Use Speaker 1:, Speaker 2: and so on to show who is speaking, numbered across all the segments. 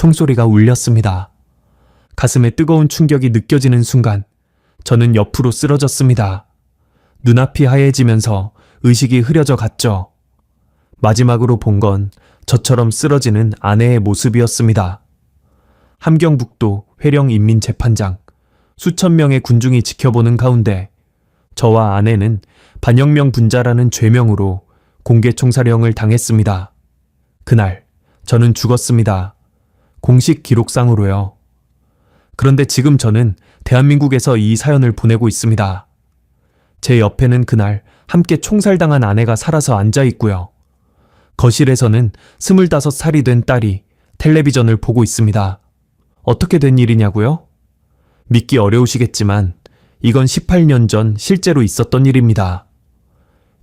Speaker 1: 총소리가 울렸습니다. 가슴에 뜨거운 충격이 느껴지는 순간 저는 옆으로 쓰러졌습니다. 눈앞이 하얘지면서 의식이 흐려져 갔죠. 마지막으로 본 건 저처럼 쓰러지는 아내의 모습이었습니다. 함경북도 회령인민재판장, 수천 명의 군중이 지켜보는 가운데 저와 아내는 반영명 분자라는 죄명으로 공개 총살형을 당했습니다. 그날 저는 죽었습니다. 공식 기록상으로요. 그런데 지금 저는 대한민국에서 이 사연을 보내고 있습니다. 제 옆에는 그날 함께 총살당한 아내가 살아서 앉아 있고요. 거실에서는 25살이 된 딸이 텔레비전을 보고 있습니다. 어떻게 된 일이냐고요? 믿기 어려우시겠지만 이건 18년 전 실제로 있었던 일입니다.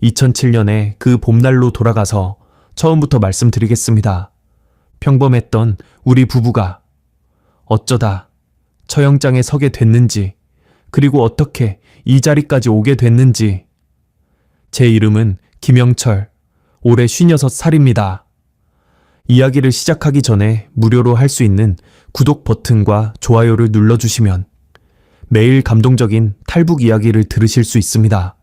Speaker 1: 2007년에 그 봄날로 돌아가서 처음부터 말씀드리겠습니다. 평범했던 우리 부부가 어쩌다 처형장에 서게 됐는지, 그리고 어떻게 이 자리까지 오게 됐는지. 제 이름은 김영철, 올해 56살입니다. 이야기를 시작하기 전에 무료로 할 수 있는 구독 버튼과 좋아요를 눌러주시면 매일 감동적인 탈북 이야기를 들으실 수 있습니다.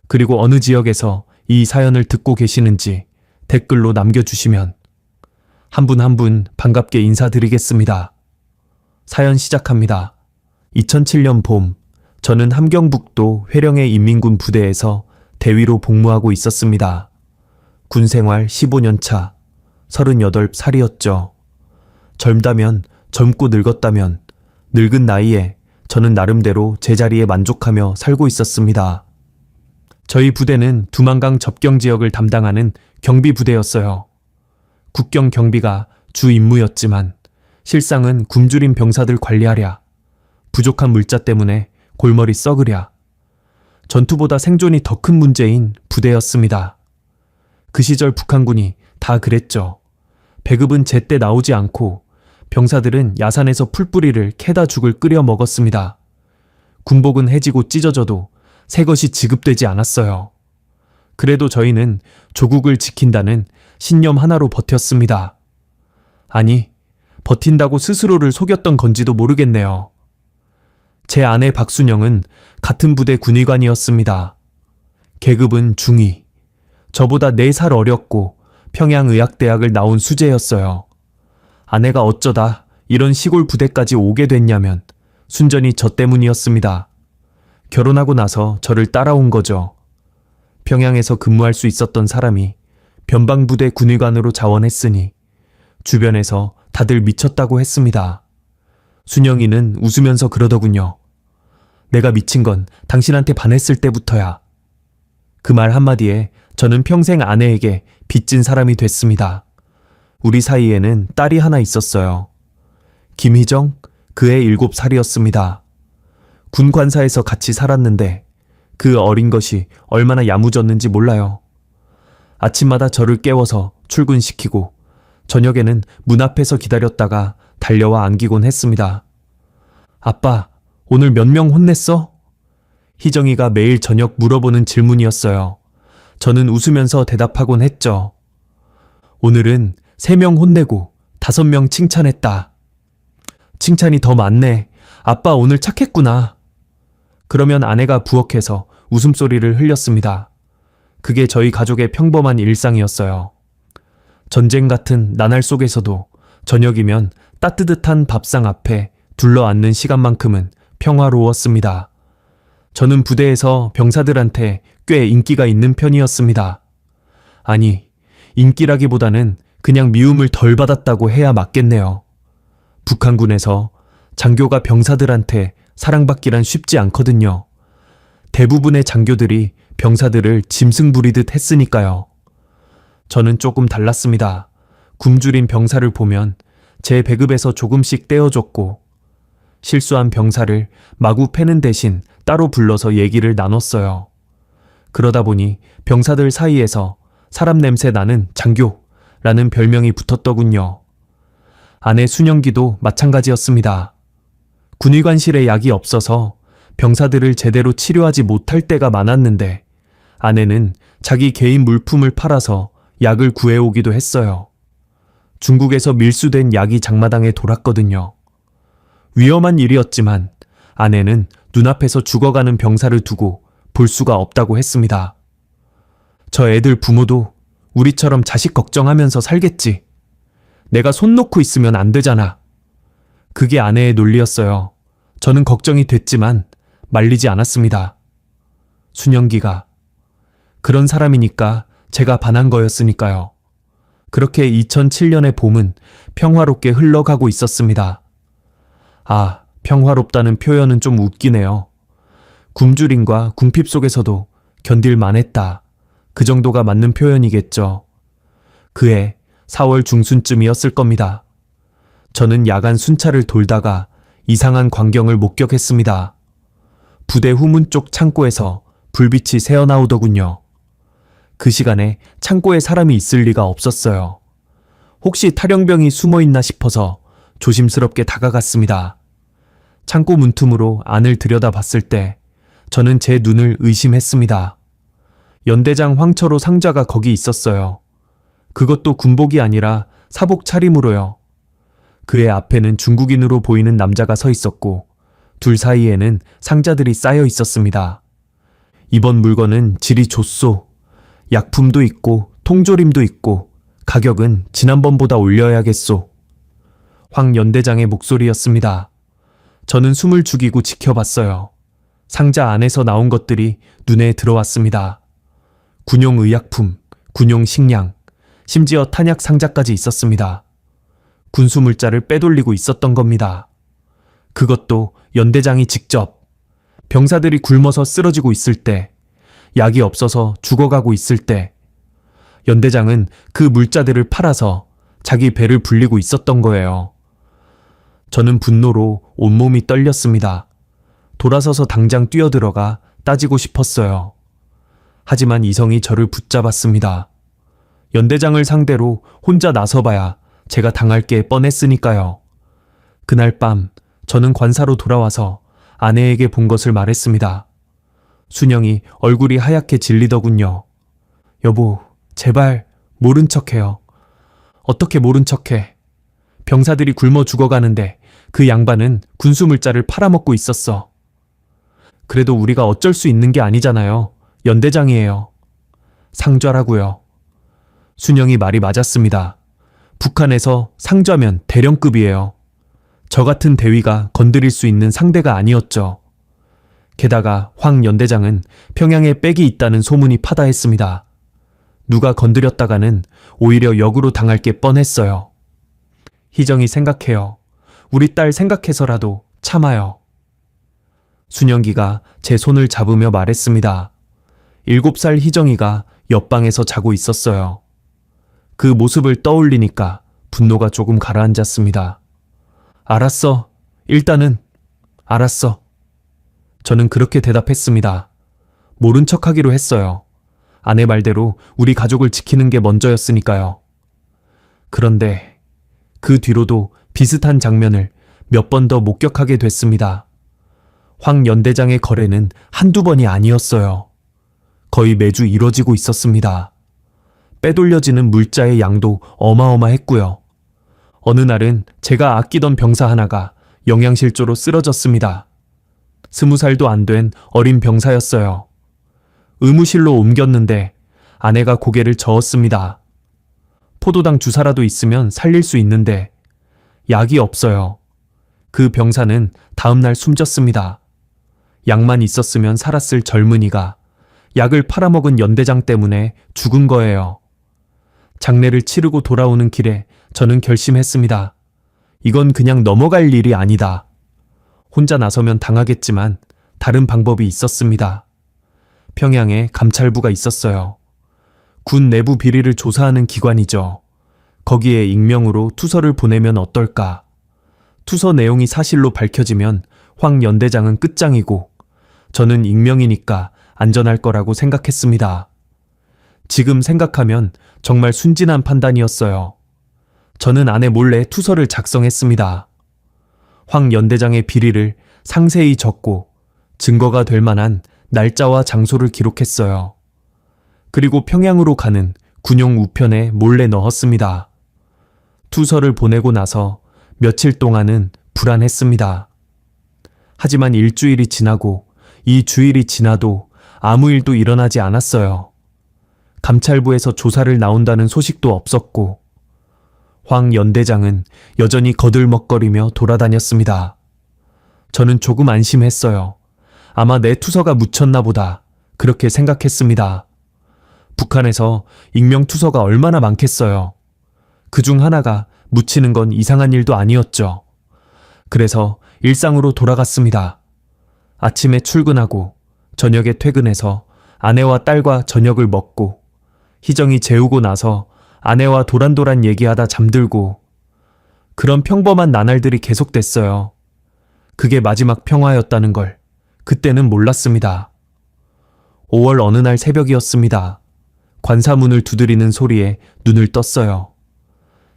Speaker 1: 그리고 어느 지역에서 이 사연을 듣고 계시는지 댓글로 남겨주시면 한 분 한 분 반갑게 인사드리겠습니다. 사연 시작합니다. 2007년 봄, 저는 함경북도 회령의 인민군 부대에서 대위로 복무하고 있었습니다. 군생활 15년 차, 38살이었죠. 젊다면, 젊고 늙었다면, 늙은 나이에 저는 나름대로 제자리에 만족하며 살고 있었습니다. 저희 부대는 두만강 접경 지역을 담당하는 경비부대였어요. 국경 경비가 주 임무였지만 실상은 굶주린 병사들 관리하랴, 부족한 물자 때문에 골머리 썩으랴, 전투보다 생존이 더 큰 문제인 부대였습니다. 그 시절 북한군이 다 그랬죠. 배급은 제때 나오지 않고 병사들은 야산에서 풀뿌리를 캐다 죽을 끓여 먹었습니다. 군복은 해지고 찢어져도 새 것이 지급되지 않았어요. 그래도 저희는 조국을 지킨다는 신념 하나로 버텼습니다. 아니, 버틴다고 스스로를 속였던 건지도 모르겠네요. 제 아내 박순영은 같은 부대 군의관이었습니다. 계급은 중위. 저보다 4살 어렸고 평양의학대학을 나온 수재였어요. 아내가 어쩌다 이런 시골 부대까지 오게 됐냐면 순전히 저 때문이었습니다. 결혼하고 나서 저를 따라온 거죠. 평양에서 근무할 수 있었던 사람이 변방부대 군의관으로 자원했으니 주변에서 다들 미쳤다고 했습니다. 순영이는 웃으면서 그러더군요. 내가 미친 건 당신한테 반했을 때부터야. 그 말 한마디에 저는 평생 아내에게 빚진 사람이 됐습니다. 우리 사이에는 딸이 하나 있었어요. 김희정, 그애 7살이었습니다. 군 관사에서 같이 살았는데 그 어린 것이 얼마나 야무졌는지 몰라요. 아침마다 저를 깨워서 출근시키고 저녁에는 문 앞에서 기다렸다가 달려와 안기곤 했습니다. 아빠, 오늘 몇 명 혼냈어? 희정이가 매일 저녁 물어보는 질문이었어요. 저는 웃으면서 대답하곤 했죠. 오늘은 3명 혼내고 5명 칭찬했다. 칭찬이 더 많네. 아빠 오늘 착했구나. 그러면 아내가 부엌에서 웃음소리를 흘렸습니다. 그게 저희 가족의 평범한 일상이었어요. 전쟁 같은 나날 속에서도 저녁이면 따뜻한 밥상 앞에 둘러앉는 시간만큼은 평화로웠습니다. 저는 부대에서 병사들한테 꽤 인기가 있는 편이었습니다. 아니, 인기라기보다는 그냥 미움을 덜 받았다고 해야 맞겠네요. 북한군에서 장교가 병사들한테 사랑받기란 쉽지 않거든요. 대부분의 장교들이 병사들을 짐승 부리듯 했으니까요. 저는 조금 달랐습니다. 굶주린 병사를 보면 제 배급에서 조금씩 떼어줬고 실수한 병사를 마구 패는 대신 따로 불러서 얘기를 나눴어요. 그러다 보니 병사들 사이에서 사람 냄새 나는 장교라는 별명이 붙었더군요. 아내 순영기도 마찬가지였습니다. 군의관실에 약이 없어서 병사들을 제대로 치료하지 못할 때가 많았는데 아내는 자기 개인 물품을 팔아서 약을 구해오기도 했어요. 중국에서 밀수된 약이 장마당에 돌았거든요. 위험한 일이었지만 아내는 눈앞에서 죽어가는 병사를 두고 볼 수가 없다고 했습니다. 저 애들 부모도 우리처럼 자식 걱정하면서 살겠지. 내가 손 놓고 있으면 안 되잖아. 그게 아내의 논리였어요. 저는 걱정이 됐지만 말리지 않았습니다. 순영기가 그런 사람이니까 제가 반한 거였으니까요. 그렇게 2007년의 봄은 평화롭게 흘러가고 있었습니다. 아, 평화롭다는 표현은 좀 웃기네요. 굶주림과 궁핍 속에서도 견딜만 했다. 그 정도가 맞는 표현이겠죠. 그해 4월 중순쯤이었을 겁니다. 저는 야간 순찰을 돌다가 이상한 광경을 목격했습니다. 부대 후문 쪽 창고에서 불빛이 새어나오더군요. 그 시간에 창고에 사람이 있을 리가 없었어요. 혹시 탈영병이 숨어있나 싶어서 조심스럽게 다가갔습니다. 창고 문틈으로 안을 들여다봤을 때 저는 제 눈을 의심했습니다. 연대장 황철호 상좌가 거기 있었어요. 그것도 군복이 아니라 사복 차림으로요. 그의 앞에는 중국인으로 보이는 남자가 서 있었고 둘 사이에는 상자들이 쌓여 있었습니다. 이번 물건은 질이 좋소. 약품도 있고 통조림도 있고 가격은 지난번보다 올려야겠소. 황 연대장의 목소리였습니다. 저는 숨을 죽이고 지켜봤어요. 상자 안에서 나온 것들이 눈에 들어왔습니다. 군용 의약품, 군용 식량, 심지어 탄약 상자까지 있었습니다. 군수 물자를 빼돌리고 있었던 겁니다. 그것도 연대장이 직접. 병사들이 굶어서 쓰러지고 있을 때, 약이 없어서 죽어가고 있을 때, 연대장은 그 물자들을 팔아서 자기 배를 불리고 있었던 거예요. 저는 분노로 온몸이 떨렸습니다. 돌아서서 당장 뛰어들어가 따지고 싶었어요. 하지만 이성이 저를 붙잡았습니다. 연대장을 상대로 혼자 나서봐야 제가 당할 게 뻔했으니까요. 그날 밤 저는 관사로 돌아와서 아내에게 본 것을 말했습니다. 순영이 얼굴이 하얗게 질리더군요. 여보, 제발 모른 척해요. 어떻게 모른 척해. 병사들이 굶어 죽어가는데 그 양반은 군수 물자를 팔아먹고 있었어. 그래도 우리가 어쩔 수 있는 게 아니잖아요. 연대장이에요. 상좌라고요. 순영이 말이 맞았습니다. 북한에서 상좌면 대령급이에요. 저 같은 대위가 건드릴 수 있는 상대가 아니었죠. 게다가 황 연대장은 평양에 빽이 있다는 소문이 파다했습니다. 누가 건드렸다가는 오히려 역으로 당할 게 뻔했어요. 희정이 생각해요. 우리 딸 생각해서라도 참아요. 순영기가 제 손을 잡으며 말했습니다. 7살 희정이가 옆방에서 자고 있었어요. 그 모습을 떠올리니까 분노가 조금 가라앉았습니다. 알았어. 일단은 알았어. 저는 그렇게 대답했습니다. 모른 척하기로 했어요. 아내 말대로 우리 가족을 지키는 게 먼저였으니까요. 그런데 그 뒤로도 비슷한 장면을 몇 번 더 목격하게 됐습니다. 황 연대장의 거래는 한두 번이 아니었어요. 거의 매주 이뤄지고 있었습니다. 빼돌려지는 물자의 양도 어마어마했고요. 어느 날은 제가 아끼던 병사 하나가 영양실조로 쓰러졌습니다. 20살도 안 된 어린 병사였어요. 의무실로 옮겼는데 아내가 고개를 저었습니다. 포도당 주사라도 있으면 살릴 수 있는데 약이 없어요. 그 병사는 다음날 숨졌습니다. 약만 있었으면 살았을 젊은이가 약을 팔아먹은 연대장 때문에 죽은 거예요. 장례를 치르고 돌아오는 길에 저는 결심했습니다. 이건 그냥 넘어갈 일이 아니다. 혼자 나서면 당하겠지만 다른 방법이 있었습니다. 평양에 감찰부가 있었어요. 군 내부 비리를 조사하는 기관이죠. 거기에 익명으로 투서를 보내면 어떨까? 투서 내용이 사실로 밝혀지면 황 연대장은 끝장이고 저는 익명이니까 안전할 거라고 생각했습니다. 지금 생각하면 정말 순진한 판단이었어요. 저는 아내 몰래 투서를 작성했습니다. 황 연대장의 비리를 상세히 적고 증거가 될 만한 날짜와 장소를 기록했어요. 그리고 평양으로 가는 군용 우편에 몰래 넣었습니다. 투서를 보내고 나서 며칠 동안은 불안했습니다. 하지만 일주일이 지나고 이 주일이 지나도 아무 일도 일어나지 않았어요. 감찰부에서 조사를 나온다는 소식도 없었고 황 연대장은 여전히 거들먹거리며 돌아다녔습니다. 저는 조금 안심했어요. 아마 내 투서가 묻혔나 보다 그렇게 생각했습니다. 북한에서 익명 투서가 얼마나 많겠어요. 그중 하나가 묻히는 건 이상한 일도 아니었죠. 그래서 일상으로 돌아갔습니다. 아침에 출근하고 저녁에 퇴근해서 아내와 딸과 저녁을 먹고 희정이 재우고 나서 아내와 도란도란 얘기하다 잠들고 그런 평범한 나날들이 계속됐어요. 그게 마지막 평화였다는 걸 그때는 몰랐습니다. 5월 어느 날 새벽이었습니다. 관사문을 두드리는 소리에 눈을 떴어요.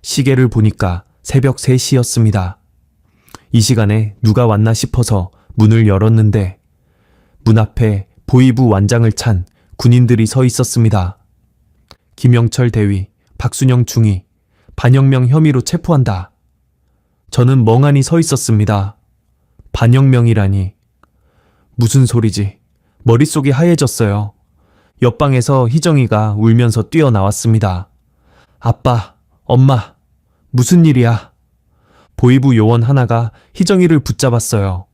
Speaker 1: 시계를 보니까 새벽 3시였습니다. 이 시간에 누가 왔나 싶어서 문을 열었는데 문 앞에 보위부 완장을 찬 군인들이 서 있었습니다. 김영철 대위, 박순영 중위, 반혁명 혐의로 체포한다. 저는 멍하니 서 있었습니다. 반혁명이라니. 무슨 소리지? 머릿속이 하얘졌어요. 옆방에서 희정이가 울면서 뛰어나왔습니다. 아빠, 엄마, 무슨 일이야? 보위부 요원 하나가 희정이를 붙잡았어요.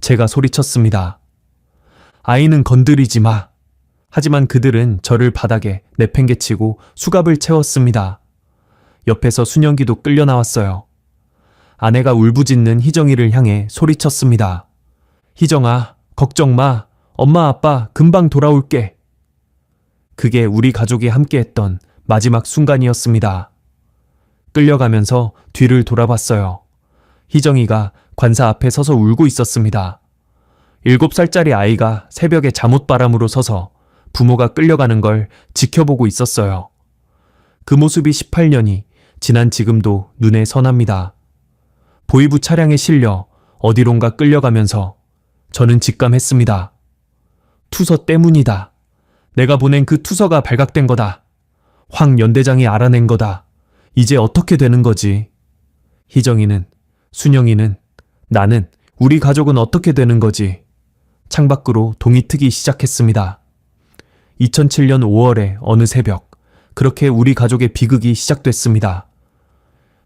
Speaker 1: 제가 소리쳤습니다. 아이는 건드리지 마. 하지만 그들은 저를 바닥에 내팽개치고 수갑을 채웠습니다. 옆에서 순영기도 끌려 나왔어요. 아내가 울부짖는 희정이를 향해 소리쳤습니다. 희정아, 걱정 마. 엄마 아빠 금방 돌아올게. 그게 우리 가족이 함께했던 마지막 순간이었습니다. 끌려가면서 뒤를 돌아봤어요. 희정이가 관사 앞에 서서 울고 있었습니다. 7살짜리 아이가 새벽에 잠옷바람으로 서서 부모가 끌려가는 걸 지켜보고 있었어요. 그 모습이 18년이 지난 지금도 눈에 선합니다. 보위부 차량에 실려 어디론가 끌려가면서 저는 직감했습니다. 투서 때문이다. 내가 보낸 그 투서가 발각된 거다. 황 연대장이 알아낸 거다. 이제 어떻게 되는 거지? 희정이는, 순영이는, 나는, 우리 가족은 어떻게 되는 거지? 창밖으로 동이 트기 시작했습니다. 2007년 5월의 어느 새벽, 그렇게 우리 가족의 비극이 시작됐습니다.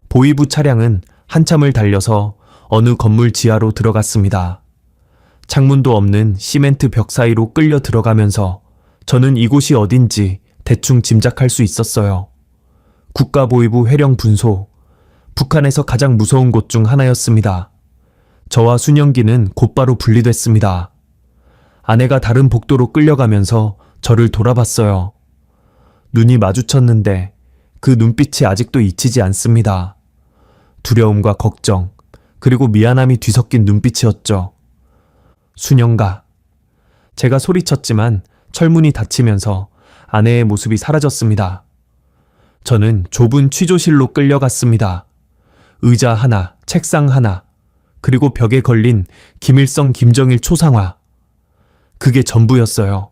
Speaker 1: 보위부 차량은 한참을 달려서 어느 건물 지하로 들어갔습니다. 창문도 없는 시멘트 벽 사이로 끌려 들어가면서 저는 이곳이 어딘지 대충 짐작할 수 있었어요. 국가보위부 회령 분소, 북한에서 가장 무서운 곳 중 하나였습니다. 저와 순영기는 곧바로 분리됐습니다. 아내가 다른 복도로 끌려가면서 저를 돌아봤어요. 눈이 마주쳤는데 그 눈빛이 아직도 잊히지 않습니다. 두려움과 걱정, 그리고 미안함이 뒤섞인 눈빛이었죠. 순영가. 제가 소리쳤지만 철문이 닫히면서 아내의 모습이 사라졌습니다. 저는 좁은 취조실로 끌려갔습니다. 의자 하나, 책상 하나, 그리고 벽에 걸린 김일성, 김정일 초상화. 그게 전부였어요.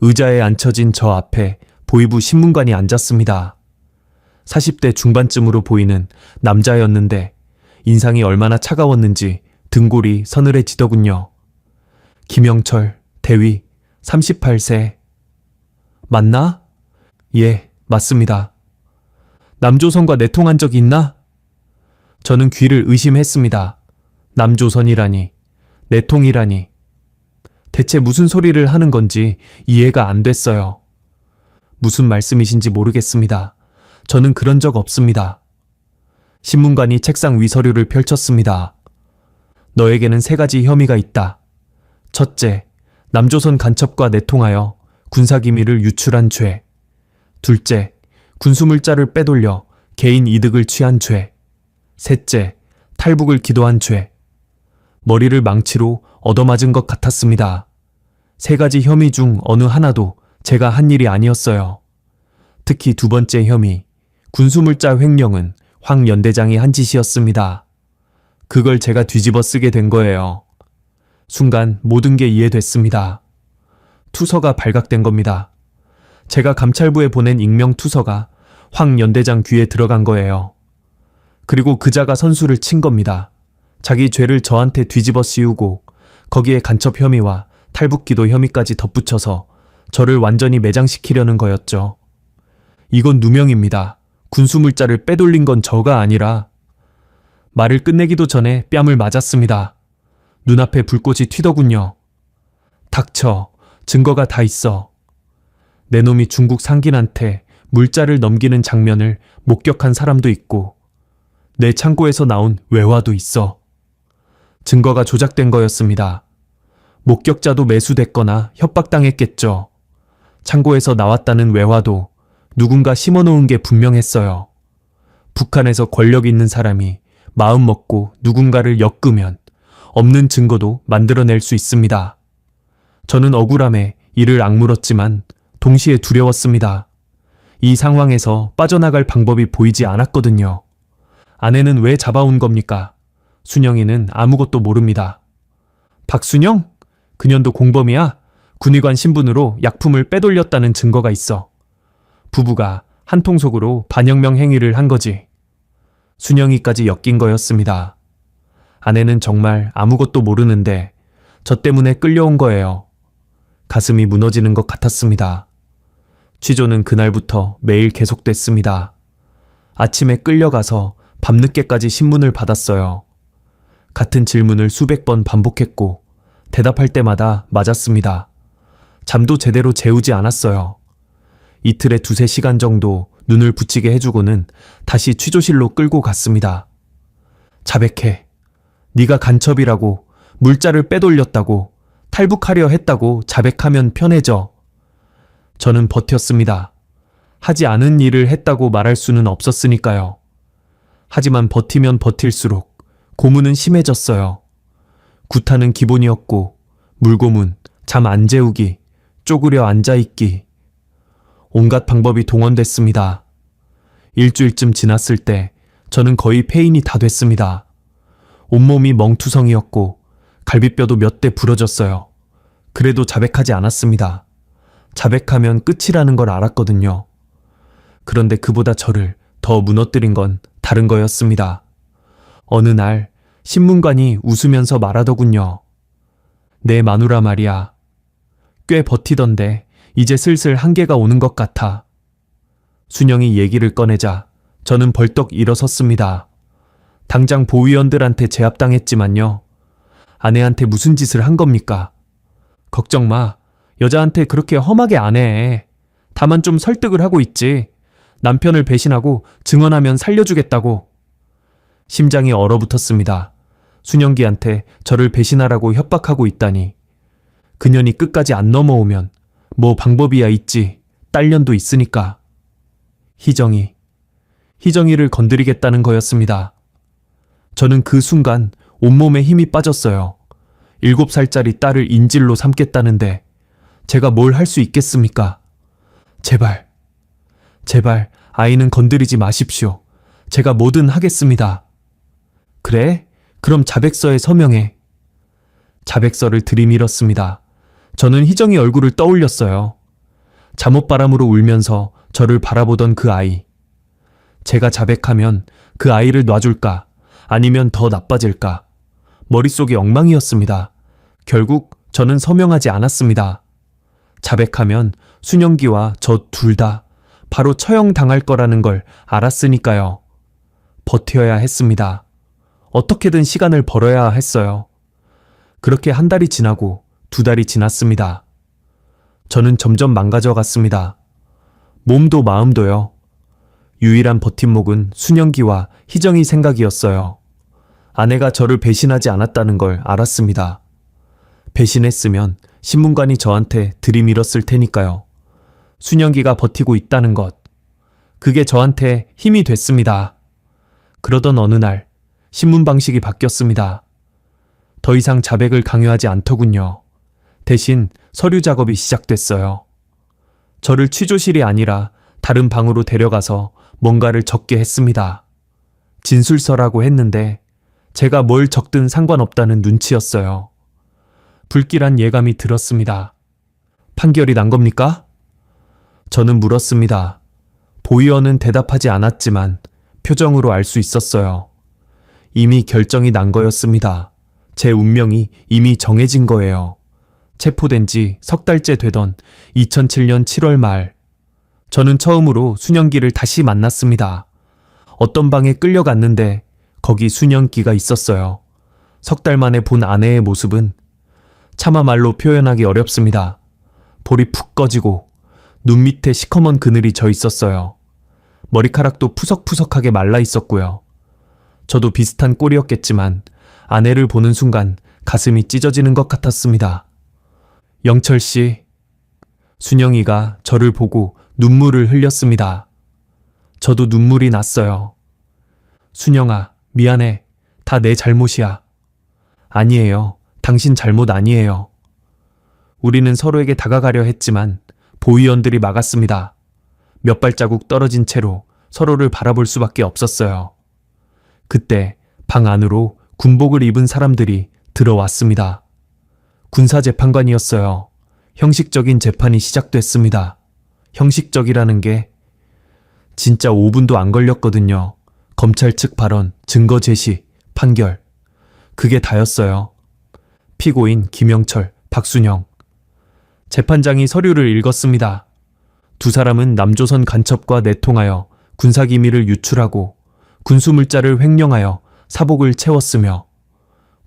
Speaker 1: 의자에 앉혀진 저 앞에 보위부 신문관이 앉았습니다. 40대 중반쯤으로 보이는 남자였는데 인상이 얼마나 차가웠는지 등골이 서늘해지더군요. 김영철, 대위, 38세. 맞나? 예, 맞습니다. 남조선과 내통한 적이 있나? 저는 귀를 의심했습니다. 남조선이라니, 내통이라니. 대체 무슨 소리를 하는 건지 이해가 안 됐어요. 무슨 말씀이신지 모르겠습니다. 저는 그런 적 없습니다. 신문관이 책상 위 서류를 펼쳤습니다. 너에게는 3가지 혐의가 있다. 첫째, 남조선 간첩과 내통하여 군사기밀을 유출한 죄. 둘째, 군수물자를 빼돌려 개인 이득을 취한 죄. 셋째, 탈북을 기도한 죄. 머리를 망치로 얻어맞은 것 같았습니다. 3가지 혐의 중 어느 하나도 제가 한 일이 아니었어요. 특히 2번째 혐의, 군수물자 횡령은 황 연대장이 한 짓이었습니다. 그걸 제가 뒤집어 쓰게 된 거예요. 순간 모든 게 이해됐습니다. 투서가 발각된 겁니다. 제가 감찰부에 보낸 익명 투서가 황 연대장 귀에 들어간 거예요. 그리고 그자가 선수를 친 겁니다. 자기 죄를 저한테 뒤집어 씌우고 거기에 간첩 혐의와 탈북기도 혐의까지 덧붙여서 저를 완전히 매장시키려는 거였죠. 이건 누명입니다. 군수물자를 빼돌린 건 저가 아니라. 말을 끝내기도 전에 뺨을 맞았습니다. 눈앞에 불꽃이 튀더군요. 닥쳐. 증거가 다 있어. 내 놈이 중국 상긴한테 물자를 넘기는 장면을 목격한 사람도 있고 내 창고에서 나온 외화도 있어. 증거가 조작된 거였습니다. 목격자도 매수됐거나 협박당했겠죠. 창고에서 나왔다는 외화도 누군가 심어놓은 게 분명했어요. 북한에서 권력 있는 사람이 마음 먹고 누군가를 엮으면 없는 증거도 만들어낼 수 있습니다. 저는 억울함에 이를 악물었지만 동시에 두려웠습니다. 이 상황에서 빠져나갈 방법이 보이지 않았거든요. 아내는 왜 잡아온 겁니까? 순영이는 아무것도 모릅니다. 박순영? 그년도 공범이야? 군의관 신분으로 약품을 빼돌렸다는 증거가 있어. 부부가 한 통속으로 반혁명 행위를 한 거지. 순영이까지 엮인 거였습니다. 아내는 정말 아무것도 모르는데 저 때문에 끌려온 거예요. 가슴이 무너지는 것 같았습니다. 취조는 그날부터 매일 계속됐습니다. 아침에 끌려가서 밤늦게까지 신문을 받았어요. 같은 질문을 수백 번 반복했고 대답할 때마다 맞았습니다. 잠도 제대로 재우지 않았어요. 이틀에 2~3시간 정도 눈을 붙이게 해주고는 다시 취조실로 끌고 갔습니다. 자백해. 네가 간첩이라고, 물자를 빼돌렸다고, 탈북하려 했다고 자백하면 편해져. 저는 버텼습니다. 하지 않은 일을 했다고 말할 수는 없었으니까요. 하지만 버티면 버틸수록 고문은 심해졌어요. 구타는 기본이었고 물고문, 잠 안 재우기, 쪼그려 앉아있기. 온갖 방법이 동원됐습니다. 일주일쯤 지났을 때 저는 거의 폐인이 다 됐습니다. 온몸이 멍투성이었고 갈비뼈도 몇 대 부러졌어요. 그래도 자백하지 않았습니다. 자백하면 끝이라는 걸 알았거든요. 그런데 그보다 저를 더 무너뜨린 건 다른 거였습니다. 어느 날 신문관이 웃으면서 말하더군요. 내 마누라 말이야. 꽤 버티던데 이제 슬슬 한계가 오는 것 같아. 순영이 얘기를 꺼내자 저는 벌떡 일어섰습니다. 당장 보위원들한테 제압당했지만요. 아내한테 무슨 짓을 한 겁니까? 걱정 마. 여자한테 그렇게 험하게 안 해. 다만 좀 설득을 하고 있지. 남편을 배신하고 증언하면 살려주겠다고. 심장이 얼어붙었습니다. 순영기한테 저를 배신하라고 협박하고 있다니. 그년이 끝까지 안 넘어오면 뭐 방법이야 있지. 딸년도 있으니까. 희정이를 건드리겠다는 거였습니다. 저는 그 순간 온몸에 힘이 빠졌어요. 7살짜리 딸을 인질로 삼겠다는데 제가 뭘 할 수 있겠습니까? 제발 아이는 건드리지 마십시오. 제가 뭐든 하겠습니다. 그래? 그럼 자백서에 서명해. 자백서를 들이밀었습니다. 저는 희정이 얼굴을 떠올렸어요. 잠옷바람으로 울면서 저를 바라보던 그 아이. 제가 자백하면 그 아이를 놔줄까? 아니면 더 나빠질까? 머릿속이 엉망이었습니다. 결국 저는 서명하지 않았습니다. 자백하면 순영기와 저 둘 다 바로 처형당할 거라는 걸 알았으니까요. 버텨야 했습니다. 어떻게든 시간을 벌어야 했어요. 그렇게 1달이 지나고 2달이 지났습니다. 저는 점점 망가져 갔습니다. 몸도 마음도요. 유일한 버팀목은 순영기와 희정이 생각이었어요. 아내가 저를 배신하지 않았다는 걸 알았습니다. 배신했으면 신문관이 저한테 들이밀었을 테니까요. 순영기가 버티고 있다는 것. 그게 저한테 힘이 됐습니다. 그러던 어느 날 신문 방식이 바뀌었습니다. 더 이상 자백을 강요하지 않더군요. 대신 서류 작업이 시작됐어요. 저를 취조실이 아니라 다른 방으로 데려가서 뭔가를 적게 했습니다. 진술서라고 했는데 제가 뭘 적든 상관없다는 눈치였어요. 불길한 예감이 들었습니다. 판결이 난 겁니까? 저는 물었습니다. 보위원은 대답하지 않았지만 표정으로 알 수 있었어요. 이미 결정이 난 거였습니다. 제 운명이 이미 정해진 거예요. 체포된 지 석 달째 되던 2007년 7월 말, 저는 처음으로 순영기를 다시 만났습니다. 어떤 방에 끌려갔는데 거기 순영기가 있었어요. 석 달 만에 본 아내의 모습은 차마 말로 표현하기 어렵습니다. 볼이 푹 꺼지고 눈 밑에 시커먼 그늘이 져 있었어요. 머리카락도 푸석푸석하게 말라 있었고요. 저도 비슷한 꼴이었겠지만 아내를 보는 순간 가슴이 찢어지는 것 같았습니다. 영철 씨, 순영이가 저를 보고 눈물을 흘렸습니다. 저도 눈물이 났어요. 순영아, 미안해. 다 내 잘못이야. 아니에요. 당신 잘못 아니에요. 우리는 서로에게 다가가려 했지만 보위원들이 막았습니다. 몇 발자국 떨어진 채로 서로를 바라볼 수밖에 없었어요. 그때 방 안으로 군복을 입은 사람들이 들어왔습니다. 군사재판관이었어요. 형식적인 재판이 시작됐습니다. 형식적이라는 게 진짜 5분도 안 걸렸거든요. 검찰 측 발언, 증거 제시, 판결. 그게 다였어요. 피고인 김영철, 박순영. 재판장이 서류를 읽었습니다. 두 사람은 남조선 간첩과 내통하여 군사기밀을 유출하고 군수물자를 횡령하여 사복을 채웠으며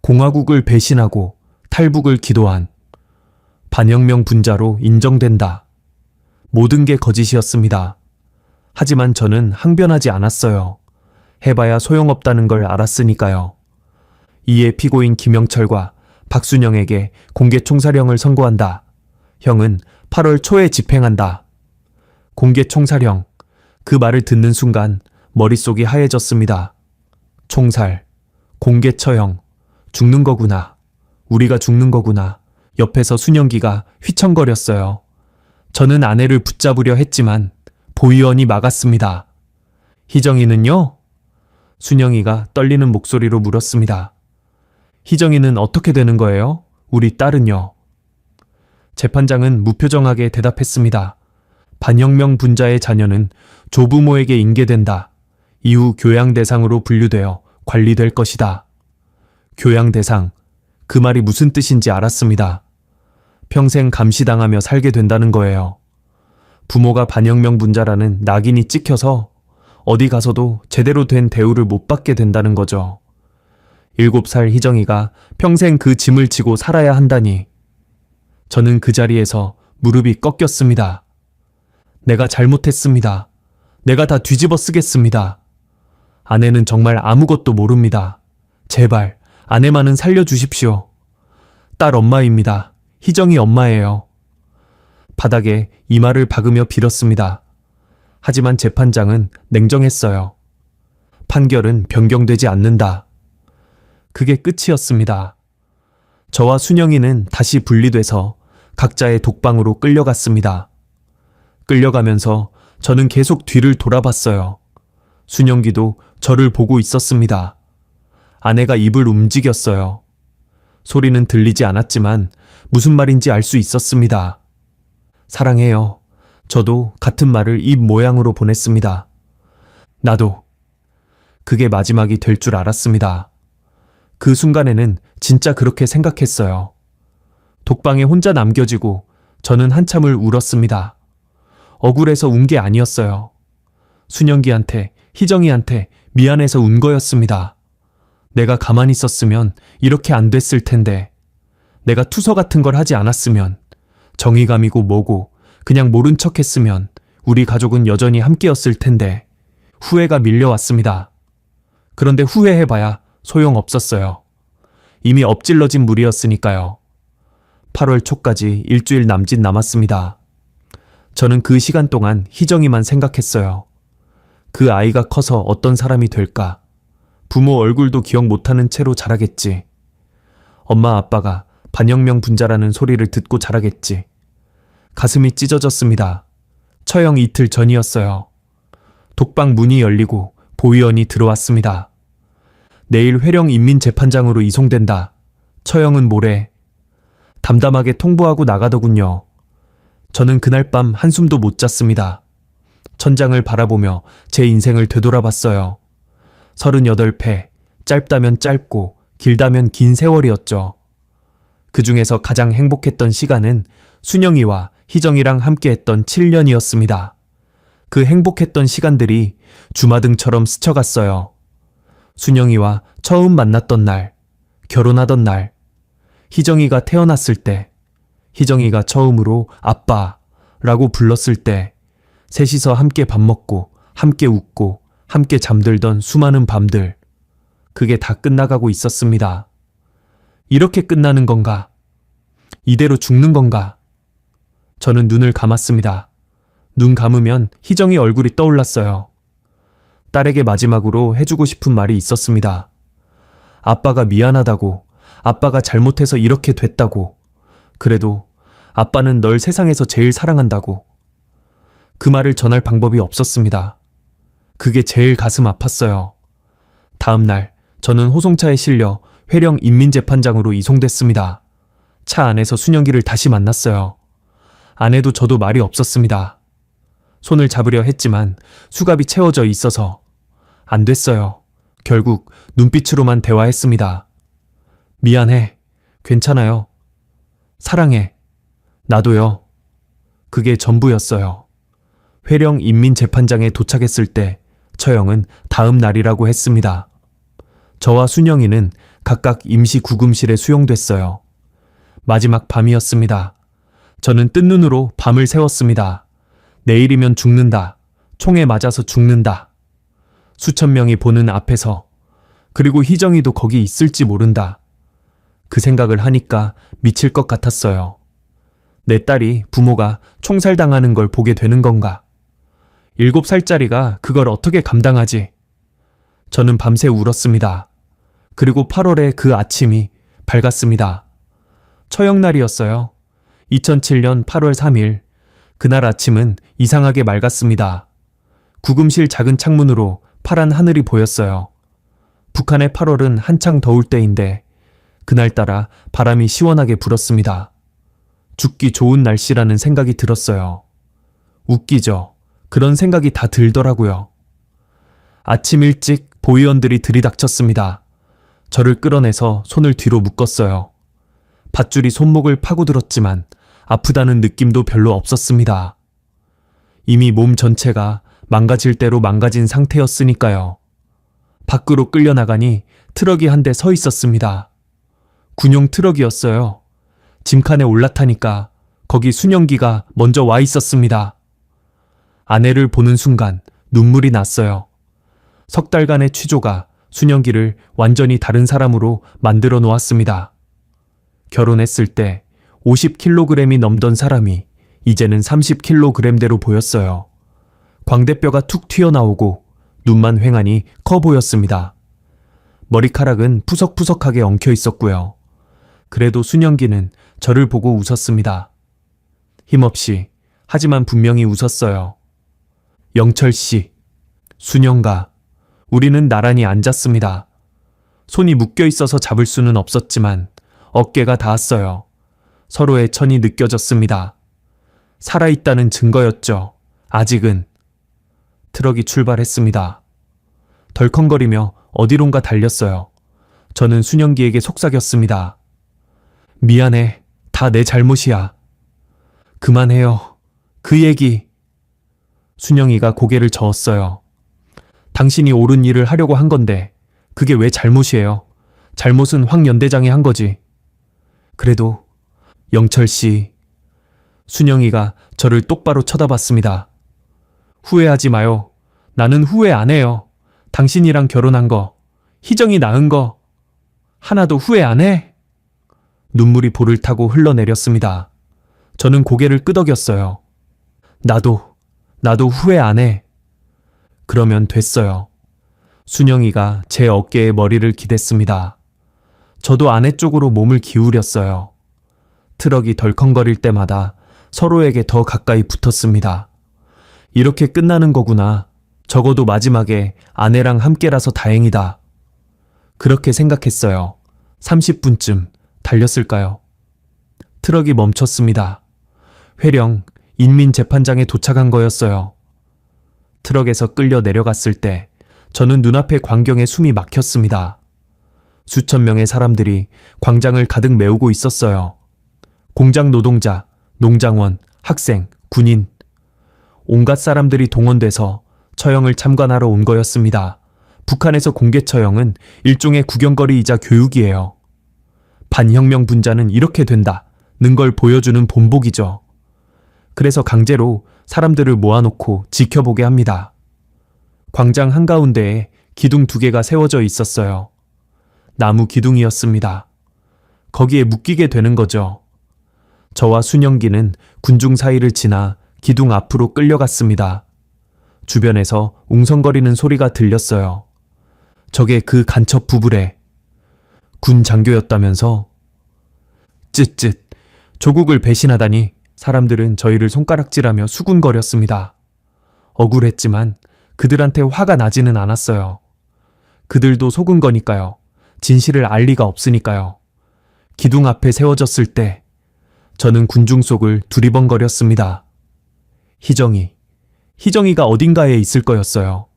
Speaker 1: 공화국을 배신하고 탈북을 기도한 반혁명 분자로 인정된다. 모든 게 거짓이었습니다. 하지만 저는 항변하지 않았어요. 해봐야 소용없다는 걸 알았으니까요. 이에 피고인 김영철과 박순영에게 공개 총사령을 선고한다. 형은 8월 초에 집행한다. 공개 총사령. 그 말을 듣는 순간 머릿속이 하얘졌습니다. 총살, 공개 처형, 죽는 거구나. 우리가 죽는 거구나. 옆에서 순영기가 휘청거렸어요. 저는 아내를 붙잡으려 했지만 보위원이 막았습니다. 희정이는요? 순영이가 떨리는 목소리로 물었습니다. 희정이는 어떻게 되는 거예요? 우리 딸은요? 재판장은 무표정하게 대답했습니다. 반혁명 분자의 자녀는 조부모에게 인계된다. 이후 교양 대상으로 분류되어 관리될 것이다. 교양 대상. 그 말이 무슨 뜻인지 알았습니다. 평생 감시당하며 살게 된다는 거예요. 부모가 반혁명 분자라는 낙인이 찍혀서 어디 가서도 제대로 된 대우를 못 받게 된다는 거죠. 7살 희정이가 평생 그 짐을 지고 살아야 한다니. 저는 그 자리에서 무릎이 꺾였습니다. 내가 잘못했습니다. 내가 다 뒤집어 쓰겠습니다. 아내는 정말 아무것도 모릅니다. 제발 아내만은 살려주십시오. 딸 엄마입니다. 희정이 엄마예요. 바닥에 이마를 박으며 빌었습니다. 하지만 재판장은 냉정했어요. 판결은 변경되지 않는다. 그게 끝이었습니다. 저와 순영이는 다시 분리돼서 각자의 독방으로 끌려갔습니다. 끌려가면서 저는 계속 뒤를 돌아봤어요. 순영기도 저를 보고 있었습니다. 아내가 입을 움직였어요. 소리는 들리지 않았지만 무슨 말인지 알 수 있었습니다. 사랑해요. 저도 같은 말을 입 모양으로 보냈습니다. 나도. 그게 마지막이 될 줄 알았습니다. 그 순간에는 진짜 그렇게 생각했어요. 독방에 혼자 남겨지고 저는 한참을 울었습니다. 억울해서 운 게 아니었어요. 순영기한테, 희정이한테 미안해서 운 거였습니다. 내가 가만히 있었으면 이렇게 안 됐을 텐데, 내가 투서 같은 걸 하지 않았으면, 정의감이고 뭐고 그냥 모른 척 했으면 우리 가족은 여전히 함께였을 텐데, 후회가 밀려왔습니다. 그런데 후회해봐야 소용없었어요. 이미 엎질러진 물이었으니까요. 8월 초까지 일주일 남짓 남았습니다. 저는 그 시간 동안 희정이만 생각했어요. 그 아이가 커서 어떤 사람이 될까? 부모 얼굴도 기억 못하는 채로 자라겠지. 엄마 아빠가 반혁명 분자라는 소리를 듣고 자라겠지. 가슴이 찢어졌습니다. 처형 이틀 전이었어요. 독방 문이 열리고 보위원이 들어왔습니다. 내일 회령 인민재판장으로 이송된다. 처형은 모레. 담담하게 통보하고 나가더군요. 저는 그날 밤 한숨도 못 잤습니다. 천장을 바라보며 제 인생을 되돌아봤어요. 38회, 짧다면 짧고 길다면 긴 세월이었죠. 그 중에서 가장 행복했던 시간은 순영이와 희정이랑 함께했던 7년이었습니다. 그 행복했던 시간들이 주마등처럼 스쳐갔어요. 순영이와 처음 만났던 날, 결혼하던 날, 희정이가 태어났을 때, 희정이가 처음으로 아빠라고 불렀을 때, 셋이서 함께 밥 먹고, 함께 웃고, 함께 잠들던 수많은 밤들, 그게 다 끝나가고 있었습니다. 이렇게 끝나는 건가? 이대로 죽는 건가? 저는 눈을 감았습니다. 눈 감으면 희정이 얼굴이 떠올랐어요. 딸에게 마지막으로 해주고 싶은 말이 있었습니다. 아빠가 미안하다고, 아빠가 잘못해서 이렇게 됐다고, 그래도 아빠는 널 세상에서 제일 사랑한다고. 그 말을 전할 방법이 없었습니다. 그게 제일 가슴 아팠어요. 다음 날 저는 호송차에 실려 회령 인민재판장으로 이송됐습니다. 차 안에서 순영기를 다시 만났어요. 아내도 저도 말이 없었습니다. 손을 잡으려 했지만 수갑이 채워져 있어서 안 됐어요. 결국 눈빛으로만 대화했습니다. 미안해. 괜찮아요. 사랑해. 나도요. 그게 전부였어요. 회령 인민재판장에 도착했을 때 처형은 다음 날이라고 했습니다. 저와 순영이는 각각 임시 구금실에 수용됐어요. 마지막 밤이었습니다. 저는 뜬 눈으로 밤을 새웠습니다. 내일이면 죽는다. 총에 맞아서 죽는다. 수천 명이 보는 앞에서, 그리고 희정이도 거기 있을지 모른다. 그 생각을 하니까 미칠 것 같았어요. 내 딸이 부모가 총살당하는 걸 보게 되는 건가? 7살짜리가 그걸 어떻게 감당하지? 저는 밤새 울었습니다. 그리고 8월의 그 아침이 밝았습니다. 처형날이었어요. 2007년 8월 3일. 그날 아침은 이상하게 맑았습니다. 구금실 작은 창문으로 파란 하늘이 보였어요. 북한의 8월은 한창 더울 때인데 그날따라 바람이 시원하게 불었습니다. 죽기 좋은 날씨라는 생각이 들었어요. 웃기죠? 그런 생각이 다 들더라고요. 아침 일찍 보위원들이 들이닥쳤습니다. 저를 끌어내서 손을 뒤로 묶었어요. 밧줄이 손목을 파고들었지만 아프다는 느낌도 별로 없었습니다. 이미 몸 전체가 망가질 대로 망가진 상태였으니까요. 밖으로 끌려나가니 트럭이 한 대 서 있었습니다. 군용 트럭이었어요. 짐칸에 올라타니까 거기 순영기가 먼저 와 있었습니다. 아내를 보는 순간 눈물이 났어요. 석 달간의 취조가 순영기를 완전히 다른 사람으로 만들어 놓았습니다. 결혼했을 때 50kg이 넘던 사람이 이제는 30kg대로 보였어요. 광대뼈가 툭 튀어나오고 눈만 휑하니 커 보였습니다. 머리카락은 푸석푸석하게 엉켜 있었고요. 그래도 순영기는 저를 보고 웃었습니다. 힘없이, 하지만 분명히 웃었어요. 영철 씨, 순영가, 우리는 나란히 앉았습니다. 손이 묶여 있어서 잡을 수는 없었지만 어깨가 닿았어요. 서로의 천이 느껴졌습니다. 살아있다는 증거였죠. 아직은. 트럭이 출발했습니다. 덜컹거리며 어디론가 달렸어요. 저는 순영기에게 속삭였습니다. 미안해. 다 내 잘못이야. 그만해요. 그 얘기. 순영이가 고개를 저었어요. 당신이 옳은 일을 하려고 한 건데 그게 왜 잘못이에요? 잘못은 황 연대장이 한 거지. 그래도 영철 씨. 순영이가 저를 똑바로 쳐다봤습니다. 후회하지 마요. 나는 후회 안 해요. 당신이랑 결혼한 거, 희정이 낳은 거 하나도 후회 안 해? 눈물이 볼을 타고 흘러내렸습니다. 저는 고개를 끄덕였어요. 나도 후회 안 해. 그러면 됐어요. 순영이가 제 어깨에 머리를 기댔습니다. 저도 아내 쪽으로 몸을 기울였어요. 트럭이 덜컹거릴 때마다 서로에게 더 가까이 붙었습니다. 이렇게 끝나는 거구나. 적어도 마지막에 아내랑 함께라서 다행이다. 그렇게 생각했어요. 30분쯤 달렸을까요? 트럭이 멈췄습니다. 회령 인민재판장에 도착한 거였어요. 트럭에서 끌려 내려갔을 때 저는 눈앞의 광경에 숨이 막혔습니다. 수천 명의 사람들이 광장을 가득 메우고 있었어요. 공장 노동자, 농장원, 학생, 군인, 온갖 사람들이 동원돼서 처형을 참관하러 온 거였습니다. 북한에서 공개 처형은 일종의 구경거리이자 교육이에요. 반혁명 분자는 이렇게 된다는 걸 보여주는 본보기죠. 그래서 강제로 사람들을 모아놓고 지켜보게 합니다. 광장 한가운데에 기둥 2개가 세워져 있었어요. 나무 기둥이었습니다. 거기에 묶이게 되는 거죠. 저와 순영기는 군중 사이를 지나 기둥 앞으로 끌려갔습니다. 주변에서 웅성거리는 소리가 들렸어요. 저게 그 간첩 부부래. 군 장교였다면서? 쯧쯧. 조국을 배신하다니. 사람들은 저희를 손가락질하며 수군거렸습니다. 억울했지만 그들한테 화가 나지는 않았어요. 그들도 속은 거니까요. 진실을 알 리가 없으니까요. 기둥 앞에 세워졌을 때 저는 군중 속을 두리번거렸습니다. 희정이가 어딘가에 있을 거였어요.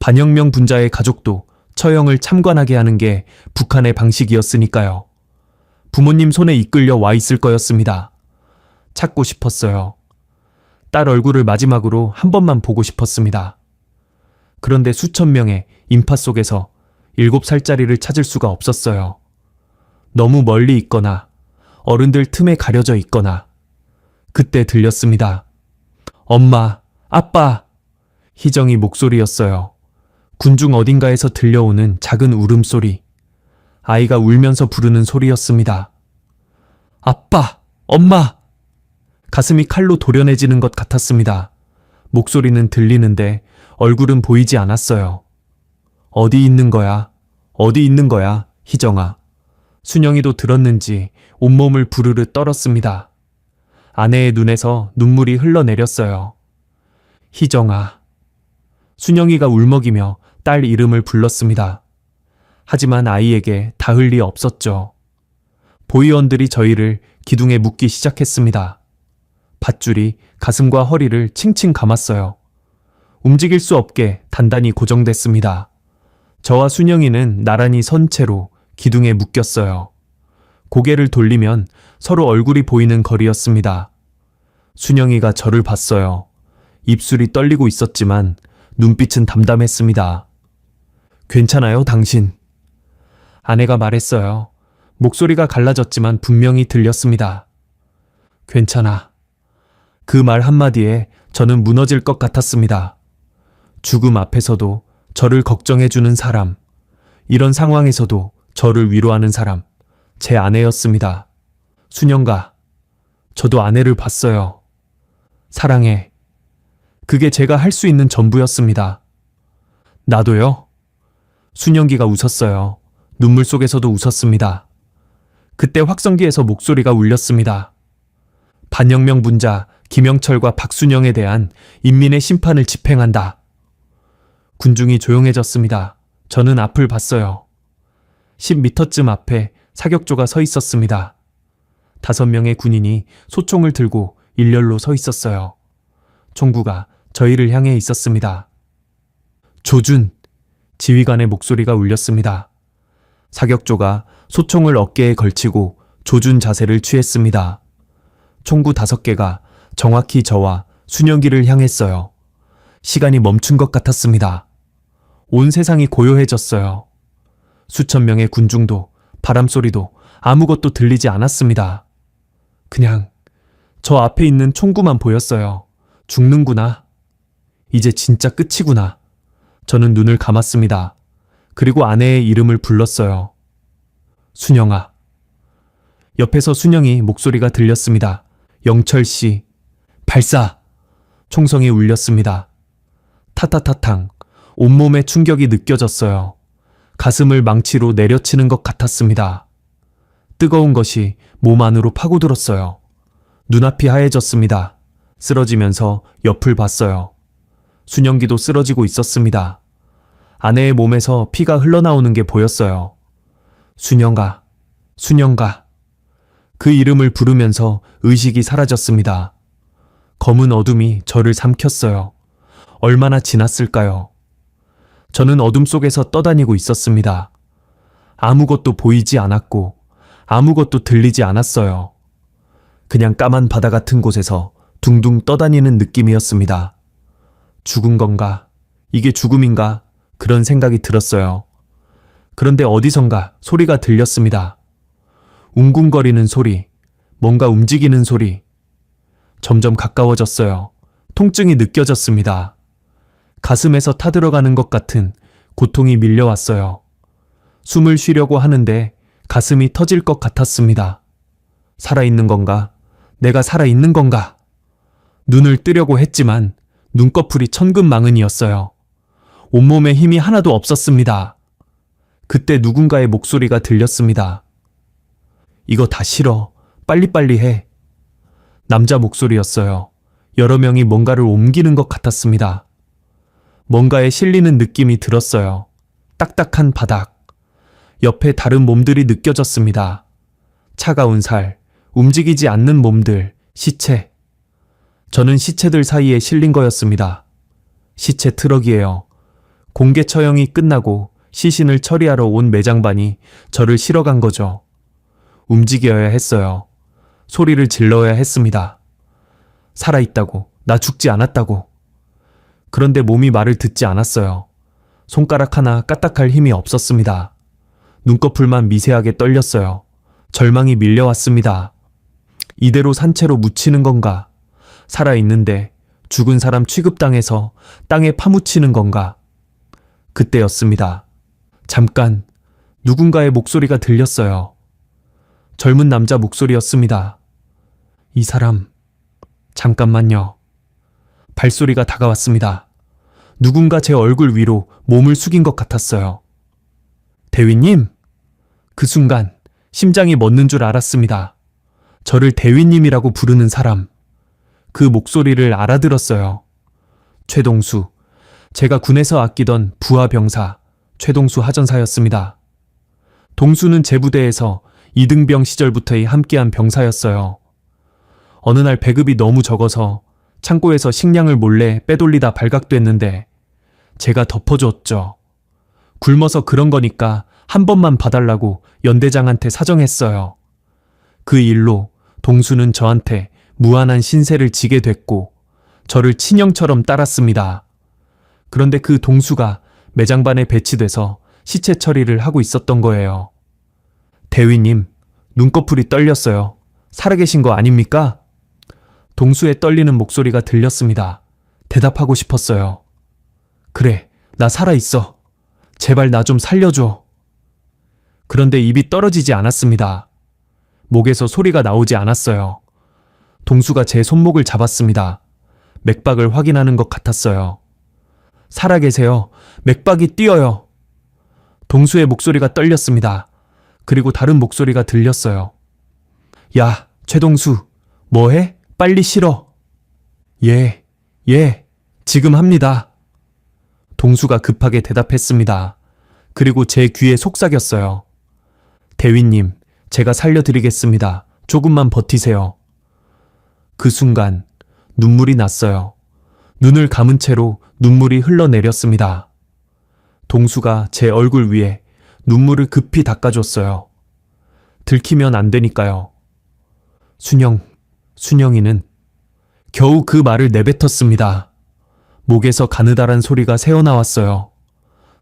Speaker 1: 반혁명 분자의 가족도 처형을 참관하게 하는 게 북한의 방식이었으니까요. 부모님 손에 이끌려 와 있을 거였습니다. 찾고 싶었어요. 딸 얼굴을 마지막으로 한 번만 보고 싶었습니다. 그런데 수천 명의 인파 속에서 7살짜리를 찾을 수가 없었어요. 너무 멀리 있거나 어른들 틈에 가려져 있거나. 그때 들렸습니다. 엄마, 아빠. 희정이 목소리였어요. 군중 어딘가에서 들려오는 작은 울음소리. 아이가 울면서 부르는 소리였습니다. 아빠, 엄마. 가슴이 칼로 도려내지는 것 같았습니다. 목소리는 들리는데 얼굴은 보이지 않았어요. 어디 있는 거야? 어디 있는 거야, 희정아. 순영이도 들었는지 온몸을 부르르 떨었습니다. 아내의 눈에서 눈물이 흘러내렸어요. 희정아. 순영이가 울먹이며 딸 이름을 불렀습니다. 하지만 아이에게 닿을 리 없었죠. 보위원들이 저희를 기둥에 묶기 시작했습니다. 밧줄이 가슴과 허리를 칭칭 감았어요. 움직일 수 없게 단단히 고정됐습니다. 저와 순영이는 나란히 선 채로 기둥에 묶였어요. 고개를 돌리면 서로 얼굴이 보이는 거리였습니다. 순영이가 저를 봤어요. 입술이 떨리고 있었지만 눈빛은 담담했습니다. 괜찮아요, 당신? 아내가 말했어요. 목소리가 갈라졌지만 분명히 들렸습니다. 괜찮아. 그 말 한마디에 저는 무너질 것 같았습니다. 죽음 앞에서도 저를 걱정해주는 사람, 이런 상황에서도 저를 위로하는 사람, 제 아내였습니다. 순영가, 저도 아내를 봤어요. 사랑해. 그게 제가 할 수 있는 전부였습니다. 나도요? 순영기가 웃었어요. 눈물 속에서도 웃었습니다. 그때 확성기에서 목소리가 울렸습니다. 반혁명 분자 김영철과 박순영에 대한 인민의 심판을 집행한다. 군중이 조용해졌습니다. 저는 앞을 봤어요. 10m쯤 앞에 사격조가 서 있었습니다. 5명의 군인이 소총을 들고 일렬로 서 있었어요. 총구가 저희를 향해 있었습니다. 조준! 지휘관의 목소리가 울렸습니다. 사격조가 소총을 어깨에 걸치고 조준 자세를 취했습니다. 총구 5개가 정확히 저와 순영기를 향했어요. 시간이 멈춘 것 같았습니다. 온 세상이 고요해졌어요. 수천 명의 군중도 바람소리도 아무것도 들리지 않았습니다. 그냥 저 앞에 있는 총구만 보였어요. 죽는구나. 이제 진짜 끝이구나. 저는 눈을 감았습니다. 그리고 아내의 이름을 불렀어요. 순영아. 옆에서 순영이 목소리가 들렸습니다. 영철씨. 발사! 총성이 울렸습니다. 타타타탕. 온몸에 충격이 느껴졌어요. 가슴을 망치로 내려치는 것 같았습니다. 뜨거운 것이 몸 안으로 파고들었어요. 눈앞이 하얘졌습니다. 쓰러지면서 옆을 봤어요. 순영기도 쓰러지고 있었습니다. 아내의 몸에서 피가 흘러나오는 게 보였어요. 순영가, 순영가. 그 이름을 부르면서 의식이 사라졌습니다. 검은 어둠이 저를 삼켰어요. 얼마나 지났을까요? 저는 어둠 속에서 떠다니고 있었습니다. 아무것도 보이지 않았고 아무것도 들리지 않았어요. 그냥 까만 바다 같은 곳에서 둥둥 떠다니는 느낌이었습니다. 죽은 건가? 이게 죽음인가? 그런 생각이 들었어요. 그런데 어디선가 소리가 들렸습니다. 웅궁거리는 소리, 뭔가 움직이는 소리. 점점 가까워졌어요. 통증이 느껴졌습니다. 가슴에서 타들어가는 것 같은 고통이 밀려왔어요. 숨을 쉬려고 하는데 가슴이 터질 것 같았습니다. 살아있는 건가? 내가 살아있는 건가? 눈을 뜨려고 했지만 눈꺼풀이 천근망은이었어요. 온몸에 힘이 하나도 없었습니다. 그때 누군가의 목소리가 들렸습니다. 이거 다 싫어. 빨리빨리 해. 남자 목소리였어요. 여러 명이 뭔가를 옮기는 것 같았습니다. 뭔가에 실리는 느낌이 들었어요. 딱딱한 바닥. 옆에 다른 몸들이 느껴졌습니다. 차가운 살, 움직이지 않는 몸들, 시체. 저는 시체들 사이에 실린 거였습니다. 시체 트럭이에요. 공개 처형이 끝나고 시신을 처리하러 온 매장반이 저를 실어간 거죠. 움직여야 했어요. 소리를 질러야 했습니다. 살아있다고, 나 죽지 않았다고. 그런데 몸이 말을 듣지 않았어요. 손가락 하나 까딱할 힘이 없었습니다. 눈꺼풀만 미세하게 떨렸어요. 절망이 밀려왔습니다. 이대로 산채로 묻히는 건가? 살아있는데 죽은 사람 취급당해서 땅에 파묻히는 건가? 그때였습니다. 잠깐 누군가의 목소리가 들렸어요. 젊은 남자 목소리였습니다. 이 사람, 잠깐만요. 발소리가 다가왔습니다. 누군가 제 얼굴 위로 몸을 숙인 것 같았어요. 대위님? 그 순간 심장이 멎는 줄 알았습니다. 저를 대위님이라고 부르는 사람. 그 목소리를 알아들었어요. 최동수. 제가 군에서 아끼던 부하 병사 최동수 하전사였습니다. 동수는 제 부대에서 이등병 시절부터 함께한 병사였어요. 어느 날 배급이 너무 적어서 창고에서 식량을 몰래 빼돌리다 발각됐는데 제가 덮어줬죠. 굶어서 그런 거니까 한 번만 봐달라고 연대장한테 사정했어요. 그 일로 동수는 저한테 무한한 신세를 지게 됐고 저를 친형처럼 따랐습니다. 그런데 그 동수가 매장반에 배치돼서 시체 처리를 하고 있었던 거예요. 대위님, 눈꺼풀이 떨렸어요. 살아계신 거 아닙니까? 동수의 떨리는 목소리가 들렸습니다. 대답하고 싶었어요. 그래, 나 살아있어. 제발 나 좀 살려줘. 그런데 입이 떨어지지 않았습니다. 목에서 소리가 나오지 않았어요. 동수가 제 손목을 잡았습니다. 맥박을 확인하는 것 같았어요. 살아계세요. 맥박이 뛰어요. 동수의 목소리가 떨렸습니다. 그리고 다른 목소리가 들렸어요. 야, 최동수, 뭐해? 빨리 실어. 예, 지금 합니다. 동수가 급하게 대답했습니다. 그리고 제 귀에 속삭였어요. 대위님, 제가 살려드리겠습니다. 조금만 버티세요. 그 순간 눈물이 났어요. 눈을 감은 채로 눈물이 흘러내렸습니다. 동수가 제 얼굴 위에 눈물을 급히 닦아줬어요. 들키면 안 되니까요. 순영이는 겨우 그 말을 내뱉었습니다. 목에서 가느다란 소리가 새어나왔어요.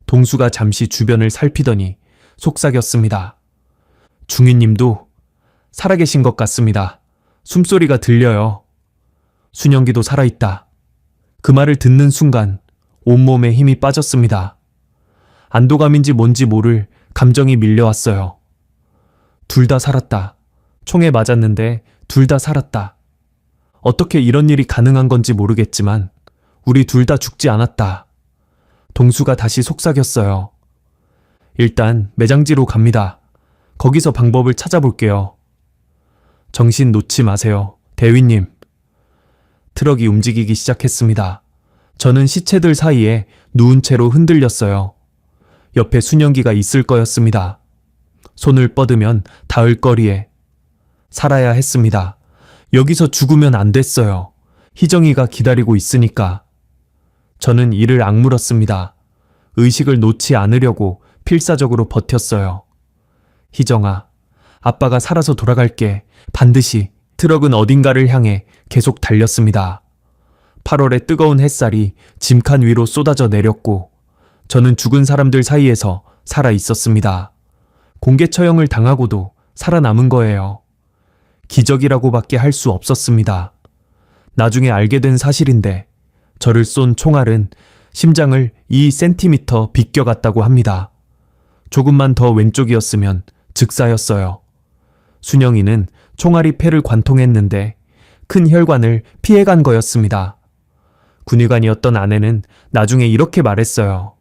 Speaker 1: 동수가 잠시 주변을 살피더니 속삭였습니다. 중위님도 살아계신 것 같습니다. 숨소리가 들려요. 순영기도 살아있다. 그 말을 듣는 순간 온몸에 힘이 빠졌습니다. 안도감인지 뭔지 모를 감정이 밀려왔어요. 둘 다 살았다. 총에 맞았는데 둘 다 살았다. 어떻게 이런 일이 가능한 건지 모르겠지만 우리 둘 다 죽지 않았다. 동수가 다시 속삭였어요. 일단 매장지로 갑니다. 거기서 방법을 찾아볼게요. 정신 놓지 마세요. 대위님. 트럭이 움직이기 시작했습니다. 저는 시체들 사이에 누운 채로 흔들렸어요. 옆에 순영기가 있을 거였습니다. 손을 뻗으면 닿을 거리에. 살아야 했습니다. 여기서 죽으면 안 됐어요. 희정이가 기다리고 있으니까. 저는 이를 악물었습니다. 의식을 놓지 않으려고 필사적으로 버텼어요. 희정아, 아빠가 살아서 돌아갈게. 반드시. 트럭은 어딘가를 향해 계속 달렸습니다. 8월의 뜨거운 햇살이 짐칸 위로 쏟아져 내렸고 저는 죽은 사람들 사이에서 살아 있었습니다. 공개 처형을 당하고도 살아남은 거예요. 기적이라고밖에 할 수 없었습니다. 나중에 알게 된 사실인데 저를 쏜 총알은 심장을 2cm 비껴갔다고 합니다. 조금만 더 왼쪽이었으면 즉사였어요. 순영이는 총알이 폐를 관통했는데 큰 혈관을 피해간 거였습니다. 군의관이었던 아내는 나중에 이렇게 말했어요.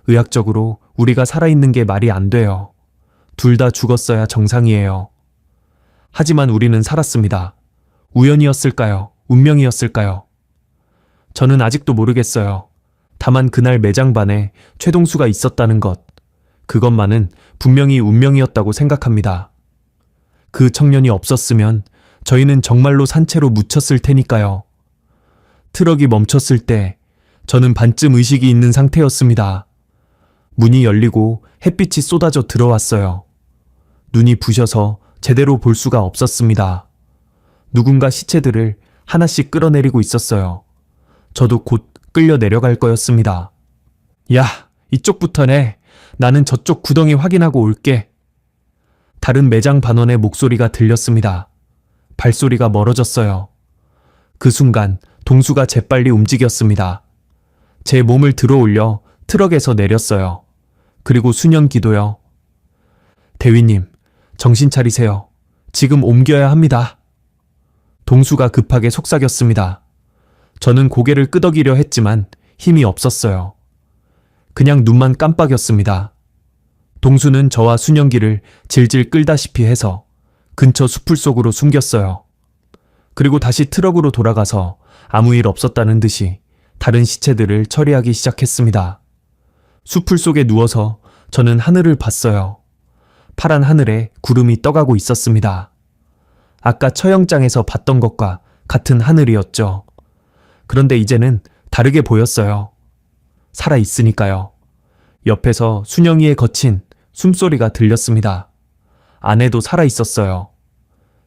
Speaker 1: 의학적으로 우리가 살아있는 게 말이 안 돼요. 둘 다 죽었어야 정상이에요. 하지만 우리는 살았습니다. 우연이었을까요? 운명이었을까요? 저는 아직도 모르겠어요. 다만 그날 매장반에 최동수가 있었다는 것, 그것만은 분명히 운명이었다고 생각합니다. 그 청년이 없었으면 저희는 정말로 산채로 묻혔을 테니까요. 트럭이 멈췄을 때 저는 반쯤 의식이 있는 상태였습니다. 문이 열리고 햇빛이 쏟아져 들어왔어요. 눈이 부셔서 제대로 볼 수가 없었습니다. 누군가 시체들을 하나씩 끌어내리고 있었어요. 저도 곧 끌려 내려갈 거였습니다. 야, 이쪽부터네. 나는 저쪽 구덩이 확인하고 올게. 다른 매장 반원의 목소리가 들렸습니다. 발소리가 멀어졌어요. 그 순간 동수가 재빨리 움직였습니다. 제 몸을 들어올려 트럭에서 내렸어요. 그리고 순영기도요. 대위님, 정신 차리세요. 지금 옮겨야 합니다. 동수가 급하게 속삭였습니다. 저는 고개를 끄덕이려 했지만 힘이 없었어요. 그냥 눈만 깜빡였습니다. 동수는 저와 순영기를 질질 끌다시피 해서 근처 수풀 속으로 숨겼어요. 그리고 다시 트럭으로 돌아가서 아무 일 없었다는 듯이 다른 시체들을 처리하기 시작했습니다. 수풀 속에 누워서 저는 하늘을 봤어요. 파란 하늘에 구름이 떠가고 있었습니다. 아까 처형장에서 봤던 것과 같은 하늘이었죠. 그런데 이제는 다르게 보였어요. 살아 있으니까요. 옆에서 순영이의 거친 숨소리가 들렸습니다. 아내도 살아 있었어요.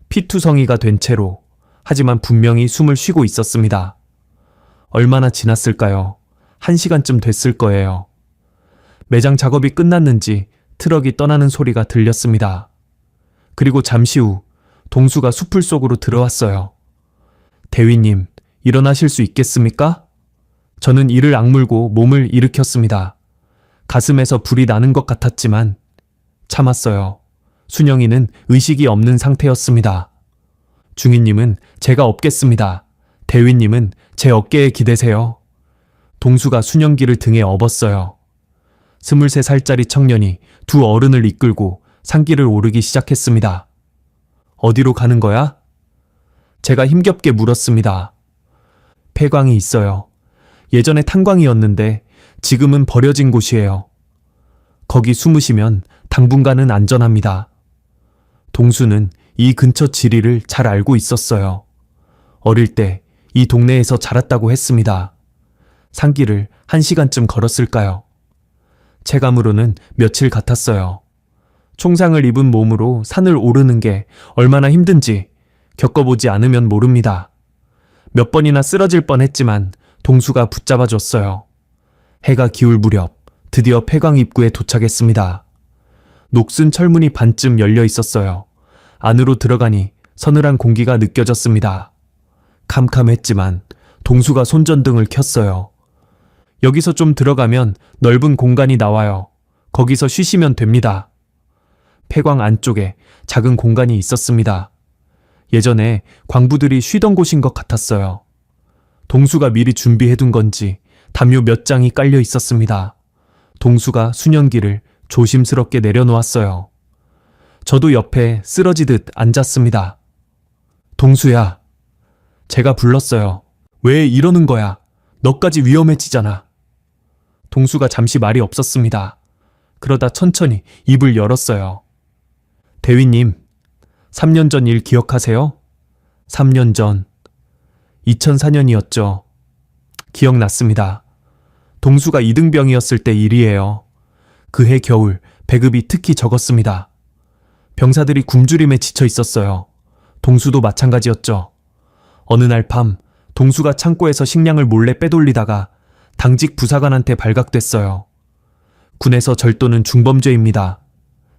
Speaker 1: 피투성이가 된 채로, 하지만 분명히 숨을 쉬고 있었습니다. 얼마나 지났을까요? 1시간쯤 됐을 거예요. 매장 작업이 끝났는지 트럭이 떠나는 소리가 들렸습니다. 그리고 잠시 후 동수가 수풀 속으로 들어왔어요. 대위님, 일어나실 수 있겠습니까? 저는 이를 악물고 몸을 일으켰습니다. 가슴에서 불이 나는 것 같았지만 참았어요. 순영이는 의식이 없는 상태였습니다. 중위님은 제가 업겠습니다. 대위님은 제 어깨에 기대세요. 동수가 순영기를 등에 업었어요. 23살짜리 청년이 두 어른을 이끌고 산길을 오르기 시작했습니다. 어디로 가는 거야? 제가 힘겹게 물었습니다. 폐광이 있어요. 예전에 탄광이었는데 지금은 버려진 곳이에요. 거기 숨으시면 당분간은 안전합니다. 동수는 이 근처 지리를 잘 알고 있었어요. 어릴 때 이 동네에서 자랐다고 했습니다. 산길을 1시간쯤 걸었을까요? 체감으로는 며칠 같았어요. 총상을 입은 몸으로 산을 오르는 게 얼마나 힘든지 겪어보지 않으면 모릅니다. 몇 번이나 쓰러질 뻔했지만 동수가 붙잡아줬어요. 해가 기울 무렵 드디어 폐광 입구에 도착했습니다. 녹슨 철문이 반쯤 열려 있었어요. 안으로 들어가니 서늘한 공기가 느껴졌습니다. 캄캄했지만 동수가 손전등을 켰어요. 여기서 좀 들어가면 넓은 공간이 나와요. 거기서 쉬시면 됩니다. 폐광 안쪽에 작은 공간이 있었습니다. 예전에 광부들이 쉬던 곳인 것 같았어요. 동수가 미리 준비해둔 건지 담요 몇 장이 깔려 있었습니다. 동수가 순영기를 조심스럽게 내려놓았어요. 저도 옆에 쓰러지듯 앉았습니다. 동수야. 제가 불렀어요. 왜 이러는 거야? 너까지 위험해지잖아. 동수가 잠시 말이 없었습니다. 그러다 천천히 입을 열었어요. 대위님, 3년 전 일 기억하세요? 3년 전, 2004년이었죠. 기억났습니다. 동수가 이등병이었을 때 일이에요. 그해 겨울 배급이 특히 적었습니다. 병사들이 굶주림에 지쳐 있었어요. 동수도 마찬가지였죠. 어느 날 밤 동수가 창고에서 식량을 몰래 빼돌리다가 당직 부사관한테 발각됐어요. 군에서 절도는 중범죄입니다.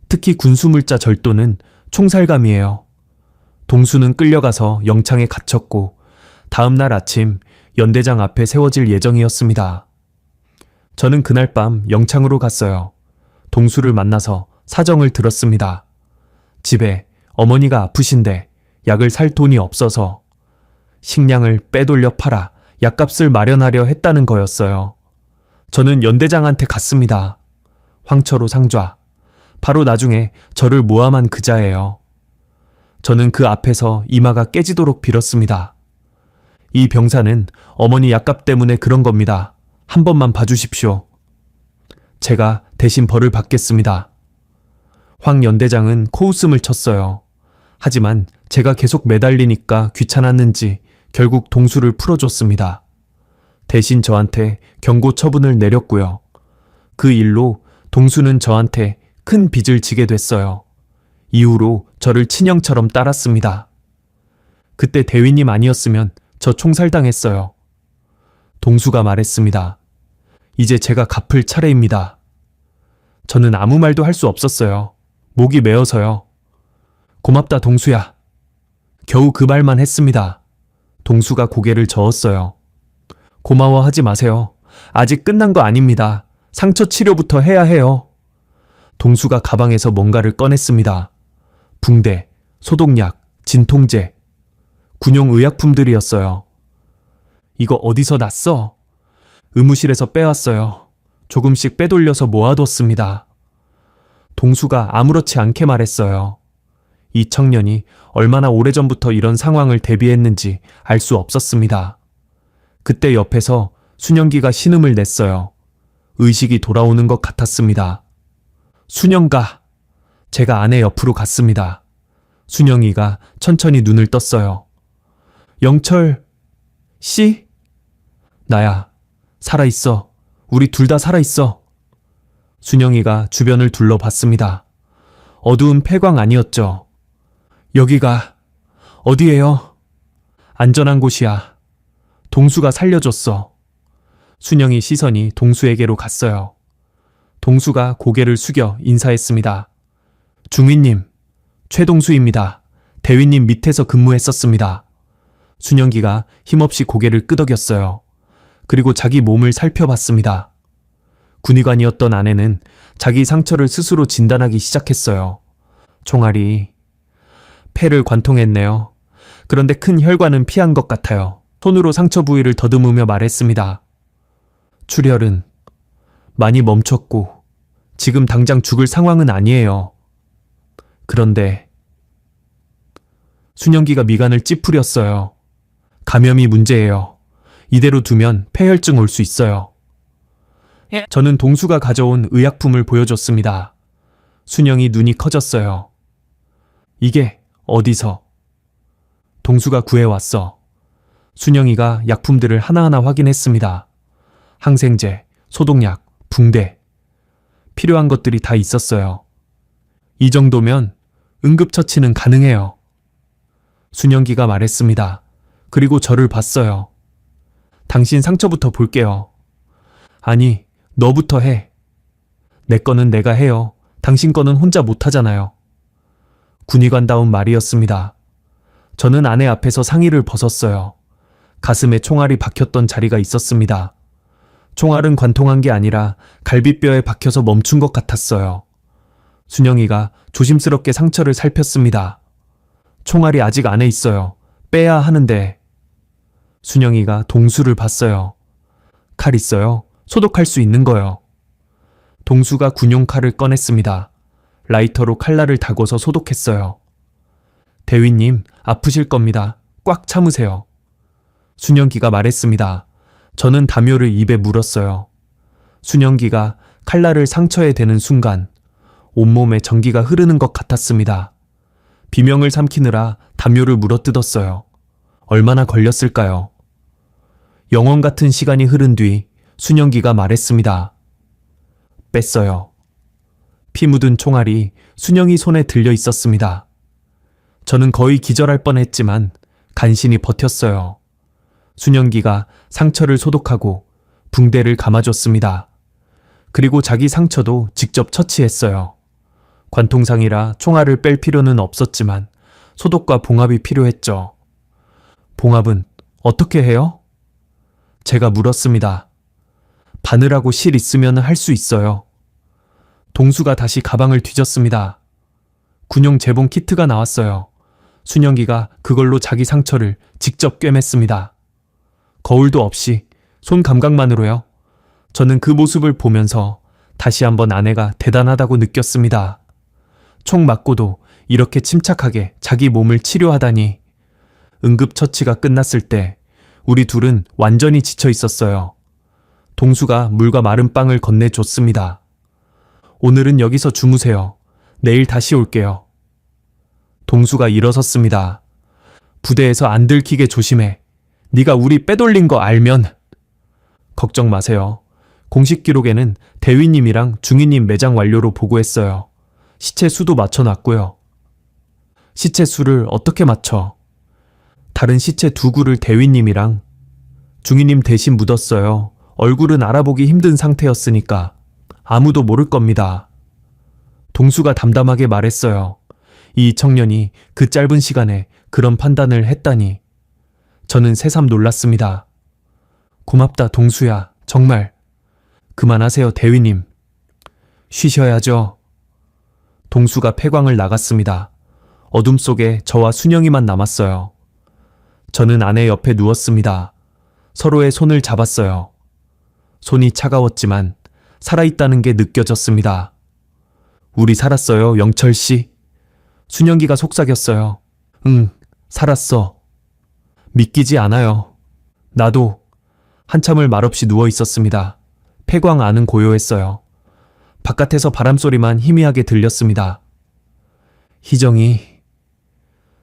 Speaker 1: 특히 군수물자 절도는 총살감이에요. 동수는 끌려가서 영창에 갇혔고 다음 날 아침 연대장 앞에 세워질 예정이었습니다. 저는 그날 밤 영창으로 갔어요. 동수를 만나서 사정을 들었습니다. 집에 어머니가 아프신데 약을 살 돈이 없어서 식량을 빼돌려 팔아 약값을 마련하려 했다는 거였어요. 저는 연대장한테 갔습니다. 황철호 상좌. 바로 나중에 저를 모함한 그자예요. 저는 그 앞에서 이마가 깨지도록 빌었습니다. 이 병사는 어머니 약값 때문에 그런 겁니다. 한 번만 봐주십시오. 제가 대신 벌을 받겠습니다. 황 연대장은 코웃음을 쳤어요. 하지만 제가 계속 매달리니까 귀찮았는지 결국 동수를 풀어줬습니다. 대신 저한테 경고 처분을 내렸고요. 그 일로 동수는 저한테 큰 빚을 지게 됐어요. 이후로 저를 친형처럼 따랐습니다. 그때 대위님 아니었으면 저 총살당했어요. 동수가 말했습니다. 이제 제가 갚을 차례입니다. 저는 아무 말도 할 수 없었어요. 목이 메어서요. 고맙다 동수야. 겨우 그 말만 했습니다. 동수가 고개를 저었어요. 고마워하지 마세요. 아직 끝난 거 아닙니다. 상처 치료부터 해야 해요. 동수가 가방에서 뭔가를 꺼냈습니다. 붕대, 소독약, 진통제, 군용 의약품들이었어요. 이거 어디서 났어? 의무실에서 빼왔어요. 조금씩 빼돌려서 모아뒀습니다. 동수가 아무렇지 않게 말했어요. 이 청년이 얼마나 오래전부터 이런 상황을 대비했는지 알 수 없었습니다. 그때 옆에서 순영기가 신음을 냈어요. 의식이 돌아오는 것 같았습니다. 순영가! 제가 아내 옆으로 갔습니다. 순영이가 천천히 눈을 떴어요. 영철 씨? 나야. 살아있어. 우리 둘 다 살아있어. 순영이가 주변을 둘러봤습니다. 어두운 폐광 아니었죠. 여기가 어디예요? 안전한 곳이야. 동수가 살려줬어. 순영이 시선이 동수에게로 갔어요. 동수가 고개를 숙여 인사했습니다. 중위님, 최동수입니다. 대위님 밑에서 근무했었습니다. 순영기가 힘없이 고개를 끄덕였어요. 그리고 자기 몸을 살펴봤습니다. 군의관이었던 아내는 자기 상처를 스스로 진단하기 시작했어요. 총알이 폐를 관통했네요. 그런데 큰 혈관은 피한 것 같아요. 손으로 상처 부위를 더듬으며 말했습니다. 출혈은 많이 멈췄고 지금 당장 죽을 상황은 아니에요. 그런데 순영기가 미간을 찌푸렸어요. 감염이 문제예요. 이대로 두면 폐혈증 올 수 있어요. 저는 동수가 가져온 의약품을 보여줬습니다. 순영이 눈이 커졌어요. 이게 어디서? 동수가 구해왔어. 순영이가 약품들을 하나하나 확인했습니다. 항생제, 소독약, 붕대. 필요한 것들이 다 있었어요. 이 정도면 응급처치는 가능해요. 순영기가 말했습니다. 그리고 저를 봤어요. 당신 상처부터 볼게요. 아니, 너부터 해. 내 거는 내가 해요. 당신 거는 혼자 못하잖아요. 군의관다운 말이었습니다. 저는 아내 앞에서 상의를 벗었어요. 가슴에 총알이 박혔던 자리가 있었습니다. 총알은 관통한 게 아니라 갈비뼈에 박혀서 멈춘 것 같았어요. 순영이가 조심스럽게 상처를 살폈습니다. 총알이 아직 안에 있어요. 빼야 하는데. 순영이가 동수를 봤어요. 칼 있어요? 소독할 수 있는 거요. 동수가 군용 칼을 꺼냈습니다. 라이터로 칼날을 다궈서 소독했어요. 대위님, 아프실 겁니다. 꽉 참으세요. 순영기가 말했습니다. 저는 담요를 입에 물었어요. 순영기가 칼날을 상처에 대는 순간 온몸에 전기가 흐르는 것 같았습니다. 비명을 삼키느라 담요를 물어뜯었어요. 얼마나 걸렸을까요? 영원 같은 시간이 흐른 뒤 순영기가 말했습니다. 뺐어요. 피 묻은 총알이 순영이 손에 들려 있었습니다. 저는 거의 기절할 뻔했지만 간신히 버텼어요. 순영기가 상처를 소독하고 붕대를 감아줬습니다. 그리고 자기 상처도 직접 처치했어요. 관통상이라 총알을 뺄 필요는 없었지만 소독과 봉합이 필요했죠. 봉합은 어떻게 해요? 제가 물었습니다. 바늘하고 실 있으면 할 수 있어요. 동수가 다시 가방을 뒤졌습니다. 군용 재봉 키트가 나왔어요. 순영기가 그걸로 자기 상처를 직접 꿰맸습니다. 거울도 없이 손 감각만으로요. 저는 그 모습을 보면서 다시 한번 아내가 대단하다고 느꼈습니다. 총 맞고도 이렇게 침착하게 자기 몸을 치료하다니. 응급처치가 끝났을 때 우리 둘은 완전히 지쳐 있었어요. 동수가 물과 마른 빵을 건네줬습니다. 오늘은 여기서 주무세요. 내일 다시 올게요. 동수가 일어섰습니다. 부대에서 안 들키게 조심해. 네가 우리 빼돌린 거 알면. 걱정 마세요. 공식 기록에는 대위님이랑 중위님 매장 완료로 보고했어요. 시체 수도 맞춰놨고요. 시체 수를 어떻게 맞춰? 다른 시체 두 구를 대위님이랑 중위님 대신 묻었어요. 얼굴은 알아보기 힘든 상태였으니까 아무도 모를 겁니다. 동수가 담담하게 말했어요. 이 청년이 그 짧은 시간에 그런 판단을 했다니. 저는 새삼 놀랐습니다. 고맙다 동수야. 정말. 그만하세요 대위님. 쉬셔야죠. 동수가 폐광을 나갔습니다. 어둠 속에 저와 순영이만 남았어요. 저는 아내 옆에 누웠습니다. 서로의 손을 잡았어요. 손이 차가웠지만 살아있다는 게 느껴졌습니다. 우리 살았어요, 영철 씨. 순영기가 속삭였어요. 응, 살았어. 믿기지 않아요. 나도. 한참을 말없이 누워 있었습니다. 폐광 안은 고요했어요. 바깥에서 바람소리만 희미하게 들렸습니다. 희정이.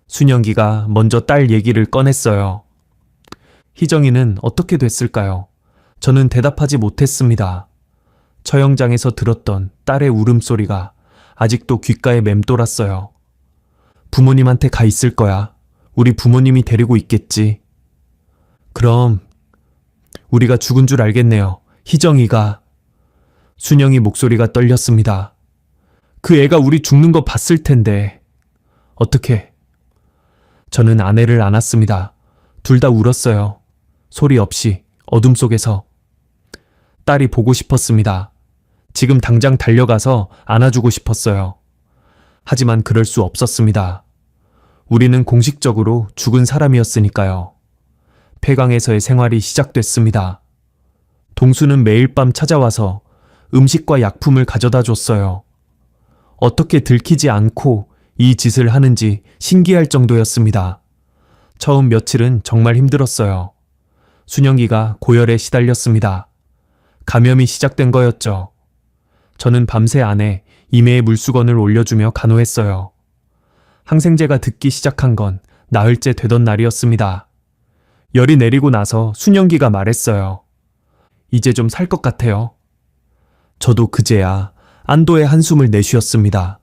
Speaker 1: 순영기가 먼저 딸 얘기를 꺼냈어요. 희정이는 어떻게 됐을까요? 저는 대답하지 못했습니다. 처형장에서 들었던 딸의 울음소리가 아직도 귓가에 맴돌았어요. 부모님한테 가 있을 거야. 우리 부모님이 데리고 있겠지. 그럼 우리가 죽은 줄 알겠네요. 희정이가. 순영이 목소리가 떨렸습니다. 그 애가 우리 죽는 거 봤을 텐데. 어떻게? 저는 아내를 안았습니다. 둘 다 울었어요. 소리 없이 어둠 속에서. 딸이 보고 싶었습니다. 지금 당장 달려가서 안아주고 싶었어요. 하지만 그럴 수 없었습니다. 우리는 공식적으로 죽은 사람이었으니까요. 폐광에서의 생활이 시작됐습니다. 동수는 매일 밤 찾아와서 음식과 약품을 가져다 줬어요. 어떻게 들키지 않고 이 짓을 하는지 신기할 정도였습니다. 처음 며칠은 정말 힘들었어요. 순영이가 고열에 시달렸습니다. 감염이 시작된 거였죠. 저는 밤새 아내 이매에 물수건을 올려주며 간호했어요. 항생제가 듣기 시작한 건 나흘째 되던 날이었습니다. 열이 내리고 나서 순영기가 말했어요. 이제 좀 살 것 같아요. 저도 그제야 안도의 한숨을 내쉬었습니다.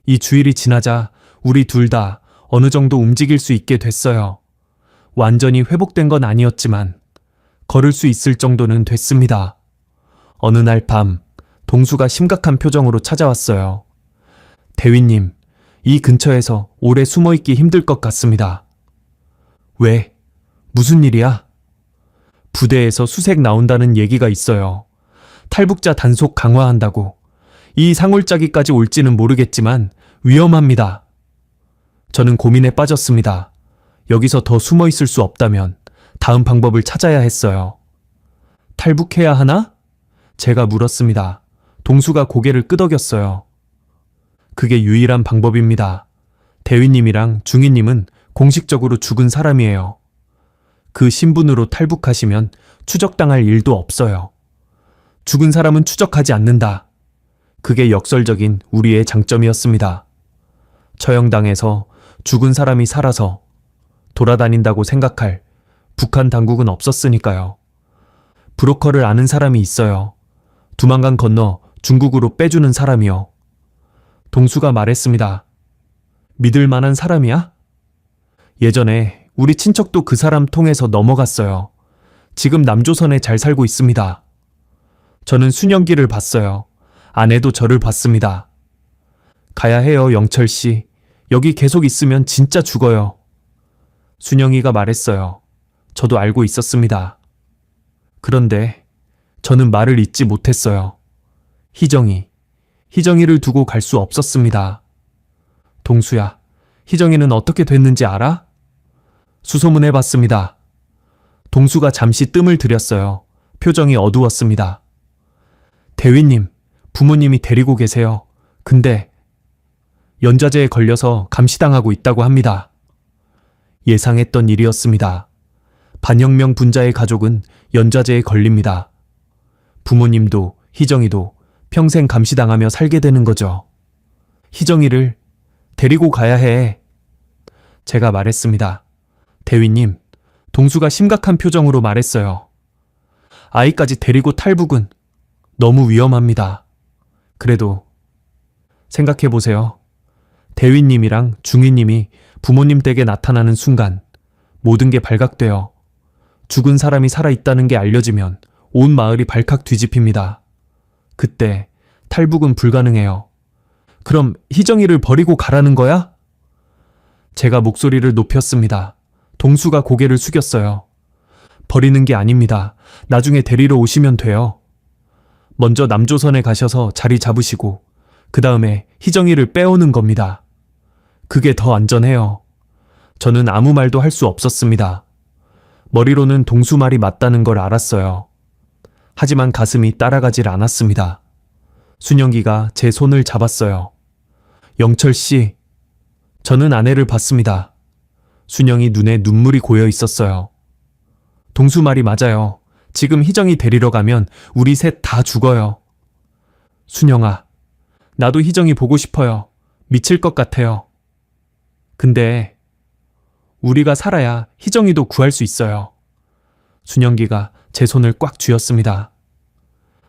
Speaker 1: 이 주일이 지나자 우리 둘 다 어느 정도 움직일 수 있게 됐어요. 완전히 회복된 건 아니었지만 걸을 수 있을 정도는 됐습니다. 어느 날 밤 동수가 심각한 표정으로 찾아왔어요. 대위님, 이 근처에서 오래 숨어있기 힘들 것 같습니다. 왜? 무슨 일이야? 부대에서 수색 나온다는 얘기가 있어요. 탈북자 단속 강화한다고. 이 상홀짜기까지 올지는 모르겠지만 위험합니다. 저는 고민에 빠졌습니다. 여기서 더 숨어 있을 수 없다면 다음 방법을 찾아야 했어요. 탈북해야 하나? 제가 물었습니다. 동수가 고개를 끄덕였어요. 그게 유일한 방법입니다. 대위님이랑 중위님은 공식적으로 죽은 사람이에요. 그 신분으로 탈북하시면 추적당할 일도 없어요. 죽은 사람은 추적하지 않는다. 그게 역설적인 우리의 장점이었습니다. 처형당해서 죽은 사람이 살아서 돌아다닌다고 생각할 북한 당국은 없었으니까요. 브로커를 아는 사람이 있어요. 두만강 건너 중국으로 빼주는 사람이요. 동수가 말했습니다. 믿을 만한 사람이야? 예전에 우리 친척도 그 사람 통해서 넘어갔어요. 지금 남조선에 잘 살고 있습니다. 저는 순영기를 봤어요. 아내도 저를 봤습니다. 가야 해요, 영철 씨. 여기 계속 있으면 진짜 죽어요. 순영이가 말했어요. 저도 알고 있었습니다. 그런데 저는 말을 잇지 못했어요. 희정이를 두고 갈 수 없었습니다. 동수야, 희정이는 어떻게 됐는지 알아? 수소문해 봤습니다. 동수가 잠시 뜸을 들였어요. 표정이 어두웠습니다. 대위님, 부모님이 데리고 계세요. 근데 연좌제에 걸려서 감시당하고 있다고 합니다. 예상했던 일이었습니다. 반영명 분자의 가족은 연좌제에 걸립니다. 부모님도 희정이도 평생 감시당하며 살게 되는 거죠. 희정이를 데리고 가야 해. 제가 말했습니다. 대위님, 동수가 심각한 표정으로 말했어요. 아이까지 데리고 탈북은 너무 위험합니다. 그래도 생각해보세요. 대위님이랑 중위님이 부모님 댁에 나타나는 순간 모든 게 발각되어 죽은 사람이 살아있다는 게 알려지면 온 마을이 발칵 뒤집힙니다. 그때 탈북은 불가능해요. 그럼 희정이를 버리고 가라는 거야? 제가 목소리를 높였습니다. 동수가 고개를 숙였어요. 버리는 게 아닙니다. 나중에 데리러 오시면 돼요. 먼저 남조선에 가셔서 자리 잡으시고 그 다음에 희정이를 빼오는 겁니다. 그게 더 안전해요. 저는 아무 말도 할 수 없었습니다. 머리로는 동수 말이 맞다는 걸 알았어요. 하지만 가슴이 따라가질 않았습니다. 순영기가 제 손을 잡았어요. 영철 씨, 저는 아내를 봤습니다. 순영이 눈에 눈물이 고여 있었어요. 동수 말이 맞아요. 지금 희정이 데리러 가면 우리 셋 다 죽어요. 순영아, 나도 희정이 보고 싶어요. 미칠 것 같아요. 근데 우리가 살아야 희정이도 구할 수 있어요. 순영기가 제 손을 꽉 쥐었습니다.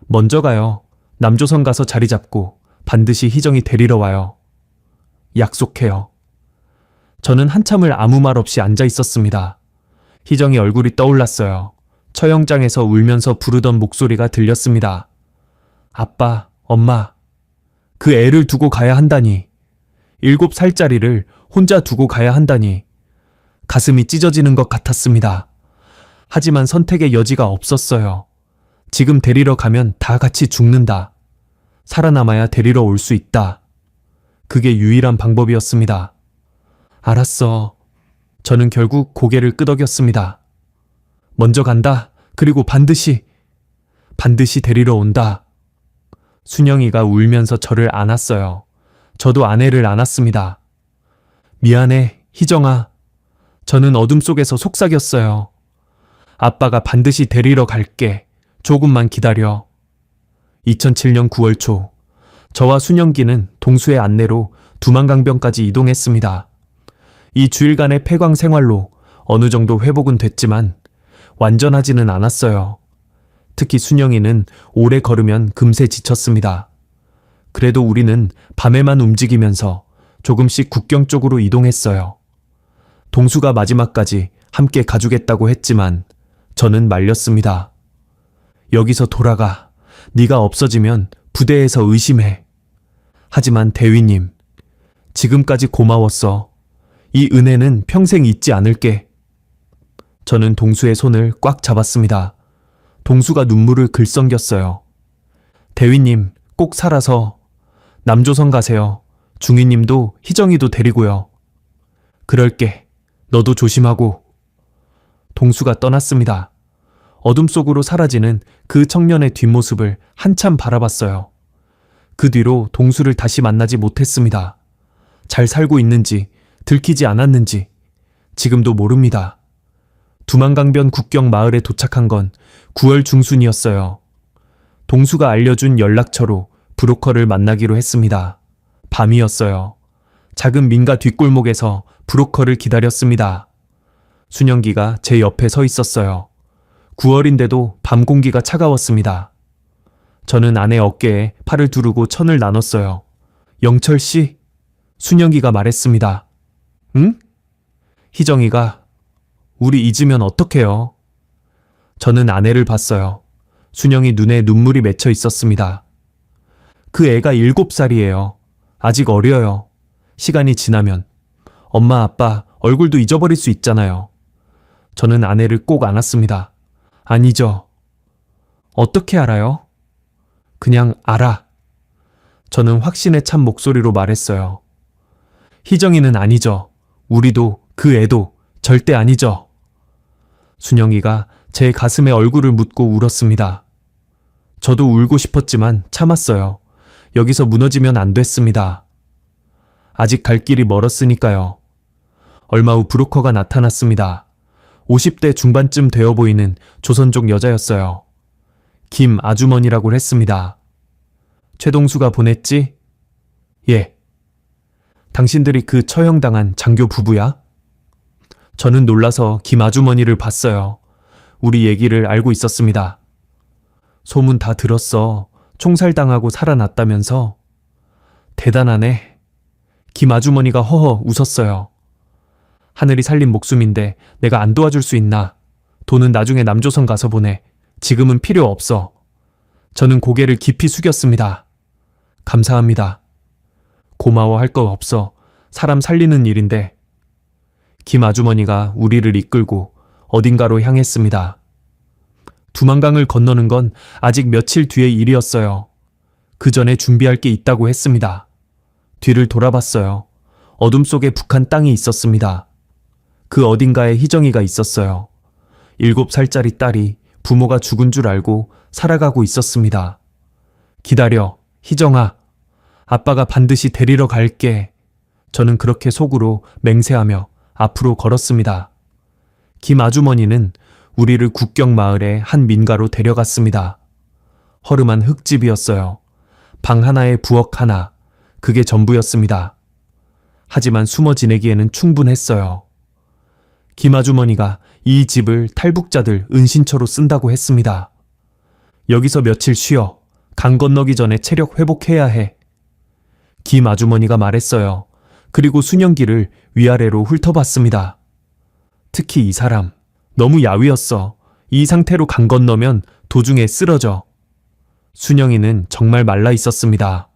Speaker 1: 먼저 가요. 남조선 가서 자리 잡고 반드시 희정이 데리러 와요. 약속해요. 저는 한참을 아무 말 없이 앉아 있었습니다. 희정이 얼굴이 떠올랐어요. 처형장에서 울면서 부르던 목소리가 들렸습니다. 아빠, 엄마, 그 애를 두고 가야 한다니. 7살짜리를 혼자 두고 가야 한다니. 가슴이 찢어지는 것 같았습니다. 하지만 선택의 여지가 없었어요. 지금 데리러 가면 다 같이 죽는다. 살아남아야 데리러 올 수 있다. 그게 유일한 방법이었습니다. 알았어. 저는 결국 고개를 끄덕였습니다. 먼저 간다. 그리고 반드시 데리러 온다. 순영이가 울면서 저를 안았어요. 저도 아내를 안았습니다. 미안해, 희정아. 저는 어둠 속에서 속삭였어요. 아빠가 반드시 데리러 갈게. 조금만 기다려. 2007년 9월 초, 저와 순영기는 동수의 안내로 두만강변까지 이동했습니다. 이 주일간의 폐광 생활로 어느 정도 회복은 됐지만 완전하지는 않았어요. 특히 순영이는 오래 걸으면 금세 지쳤습니다. 그래도 우리는 밤에만 움직이면서 조금씩 국경 쪽으로 이동했어요. 동수가 마지막까지 함께 가주겠다고 했지만 저는 말렸습니다. 여기서 돌아가. 네가 없어지면 부대에서 의심해. 하지만 대위님, 지금까지 고마웠어. 이 은혜는 평생 잊지 않을게. 저는 동수의 손을 꽉 잡았습니다. 동수가 눈물을 글썽겼어요. 대위님, 꼭 살아서 남조선 가세요. 중위님도 희정이도 데리고요. 그럴게. 너도 조심하고. 동수가 떠났습니다. 어둠 속으로 사라지는 그 청년의 뒷모습을 한참 바라봤어요. 그 뒤로 동수를 다시 만나지 못했습니다. 잘 살고 있는지, 들키지 않았는지 지금도 모릅니다. 두만강변 국경 마을에 도착한 건 9월 중순이었어요. 동수가 알려준 연락처로 브로커를 만나기로 했습니다. 밤이었어요. 작은 민가 뒷골목에서 브로커를 기다렸습니다. 순영기가 제 옆에 서 있었어요. 9월인데도 밤 공기가 차가웠습니다. 저는 아내 어깨에 팔을 두르고 천을 나눴어요. 영철 씨? 순영이가 말했습니다. 응? 희정이가 우리 잊으면 어떡해요? 저는 아내를 봤어요. 순영이 눈에 눈물이 맺혀 있었습니다. 그 애가 7살이에요. 아직 어려요. 시간이 지나면 엄마 아빠 얼굴도 잊어버릴 수 있잖아요. 저는 아내를 꼭 안았습니다. 아니죠. 어떻게 알아요? 그냥 알아. 저는 확신에 찬 목소리로 말했어요. 희정이는 아니죠. 우리도 그 애도 절대 아니죠. 순영이가 제 가슴에 얼굴을 묻고 울었습니다. 저도 울고 싶었지만 참았어요. 여기서 무너지면 안 됐습니다. 아직 갈 길이 멀었으니까요. 얼마 후 브로커가 나타났습니다. 50대 중반쯤 되어 보이는 조선족 여자였어요. 김 아주머니라고 했습니다. 최동수가 보냈지? 예. 당신들이 그 처형당한 장교 부부야? 저는 놀라서 김 아주머니를 봤어요. 우리 얘기를 알고 있었습니다. 소문 다 들었어. 총살당하고 살아났다면서? 대단하네. 김 아주머니가 허허 웃었어요. 하늘이 살린 목숨인데 내가 안 도와줄 수 있나? 돈은 나중에 남조선 가서 보내. 지금은 필요 없어. 저는 고개를 깊이 숙였습니다. 감사합니다. 고마워할 거 없어. 사람 살리는 일인데. 김 아주머니가 우리를 이끌고 어딘가로 향했습니다. 두만강을 건너는 건 아직 며칠 뒤의 일이었어요. 그 전에 준비할 게 있다고 했습니다. 뒤를 돌아봤어요. 어둠 속에 북한 땅이 있었습니다. 그 어딘가에 희정이가 있었어요. 7살짜리 딸이 부모가 죽은 줄 알고 살아가고 있었습니다. 기다려, 희정아. 아빠가 반드시 데리러 갈게. 저는 그렇게 속으로 맹세하며 앞으로 걸었습니다. 김 아주머니는 우리를 국경 마을의 한 민가로 데려갔습니다. 허름한 흙집이었어요. 방 하나에 부엌 하나, 그게 전부였습니다. 하지만 숨어 지내기에는 충분했어요. 김 아주머니가 이 집을 탈북자들 은신처로 쓴다고 했습니다. 여기서 며칠 쉬어. 강 건너기 전에 체력 회복해야 해. 김 아주머니가 말했어요. 그리고 순영기를 위아래로 훑어봤습니다. 특히 이 사람, 너무 야위었어. 이 상태로 강 건너면 도중에 쓰러져. 순영이는 정말 말라 있었습니다.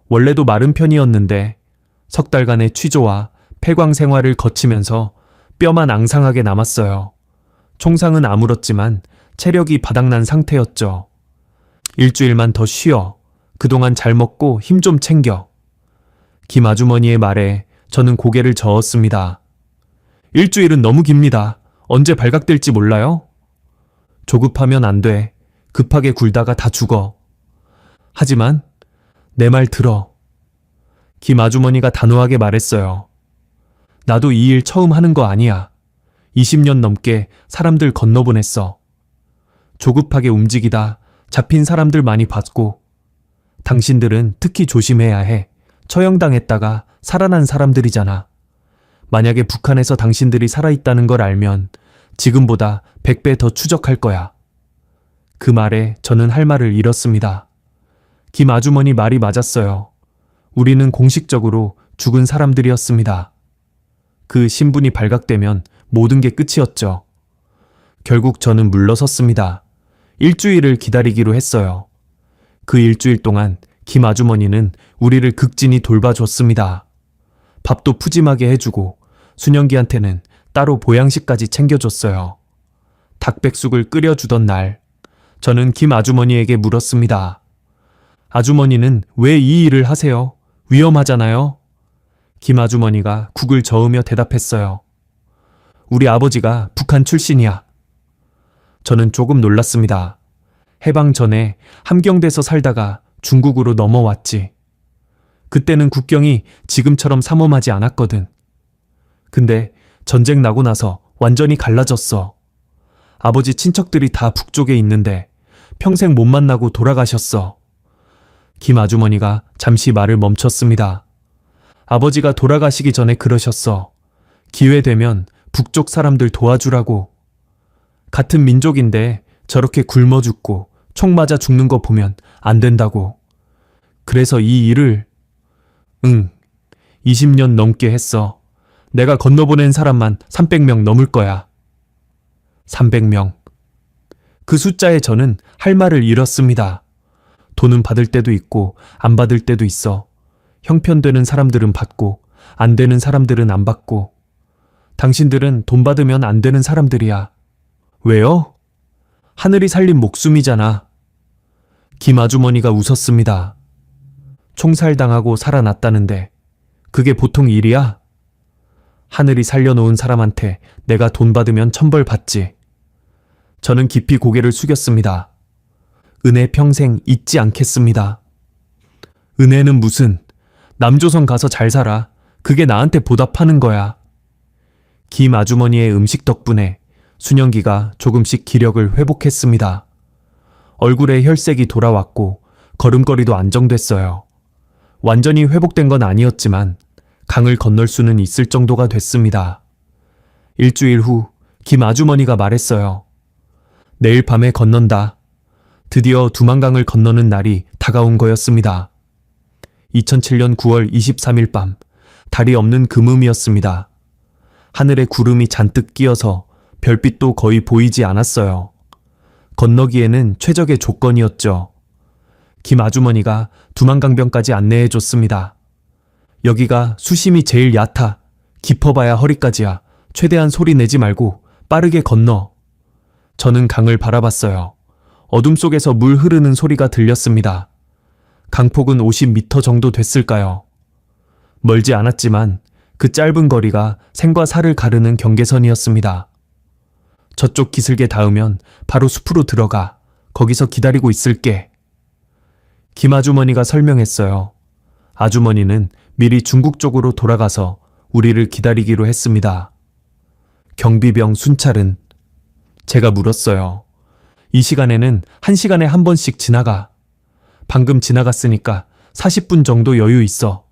Speaker 1: 원래도 마른 편이었는데 석 달간의 취조와 폐광 생활을 거치면서 뼈만 앙상하게 남았어요. 총상은 아물었지만 체력이 바닥난 상태였죠. 일주일만 더 쉬어. 그동안 잘 먹고 힘 좀 챙겨. 김 아주머니의 말에 저는 고개를 저었습니다. 일주일은 너무 깁니다. 언제 발각될지 몰라요? 조급하면 안 돼. 급하게 굴다가 다 죽어. 하지만 내 말 들어. 김 아주머니가 단호하게 말했어요. 나도 이 일 처음 하는 거 아니야. 20년 넘게 사람들 건너보냈어. 조급하게 움직이다 잡힌 사람들 많이 봤고, 당신들은 특히 조심해야 해. 처형당했다가 살아난 사람들이잖아. 만약에 북한에서 당신들이 살아있다는 걸 알면 지금보다 100배 더 추적할 거야. 그 말에 저는 할 말을 잃었습니다. 김 아주머니 말이 맞았어요. 우리는 공식적으로 죽은 사람들이었습니다. 그 신분이 발각되면 모든 게 끝이었죠. 결국 저는 물러섰습니다. 일주일을 기다리기로 했어요. 그 일주일 동안 김 아주머니는 우리를 극진히 돌봐줬습니다. 밥도 푸짐하게 해주고 순영기한테는 따로 보양식까지 챙겨줬어요. 닭백숙을 끓여주던 날, 저는 김 아주머니에게 물었습니다. 아주머니는 왜 이 일을 하세요? 위험하잖아요. 김 아주머니가 국을 저으며 대답했어요. 우리 아버지가 북한 출신이야. 저는 조금 놀랐습니다. 해방 전에 함경대에서 살다가 중국으로 넘어왔지. 그때는 국경이 지금처럼 삼엄하지 않았거든. 근데 전쟁 나고 나서 완전히 갈라졌어. 아버지 친척들이 다 북쪽에 있는데 평생 못 만나고 돌아가셨어. 김 아주머니가 잠시 말을 멈췄습니다. 아버지가 돌아가시기 전에 그러셨어. 기회 되면 북쪽 사람들 도와주라고. 같은 민족인데 저렇게 굶어 죽고 총 맞아 죽는 거 보면 안 된다고. 그래서 이 일을 20년 넘게 했어. 내가 건너보낸 사람만 300명 넘을 거야. 300명. 그 숫자에 저는 할 말을 잃었습니다. 돈은 받을 때도 있고 안 받을 때도 있어. 형편되는 사람들은 받고 안 되는 사람들은 안 받고. 당신들은 돈 받으면 안 되는 사람들이야. 왜요? 하늘이 살린 목숨이잖아. 김 아주머니가 웃었습니다. 총살당하고 살아났다는데 그게 보통 일이야? 하늘이 살려놓은 사람한테 내가 돈 받으면 천벌 받지. 저는 깊이 고개를 숙였습니다. 은혜 평생 잊지 않겠습니다. 은혜는 무슨, 남조선 가서 잘 살아. 그게 나한테 보답하는 거야. 김 아주머니의 음식 덕분에 순영기가 조금씩 기력을 회복했습니다. 얼굴에 혈색이 돌아왔고 걸음걸이도 안정됐어요. 완전히 회복된 건 아니었지만 강을 건널 수는 있을 정도가 됐습니다. 일주일 후 김 아주머니가 말했어요. 내일 밤에 건넌다. 드디어 두만강을 건너는 날이 다가온 거였습니다. 2007년 9월 23일 밤, 달이 없는 금음이었습니다. 하늘에 구름이 잔뜩 끼어서 별빛도 거의 보이지 않았어요. 건너기에는 최적의 조건이었죠. 김 아주머니가 두만강변까지 안내해 줬습니다. 여기가 수심이 제일 얕아. 깊어봐야 허리까지야. 최대한 소리 내지 말고 빠르게 건너. 저는 강을 바라봤어요. 어둠 속에서 물 흐르는 소리가 들렸습니다. 강폭은 50m 정도 됐을까요? 멀지 않았지만 그 짧은 거리가 생과 사를 가르는 경계선이었습니다. 저쪽 기슭에 닿으면 바로 숲으로 들어가. 거기서 기다리고 있을게. 김 아주머니가 설명했어요. 아주머니는 미리 중국 쪽으로 돌아가서 우리를 기다리기로 했습니다. 경비병 순찰은? 제가 물었어요. 이 시간에는 1시간에 한 번씩 지나가. 방금 지나갔으니까 40분 정도 여유 있어.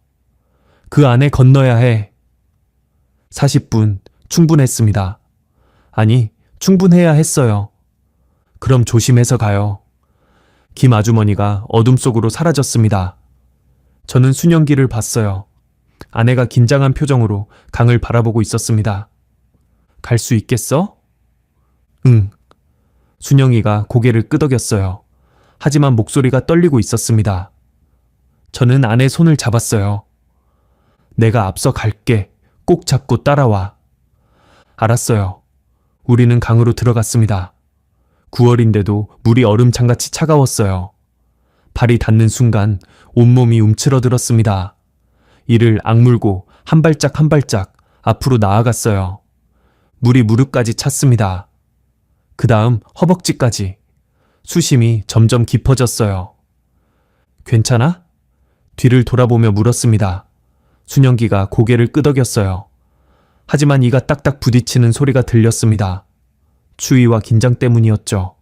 Speaker 1: 그 안에 건너야 해. 40분 충분했습니다. 아니, 충분해야 했어요. 그럼 조심해서 가요. 김 아주머니가 어둠 속으로 사라졌습니다. 저는 순영기를 봤어요. 아내가 긴장한 표정으로 강을 바라보고 있었습니다. 갈 수 있겠어? 응. 순영이가 고개를 끄덕였어요. 하지만 목소리가 떨리고 있었습니다. 저는 아내 손을 잡았어요. 내가 앞서 갈게. 꼭 잡고 따라와. 알았어요. 우리는 강으로 들어갔습니다. 9월인데도 물이 얼음장같이 차가웠어요. 발이 닿는 순간 온몸이 움츠러들었습니다. 이를 악물고 한 발짝 한 발짝 앞으로 나아갔어요. 물이 무릎까지 찼습니다. 그 다음 허벅지까지. 수심이 점점 깊어졌어요. 괜찮아? 뒤를 돌아보며 물었습니다. 순영기가 고개를 끄덕였어요. 하지만 이가 딱딱 부딪히는 소리가 들렸습니다. 추위와 긴장 때문이었죠.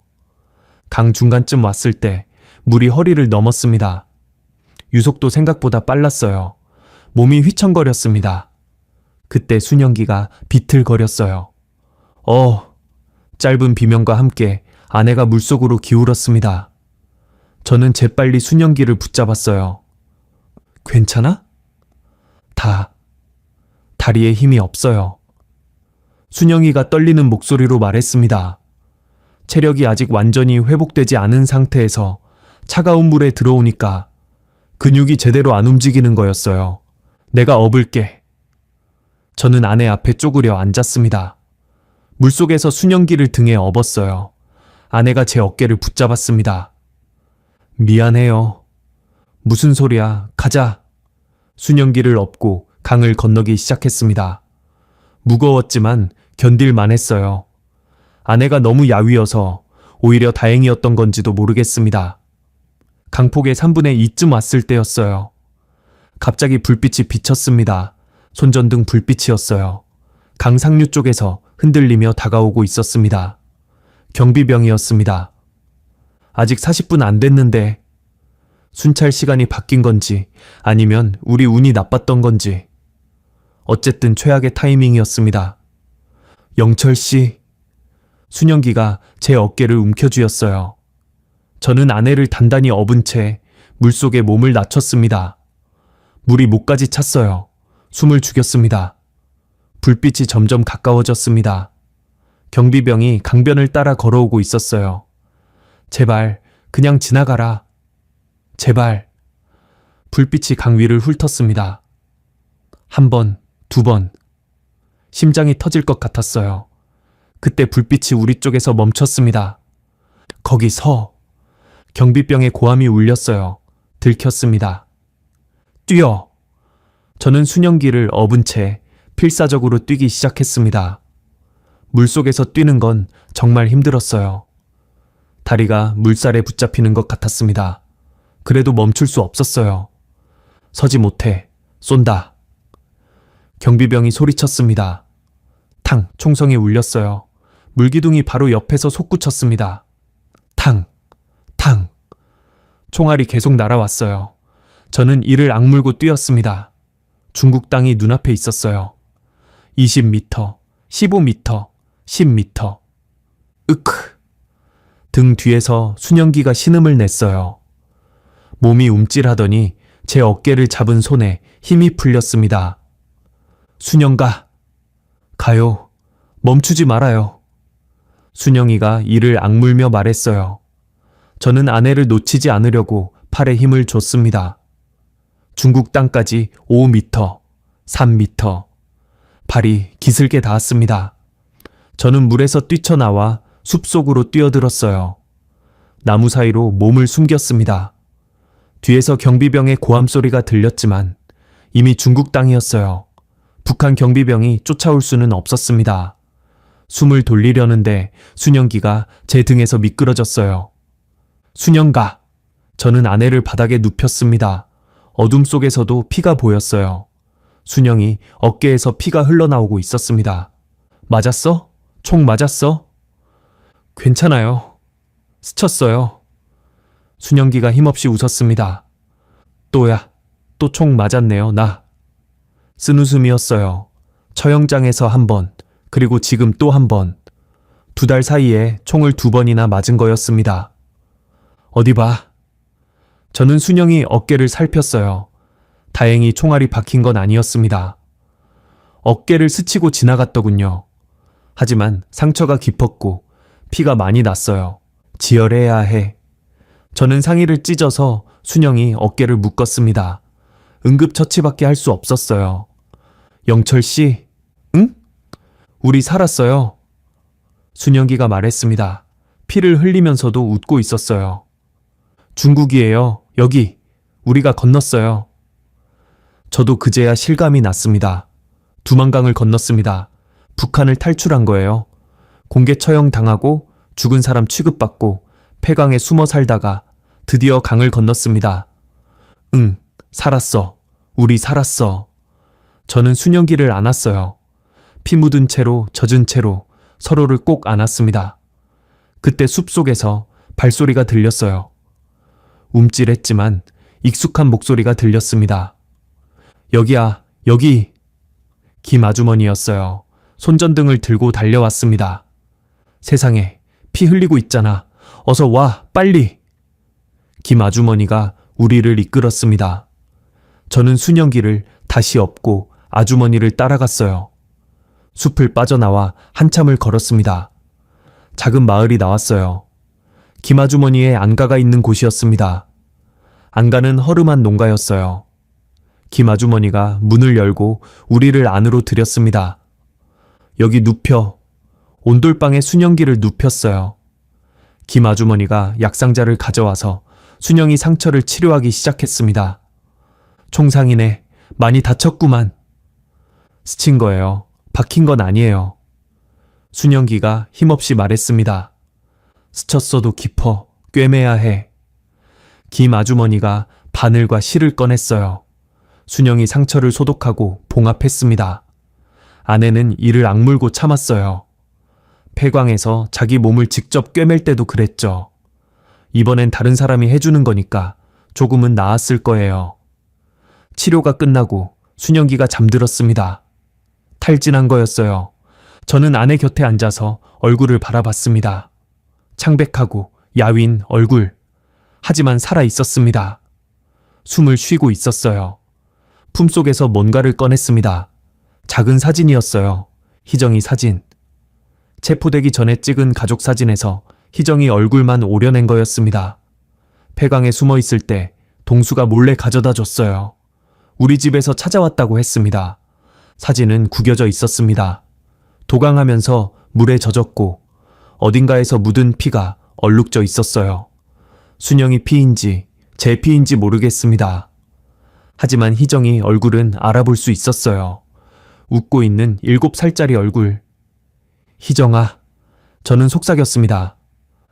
Speaker 1: 강 중간쯤 왔을 때 물이 허리를 넘었습니다. 유속도 생각보다 빨랐어요. 몸이 휘청거렸습니다. 그때 순영기가 비틀거렸어요. 짧은 비명과 함께 아내가 물속으로 기울었습니다. 저는 재빨리 순영기를 붙잡았어요. 괜찮아? 다리에 힘이 없어요. 순영이가 떨리는 목소리로 말했습니다. 체력이 아직 완전히 회복되지 않은 상태에서 차가운 물에 들어오니까 근육이 제대로 안 움직이는 거였어요. 내가 업을게. 저는 아내 앞에 쪼그려 앉았습니다. 물속에서 순영기를 등에 업었어요. 아내가 제 어깨를 붙잡았습니다. 미안해요. 무슨 소리야. 가자. 순영기를 업고 강을 건너기 시작했습니다. 무거웠지만 견딜만 했어요. 아내가 너무 야위어서 오히려 다행이었던 건지도 모르겠습니다. 강폭의 3분의 2쯤 왔을 때였어요. 갑자기 불빛이 비쳤습니다. 손전등 불빛이었어요. 강 상류 쪽에서 흔들리며 다가오고 있었습니다. 경비병이었습니다. 아직 40분 안 됐는데 순찰 시간이 바뀐 건지 아니면 우리 운이 나빴던 건지 어쨌든 최악의 타이밍이었습니다. 영철 씨, 순영기가 제 어깨를 움켜쥐었어요. 저는 아내를 단단히 업은 채 물속에 몸을 낮췄습니다. 물이 목까지 찼어요. 숨을 죽였습니다. 불빛이 점점 가까워졌습니다. 경비병이 강변을 따라 걸어오고 있었어요. 제발, 그냥 지나가라. 제발. 불빛이 강 위를 훑었습니다. 한 번, 두 번. 심장이 터질 것 같았어요. 그때 불빛이 우리 쪽에서 멈췄습니다. 거기 서. 경비병의 고함이 울렸어요. 들켰습니다. 뛰어! 저는 순영기를 업은 채 필사적으로 뛰기 시작했습니다. 물속에서 뛰는 건 정말 힘들었어요. 다리가 물살에 붙잡히는 것 같았습니다. 그래도 멈출 수 없었어요. 서지 못해. 쏜다. 경비병이 소리쳤습니다. 탕! 총성이 울렸어요. 물기둥이 바로 옆에서 솟구쳤습니다. 탕! 탕! 총알이 계속 날아왔어요. 저는 이를 악물고 뛰었습니다. 중국 땅이 눈앞에 있었어요. 20m, 15m, 10m. 으크! 등 뒤에서 순영기가 신음을 냈어요. 몸이 움찔하더니 제 어깨를 잡은 손에 힘이 풀렸습니다. 순영가! 가요. 멈추지 말아요. 순영이가 이를 악물며 말했어요. 저는 아내를 놓치지 않으려고 팔에 힘을 줬습니다. 중국 땅까지 5m, 3m. 발이 기슭에 닿았습니다. 저는 물에서 뛰쳐나와 숲속으로 뛰어들었어요. 나무 사이로 몸을 숨겼습니다. 뒤에서 경비병의 고함소리가 들렸지만 이미 중국 땅이었어요. 북한 경비병이 쫓아올 수는 없었습니다. 숨을 돌리려는데 순영기가 제 등에서 미끄러졌어요. 순영가! 저는 아내를 바닥에 눕혔습니다. 어둠 속에서도 피가 보였어요. 순영이 어깨에서 피가 흘러나오고 있었습니다. 맞았어? 총 맞았어? 괜찮아요. 스쳤어요. 순영기가 힘없이 웃었습니다. 또야, 또 총 맞았네요, 나. 쓴웃음이었어요. 처형장에서 한 번, 그리고 지금 또 한 번. 2달 사이에 총을 2번이나 맞은 거였습니다. 어디 봐. 저는 순영이 어깨를 살폈어요. 다행히 총알이 박힌 건 아니었습니다. 어깨를 스치고 지나갔더군요. 하지만 상처가 깊었고 피가 많이 났어요. 지혈해야 해. 저는 상의를 찢어서 순영이 어깨를 묶었습니다. 응급처치밖에 할 수 없었어요. 영철 씨, 응? 우리 살았어요. 순영기가 말했습니다. 피를 흘리면서도 웃고 있었어요. 중국이에요. 여기. 우리가 건넜어요. 저도 그제야 실감이 났습니다. 두만강을 건넜습니다. 북한을 탈출한 거예요. 공개 처형 당하고 죽은 사람 취급받고 폐강에 숨어 살다가 드디어 강을 건넜습니다. 응, 살았어. 우리 살았어. 저는 순영기를 안았어요. 피 묻은 채로 젖은 채로 서로를 꼭 안았습니다. 그때 숲속에서 발소리가 들렸어요. 움찔했지만 익숙한 목소리가 들렸습니다. 여기야, 여기. 김 아주머니였어요. 손전등을 들고 달려왔습니다. 세상에, 피 흘리고 있잖아. 어서 와, 빨리. 김 아주머니가 우리를 이끌었습니다. 저는 순영기를 다시 업고 아주머니를 따라갔어요. 숲을 빠져나와 한참을 걸었습니다. 작은 마을이 나왔어요. 김 아주머니의 안가가 있는 곳이었습니다. 안가는 허름한 농가였어요. 김 아주머니가 문을 열고 우리를 안으로 들였습니다. 여기 눕혀. 온돌방에 순영기를 눕혔어요. 김 아주머니가 약상자를 가져와서 순영이 상처를 치료하기 시작했습니다. 총상이네. 많이 다쳤구만. 스친 거예요. 박힌 건 아니에요. 순영기가 힘없이 말했습니다. 스쳤어도 깊어. 꿰매야 해. 김 아주머니가 바늘과 실을 꺼냈어요. 순영이 상처를 소독하고 봉합했습니다. 아내는 이를 악물고 참았어요. 폐광에서 자기 몸을 직접 꿰맬 때도 그랬죠. 이번엔 다른 사람이 해주는 거니까 조금은 나았을 거예요. 치료가 끝나고 순영기가 잠들었습니다. 탈진한 거였어요. 저는 아내 곁에 앉아서 얼굴을 바라봤습니다. 창백하고 야윈 얼굴. 하지만 살아 있었습니다. 숨을 쉬고 있었어요. 품속에서 뭔가를 꺼냈습니다. 작은 사진이었어요. 희정이 사진. 체포되기 전에 찍은 가족 사진에서 희정이 얼굴만 오려낸 거였습니다. 폐광에 숨어 있을 때 동수가 몰래 가져다 줬어요. 우리 집에서 찾아왔다고 했습니다. 사진은 구겨져 있었습니다. 도강하면서 물에 젖었고 어딘가에서 묻은 피가 얼룩져 있었어요. 순영이 피인지 제 피인지 모르겠습니다. 하지만 희정이 얼굴은 알아볼 수 있었어요. 웃고 있는 7살짜리 얼굴. 희정아, 저는 속삭였습니다.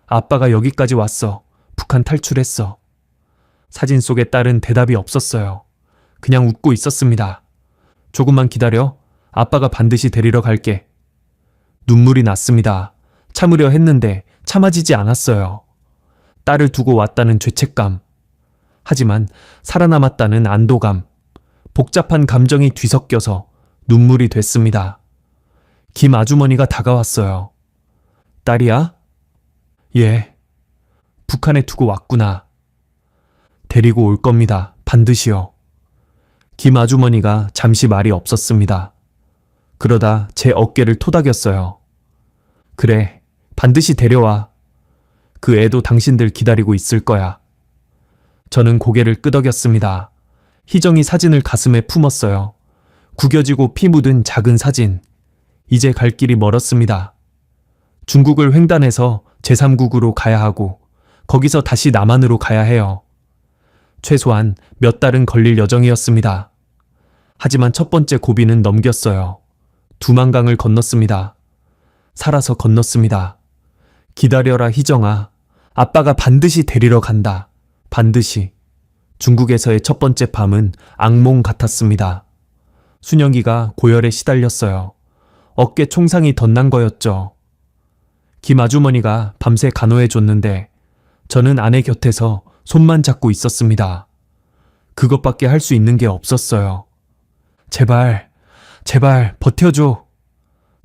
Speaker 1: 아빠가 여기까지 왔어. 북한 탈출했어. 사진 속의 딸은 대답이 없었어요. 그냥 웃고 있었습니다. 조금만 기다려. 아빠가 반드시 데리러 갈게. 눈물이 났습니다. 참으려 했는데 참아지지 않았어요. 딸을 두고 왔다는 죄책감. 하지만 살아남았다는 안도감. 복잡한 감정이 뒤섞여서 눈물이 됐습니다. 김 아주머니가 다가왔어요. 딸이야? 예. 북한에 두고 왔구나. 데리고 올 겁니다. 반드시요. 김 아주머니가 잠시 말이 없었습니다. 그러다 제 어깨를 토닥였어요. 그래, 반드시 데려와. 그 애도 당신들 기다리고 있을 거야. 저는 고개를 끄덕였습니다. 희정이 사진을 가슴에 품었어요. 구겨지고 피 묻은 작은 사진. 이제 갈 길이 멀었습니다. 중국을 횡단해서 제3국으로 가야 하고 거기서 다시 남한으로 가야 해요. 최소한 몇 달은 걸릴 여정이었습니다. 하지만 첫 번째 고비는 넘겼어요. 두만강을 건넜습니다. 살아서 건넜습니다. 기다려라 희정아. 아빠가 반드시 데리러 간다. 반드시. 중국에서의 첫 번째 밤은 악몽 같았습니다. 순영이가 고열에 시달렸어요. 어깨 총상이 덧난 거였죠. 김 아주머니가 밤새 간호해 줬는데 저는 아내 곁에서 손만 잡고 있었습니다. 그것밖에 할 수 있는 게 없었어요. 제발, 제발 버텨줘.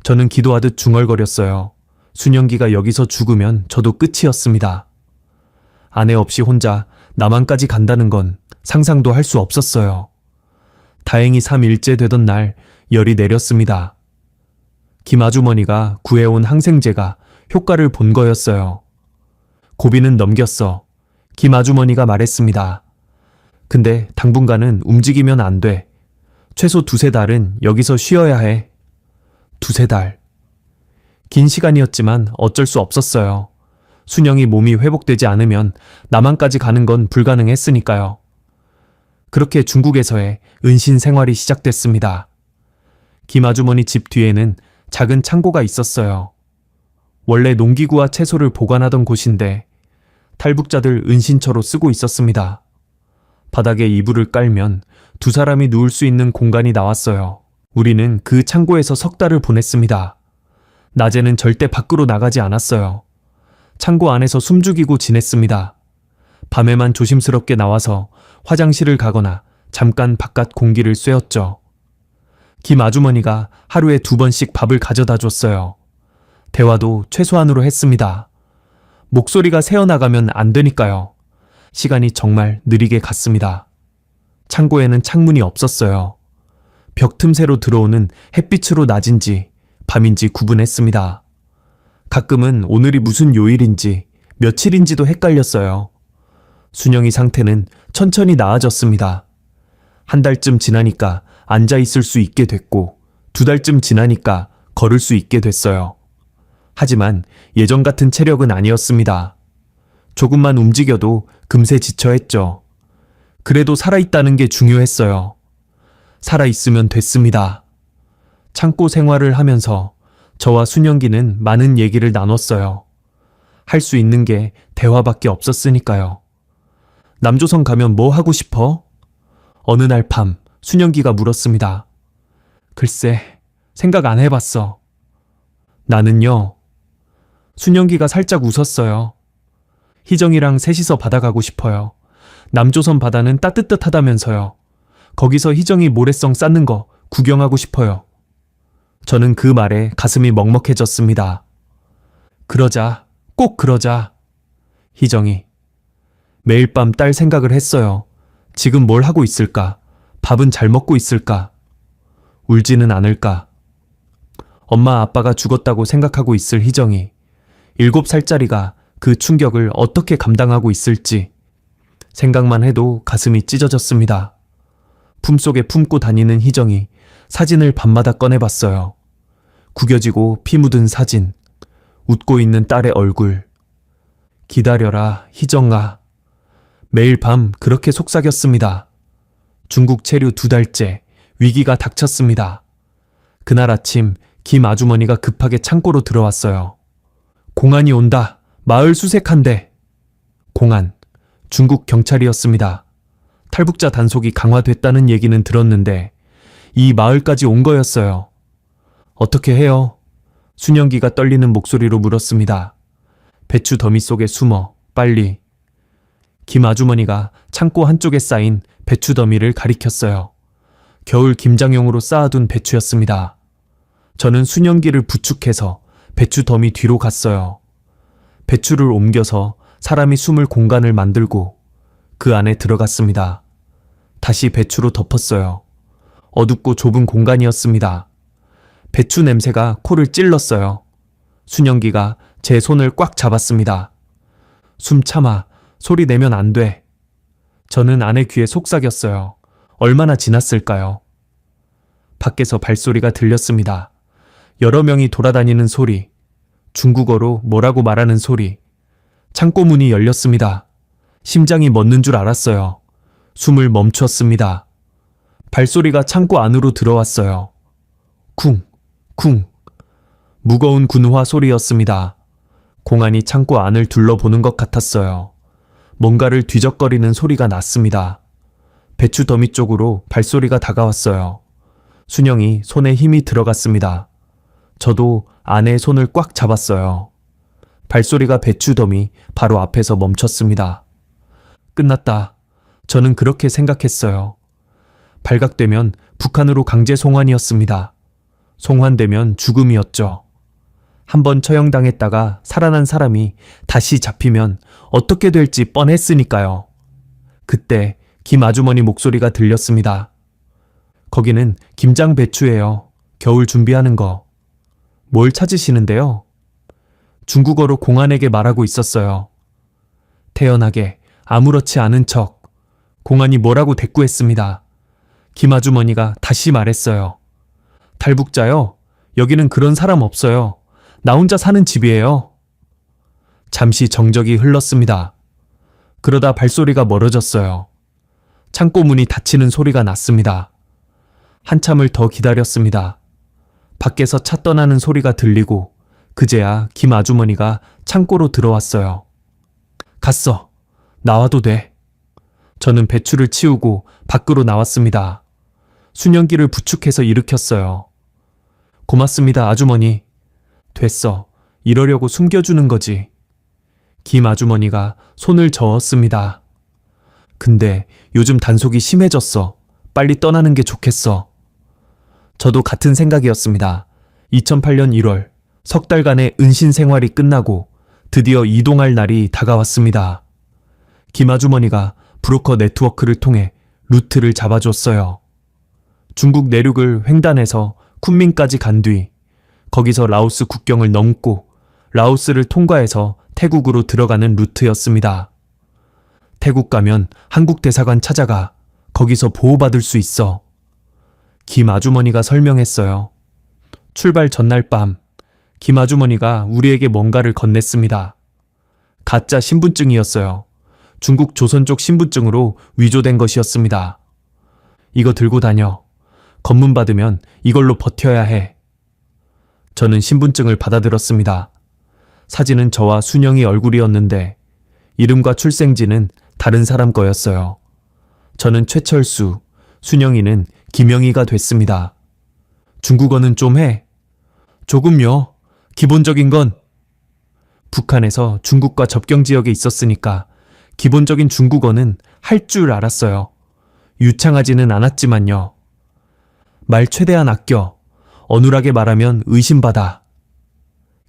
Speaker 1: 저는 기도하듯 중얼거렸어요. 순영기가 여기서 죽으면 저도 끝이었습니다. 아내 없이 혼자 남한까지 간다는 건 상상도 할 수 없었어요. 다행히 3일째 되던 날 열이 내렸습니다. 김 아주머니가 구해온 항생제가 효과를 본 거였어요. 고비는 넘겼어. 김 아주머니가 말했습니다. 근데 당분간은 움직이면 안 돼. 최소 2-3달은 여기서 쉬어야 해. 2-3달. 긴 시간이었지만 어쩔 수 없었어요. 순영이 몸이 회복되지 않으면 남한까지 가는 건 불가능했으니까요. 그렇게 중국에서의 은신 생활이 시작됐습니다. 김 아주머니 집 뒤에는 작은 창고가 있었어요. 원래 농기구와 채소를 보관하던 곳인데 탈북자들 은신처로 쓰고 있었습니다. 바닥에 이불을 깔면 2사람이 누울 수 있는 공간이 나왔어요. 우리는 그 창고에서 석 달을 보냈습니다. 낮에는 절대 밖으로 나가지 않았어요. 창고 안에서 숨죽이고 지냈습니다. 밤에만 조심스럽게 나와서 화장실을 가거나 잠깐 바깥 공기를 쐬었죠. 김 아주머니가 하루에 2번씩 밥을 가져다 줬어요. 대화도 최소한으로 했습니다. 목소리가 새어나가면 안 되니까요. 시간이 정말 느리게 갔습니다. 창고에는 창문이 없었어요. 벽 틈새로 들어오는 햇빛으로 낮인지 밤인지 구분했습니다. 가끔은 오늘이 무슨 요일인지 며칠인지도 헷갈렸어요. 순영이 상태는 천천히 나아졌습니다. 1달쯤 지나니까 앉아 있을 수 있게 됐고 2달쯤 지나니까 걸을 수 있게 됐어요. 하지만 예전 같은 체력은 아니었습니다. 조금만 움직여도 금세 지쳐했죠. 그래도 살아있다는 게 중요했어요. 살아있으면 됐습니다. 창고 생활을 하면서 저와 순영기는 많은 얘기를 나눴어요. 할 수 있는 게 대화밖에 없었으니까요. 남조선 가면 뭐 하고 싶어? 어느 날 밤 순영기가 물었습니다. 글쎄, 생각 안 해봤어. 나는요. 순영기가 살짝 웃었어요. 희정이랑 셋이서 바다 가고 싶어요. 남조선 바다는 따뜻하다면서요. 거기서 희정이 모래성 쌓는 거 구경하고 싶어요. 저는 그 말에 가슴이 먹먹해졌습니다. 그러자, 꼭 그러자. 희정이, 매일 밤 딸 생각을 했어요. 지금 뭘 하고 있을까? 밥은 잘 먹고 있을까? 울지는 않을까? 엄마 아빠가 죽었다고 생각하고 있을 희정이 7살짜리가 그 충격을 어떻게 감당하고 있을지 생각만 해도 가슴이 찢어졌습니다. 품속에 품고 다니는 희정이 사진을 밤마다 꺼내봤어요. 구겨지고 피 묻은 사진, 웃고 있는 딸의 얼굴. 기다려라, 희정아. 매일 밤 그렇게 속삭였습니다. 중국 체류 2달째, 위기가 닥쳤습니다. 그날 아침 김 아주머니가 급하게 창고로 들어왔어요. 공안이 온다. 마을 수색한대. 공안, 중국 경찰이었습니다. 탈북자 단속이 강화됐다는 얘기는 들었는데 이 마을까지 온 거였어요. 어떻게 해요? 순영기가 떨리는 목소리로 물었습니다. 배추 더미 속에 숨어, 빨리. 김 아주머니가 창고 한쪽에 쌓인 배추 더미를 가리켰어요. 겨울 김장용으로 쌓아둔 배추였습니다. 저는 순영기를 부축해서 배추 더미 뒤로 갔어요. 배추를 옮겨서 사람이 숨을 공간을 만들고 그 안에 들어갔습니다. 다시 배추로 덮었어요. 어둡고 좁은 공간이었습니다. 배추 냄새가 코를 찔렀어요. 순영기가 제 손을 꽉 잡았습니다. 숨 참아, 소리 내면 안 돼. 저는 아내 귀에 속삭였어요. 얼마나 지났을까요? 밖에서 발소리가 들렸습니다. 여러 명이 돌아다니는 소리, 중국어로 뭐라고 말하는 소리. 창고 문이 열렸습니다. 심장이 멎는 줄 알았어요. 숨을 멈췄습니다. 발소리가 창고 안으로 들어왔어요. 쿵, 쿵. 무거운 군화 소리였습니다. 공안이 창고 안을 둘러보는 것 같았어요. 뭔가를 뒤적거리는 소리가 났습니다. 배추 더미 쪽으로 발소리가 다가왔어요. 순영이 손에 힘이 들어갔습니다. 저도 아내의 손을 꽉 잡았어요. 발소리가 배추 더미 바로 앞에서 멈췄습니다. 끝났다. 저는 그렇게 생각했어요. 발각되면 북한으로 강제 송환이었습니다. 송환되면 죽음이었죠. 한번 처형당했다가 살아난 사람이 다시 잡히면 어떻게 될지 뻔했으니까요. 그때 김 아주머니 목소리가 들렸습니다. 거기는 김장 배추예요. 겨울 준비하는 거. 뭘 찾으시는데요? 중국어로 공안에게 말하고 있었어요. 태연하게 아무렇지 않은 척. 공안이 뭐라고 대꾸했습니다. 김 아주머니가 다시 말했어요. 탈북자요? 여기는 그런 사람 없어요. 나 혼자 사는 집이에요. 잠시 정적이 흘렀습니다. 그러다 발소리가 멀어졌어요. 창고 문이 닫히는 소리가 났습니다. 한참을 더 기다렸습니다. 밖에서 차 떠나는 소리가 들리고 그제야 김 아주머니가 창고로 들어왔어요. 갔어. 나와도 돼. 저는 배추를 치우고 밖으로 나왔습니다. 순영기를 부축해서 일으켰어요. 고맙습니다, 아주머니. 됐어. 이러려고 숨겨주는 거지. 김 아주머니가 손을 저었습니다. 근데 요즘 단속이 심해졌어. 빨리 떠나는 게 좋겠어. 저도 같은 생각이었습니다. 2008년 1월, 석 달간의 은신 생활이 끝나고 드디어 이동할 날이 다가왔습니다. 김 아주머니가 브로커 네트워크를 통해 루트를 잡아줬어요. 중국 내륙을 횡단해서 쿤민까지 간 뒤 거기서 라오스 국경을 넘고 라오스를 통과해서 태국으로 들어가는 루트였습니다. 태국 가면 한국 대사관 찾아가. 거기서 보호받을 수 있어. 김 아주머니가 설명했어요. 출발 전날 밤 김 아주머니가 우리에게 뭔가를 건넸습니다. 가짜 신분증이었어요. 중국 조선족 신분증으로 위조된 것이었습니다. 이거 들고 다녀. 검문 받으면 이걸로 버텨야 해. 저는 신분증을 받아들었습니다. 사진은 저와 순영이 얼굴이었는데 이름과 출생지는 다른 사람 거였어요. 저는 최철수, 순영이는 김영희가 됐습니다. 중국어는 좀 해? 조금요. 기본적인 건 북한에서 중국과 접경 지역에 있었으니까 기본적인 중국어는 할 줄 알았어요. 유창하지는 않았지만요. 말 최대한 아껴. 어눌하게 말하면 의심받아.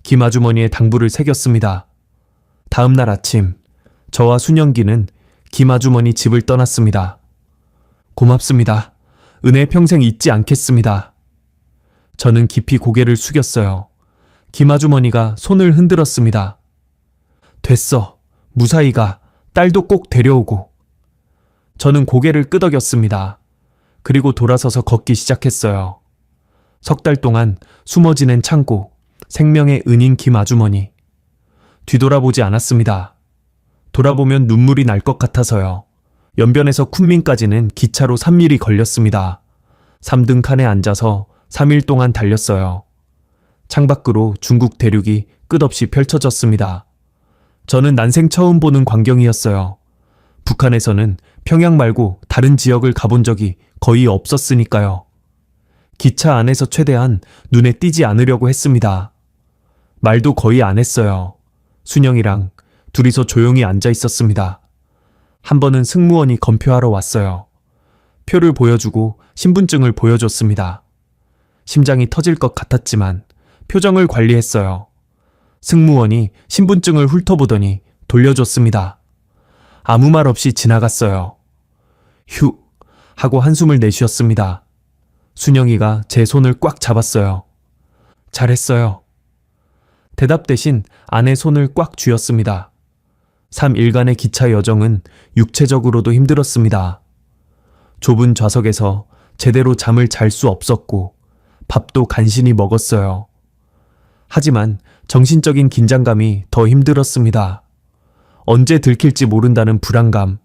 Speaker 1: 김 아주머니의 당부를 새겼습니다. 다음 날 아침, 저와 순영기는 김 아주머니 집을 떠났습니다. 고맙습니다. 은혜 평생 잊지 않겠습니다. 저는 깊이 고개를 숙였어요. 김 아주머니가 손을 흔들었습니다. 됐어. 무사히 가. 딸도 꼭 데려오고. 저는 고개를 끄덕였습니다. 그리고 돌아서서 걷기 시작했어요. 석 달 동안 숨어 지낸 창고, 생명의 은인 김 아주머니. 뒤돌아보지 않았습니다. 돌아보면 눈물이 날 것 같아서요. 연변에서 쿤민까지는 기차로 3일이 걸렸습니다. 3등 칸에 앉아서 3일 동안 달렸어요. 창밖으로 중국 대륙이 끝없이 펼쳐졌습니다. 저는 난생 처음 보는 광경이었어요. 북한에서는 평양 말고 다른 지역을 가본 적이 거의 없었으니까요. 기차 안에서 최대한 눈에 띄지 않으려고 했습니다. 말도 거의 안 했어요. 순영이랑 둘이서 조용히 앉아 있었습니다. 한 번은 승무원이 검표하러 왔어요. 표를 보여주고 신분증을 보여줬습니다. 심장이 터질 것 같았지만 표정을 관리했어요. 승무원이 신분증을 훑어보더니 돌려줬습니다. 아무 말 없이 지나갔어요. 휴 하고 한숨을 내쉬었습니다. 순영이가 제 손을 꽉 잡았어요. 잘했어요. 대답 대신 아내 손을 꽉 쥐었습니다. 3일간의 기차 여정은 육체적으로도 힘들었습니다. 좁은 좌석에서 제대로 잠을 잘 수 없었고 밥도 간신히 먹었어요. 하지만 정신적인 긴장감이 더 힘들었습니다. 언제 들킬지 모른다는 불안감.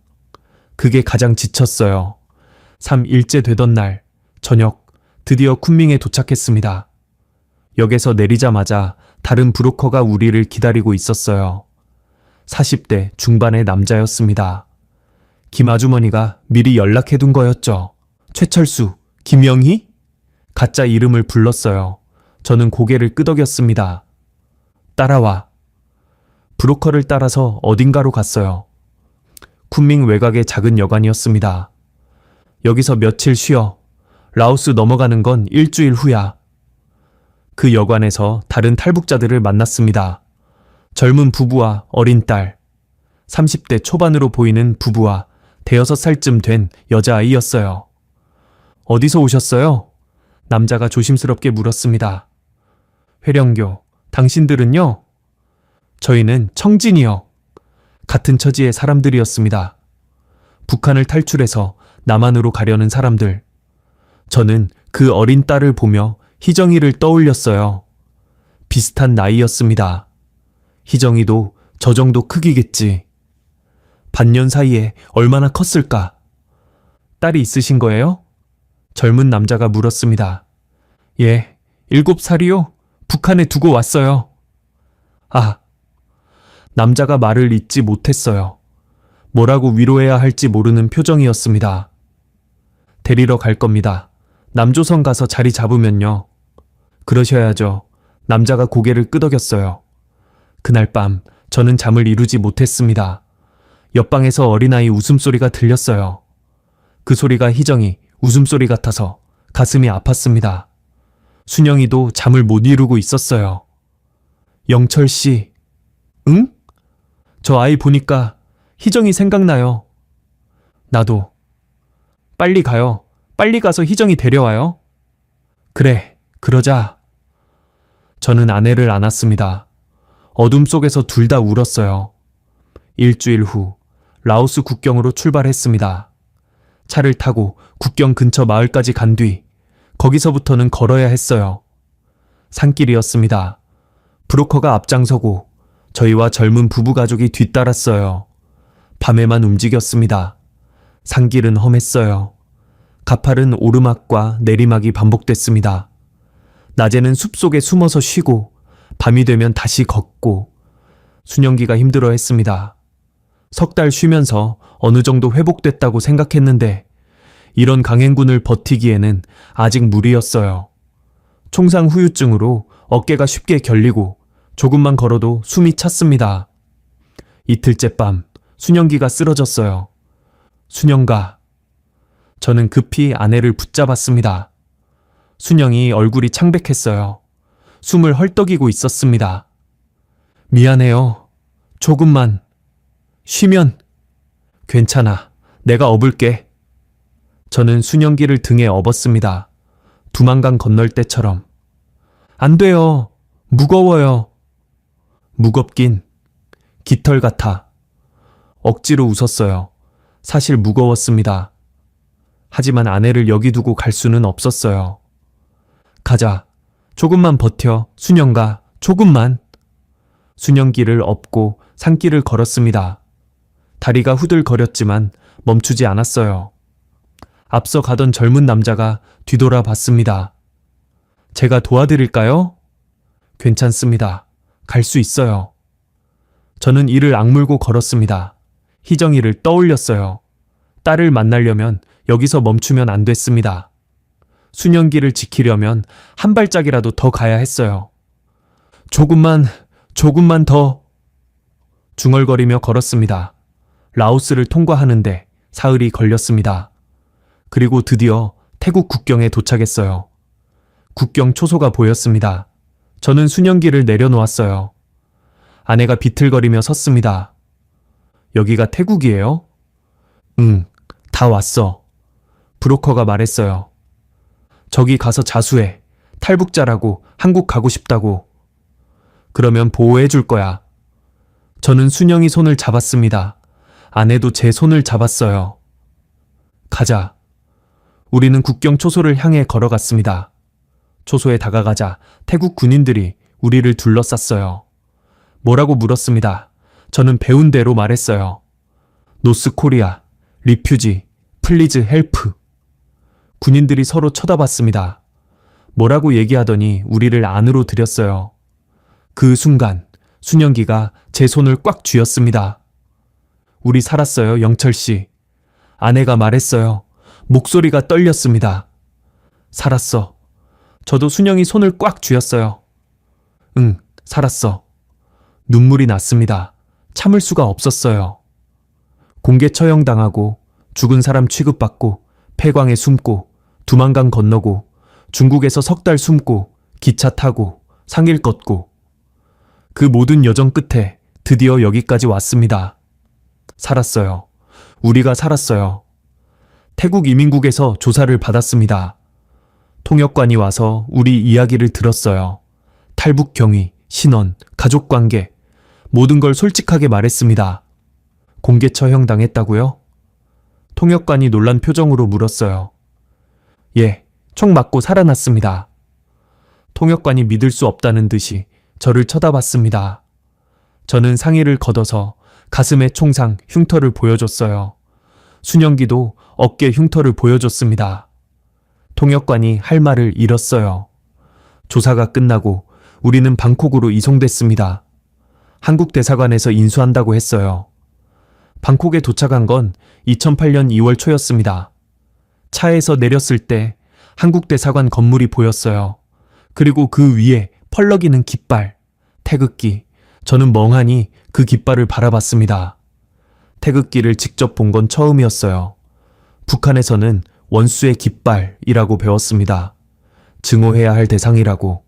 Speaker 1: 그게 가장 지쳤어요. 3일째 되던 날 저녁 드디어 쿤밍에 도착했습니다. 역에서 내리자마자 다른 브로커가 우리를 기다리고 있었어요. 40대 중반의 남자였습니다. 김 아주머니가 미리 연락해둔 거였죠. 최철수, 김영희? 가짜 이름을 불렀어요. 저는 고개를 끄덕였습니다. 따라와. 브로커를 따라서 어딘가로 갔어요. 쿤밍 외곽의 작은 여관이었습니다. 여기서 며칠 쉬어. 라오스 넘어가는 건 일주일 후야. 그 여관에서 다른 탈북자들을 만났습니다. 젊은 부부와 어린 딸, 30대 초반으로 보이는 부부와 5살쯤 된 여자아이였어요. 어디서 오셨어요? 남자가 조심스럽게 물었습니다. 회령교, 당신들은요? 저희는 청진이요. 같은 처지의 사람들이었습니다. 북한을 탈출해서 남한으로 가려는 사람들. 저는 그 어린 딸을 보며 희정이를 떠올렸어요. 비슷한 나이였습니다. 희정이도 저 정도 크기겠지. 반년 사이에 얼마나 컸을까? 딸이 있으신 거예요? 젊은 남자가 물었습니다. 예, 7살이요? 북한에 두고 왔어요. 아, 남자가 말을 잇지 못했어요. 뭐라고 위로해야 할지 모르는 표정이었습니다. 데리러 갈 겁니다. 남조선 가서 자리 잡으면요. 그러셔야죠. 남자가 고개를 끄덕였어요. 그날 밤 저는 잠을 이루지 못했습니다. 옆방에서 어린아이 웃음소리가 들렸어요. 그 소리가 희정이 웃음소리 같아서 가슴이 아팠습니다. 순영이도 잠을 못 이루고 있었어요. 영철 씨, 응? 저 아이 보니까 희정이 생각나요. 나도. 빨리 가요. 빨리 가서 희정이 데려와요. 그래, 그러자. 저는 아내를 안았습니다. 어둠 속에서 둘 다 울었어요. 일주일 후 라오스 국경으로 출발했습니다. 차를 타고 국경 근처 마을까지 간 뒤 거기서부터는 걸어야 했어요. 산길이었습니다. 브로커가 앞장서고 저희와 젊은 부부 가족이 뒤따랐어요. 밤에만 움직였습니다. 산길은 험했어요. 가파른 오르막과 내리막이 반복됐습니다. 낮에는 숲속에 숨어서 쉬고 밤이 되면 다시 걷고 순영기가 힘들어했습니다. 석 달 쉬면서 어느 정도 회복됐다고 생각했는데 이런 강행군을 버티기에는 아직 무리였어요. 총상 후유증으로 어깨가 쉽게 결리고 조금만 걸어도 숨이 찼습니다. 이틀째 밤 순영기가 쓰러졌어요. 순영가. 저는 급히 아내를 붙잡았습니다. 순영이 얼굴이 창백했어요. 숨을 헐떡이고 있었습니다. 미안해요. 조금만 쉬면. 괜찮아. 내가 업을게. 저는 순영기를 등에 업었습니다. 두만강 건널 때처럼. 안 돼요. 무거워요. 무겁긴 깃털 같아. 억지로 웃었어요. 사실 무거웠습니다. 하지만 아내를 여기 두고 갈 수는 없었어요. 가자. 조금만 버텨. 순영가. 조금만. 순영기를 업고 산길을 걸었습니다. 다리가 후들거렸지만 멈추지 않았어요. 앞서 가던 젊은 남자가 뒤돌아 봤습니다. 제가 도와드릴까요? 괜찮습니다. 갈 수 있어요. 저는 이를 악물고 걸었습니다. 희정이를 떠올렸어요. 딸을 만나려면 여기서 멈추면 안 됐습니다. 순영기를 지키려면 한 발짝이라도 더 가야 했어요. 조금만 더. 중얼거리며 걸었습니다. 라오스를 통과하는데 사흘이 걸렸습니다. 그리고 드디어 태국 국경에 도착했어요. 국경 초소가 보였습니다. 저는 순영기를 내려놓았어요. 아내가 비틀거리며 섰습니다. 여기가 태국이에요? 응, 다 왔어. 브로커가 말했어요. 저기 가서 자수해. 탈북자라고 한국 가고 싶다고. 그러면 보호해 줄 거야. 저는 순영이 손을 잡았습니다. 아내도 제 손을 잡았어요. 가자. 우리는 국경 초소를 향해 걸어갔습니다. 초소에 다가가자 태국 군인들이 우리를 둘러쌌어요. 뭐라고 물었습니다. 저는 배운 대로 말했어요. 노스 코리아, 리퓨지, 플리즈 헬프. 군인들이 서로 쳐다봤습니다. 뭐라고 얘기하더니 우리를 안으로 들였어요. 그 순간 순영기가 제 손을 꽉 쥐었습니다. 우리 살았어요, 영철 씨. 아내가 말했어요. 목소리가 떨렸습니다. 살았어. 저도 순영이 손을 꽉 쥐었어요. 응, 살았어. 눈물이 났습니다. 참을 수가 없었어요. 공개 처형당하고 죽은 사람 취급받고 폐광에 숨고 두만강 건너고 중국에서 석 달 숨고 기차 타고 상일 걷고 그 모든 여정 끝에 드디어 여기까지 왔습니다. 살았어요. 우리가 살았어요. 태국 이민국에서 조사를 받았습니다. 통역관이 와서 우리 이야기를 들었어요. 탈북 경위, 신원, 가족관계 모든 걸 솔직하게 말했습니다. 공개 처형당했다고요? 통역관이 놀란 표정으로 물었어요. 예, 총 맞고 살아났습니다. 통역관이 믿을 수 없다는 듯이 저를 쳐다봤습니다. 저는 상의를 걷어서 가슴에 총상, 흉터를 보여줬어요. 순영기도 어깨 흉터를 보여줬습니다. 통역관이 할 말을 잃었어요. 조사가 끝나고 우리는 방콕으로 이송됐습니다. 한국 대사관에서 인수한다고 했어요. 방콕에 도착한 건 2008년 2월 초였습니다. 차에서 내렸을 때 한국 대사관 건물이 보였어요. 그리고 그 위에 펄럭이는 깃발, 태극기. 저는 멍하니 그 깃발을 바라봤습니다. 태극기를 직접 본 건 처음이었어요. 북한에서는 원수의 깃발이라고 배웠습니다. 증오해야 할 대상이라고.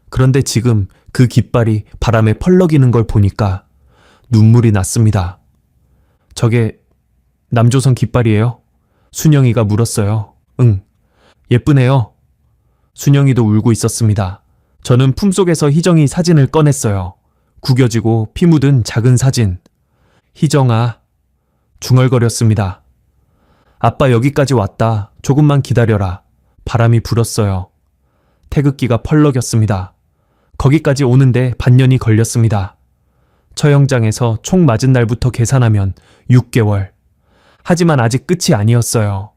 Speaker 1: 그런데 지금 그 깃발이 바람에 펄럭이는 걸 보니까 눈물이 났습니다. 저게 남조선 깃발이에요? 순영이가 물었어요. 응, 예쁘네요. 순영이도 울고 있었습니다. 저는 품속에서 희정이 사진을 꺼냈어요. 구겨지고 피 묻은 작은 사진. 희정아, 중얼거렸습니다. 아빠 여기까지 왔다. 조금만 기다려라. 바람이 불었어요. 태극기가 펄럭였습니다. 거기까지 오는데 반년이 걸렸습니다. 처형장에서 총 맞은 날부터 계산하면 6개월. 하지만 아직 끝이 아니었어요.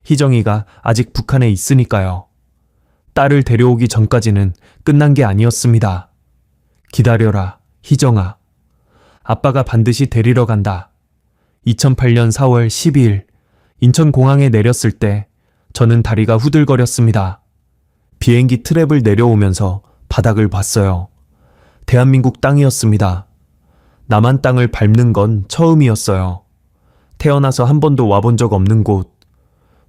Speaker 1: 희정이가 아직 북한에 있으니까요. 딸을 데려오기 전까지는 끝난 게 아니었습니다. 기다려라, 희정아. 아빠가 반드시 데리러 간다. 2008년 4월 12일 인천공항에 내렸을 때 저는 다리가 후들거렸습니다. 비행기 트랩을 내려오면서 바닥을 봤어요. 대한민국 땅이었습니다. 남한 땅을 밟는 건 처음이었어요. 태어나서 한 번도 와본 적 없는 곳.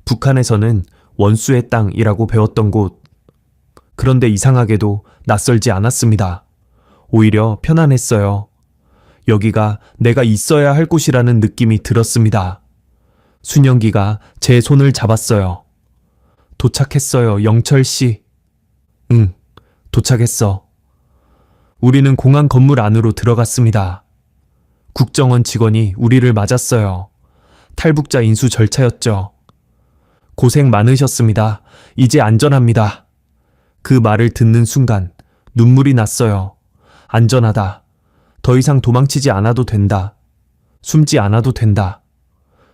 Speaker 1: 북한에서는 원수의 땅이라고 배웠던 곳. 그런데 이상하게도 낯설지 않았습니다. 오히려 편안했어요. 여기가 내가 있어야 할 곳이라는 느낌이 들었습니다. 순영기가 제 손을 잡았어요. 도착했어요, 영철 씨. 응, 도착했어. 우리는 공항 건물 안으로 들어갔습니다. 국정원 직원이 우리를 맞았어요. 탈북자 인수 절차였죠. 고생 많으셨습니다. 이제 안전합니다. 그 말을 듣는 순간 눈물이 났어요. 안전하다. 더 이상 도망치지 않아도 된다. 숨지 않아도 된다.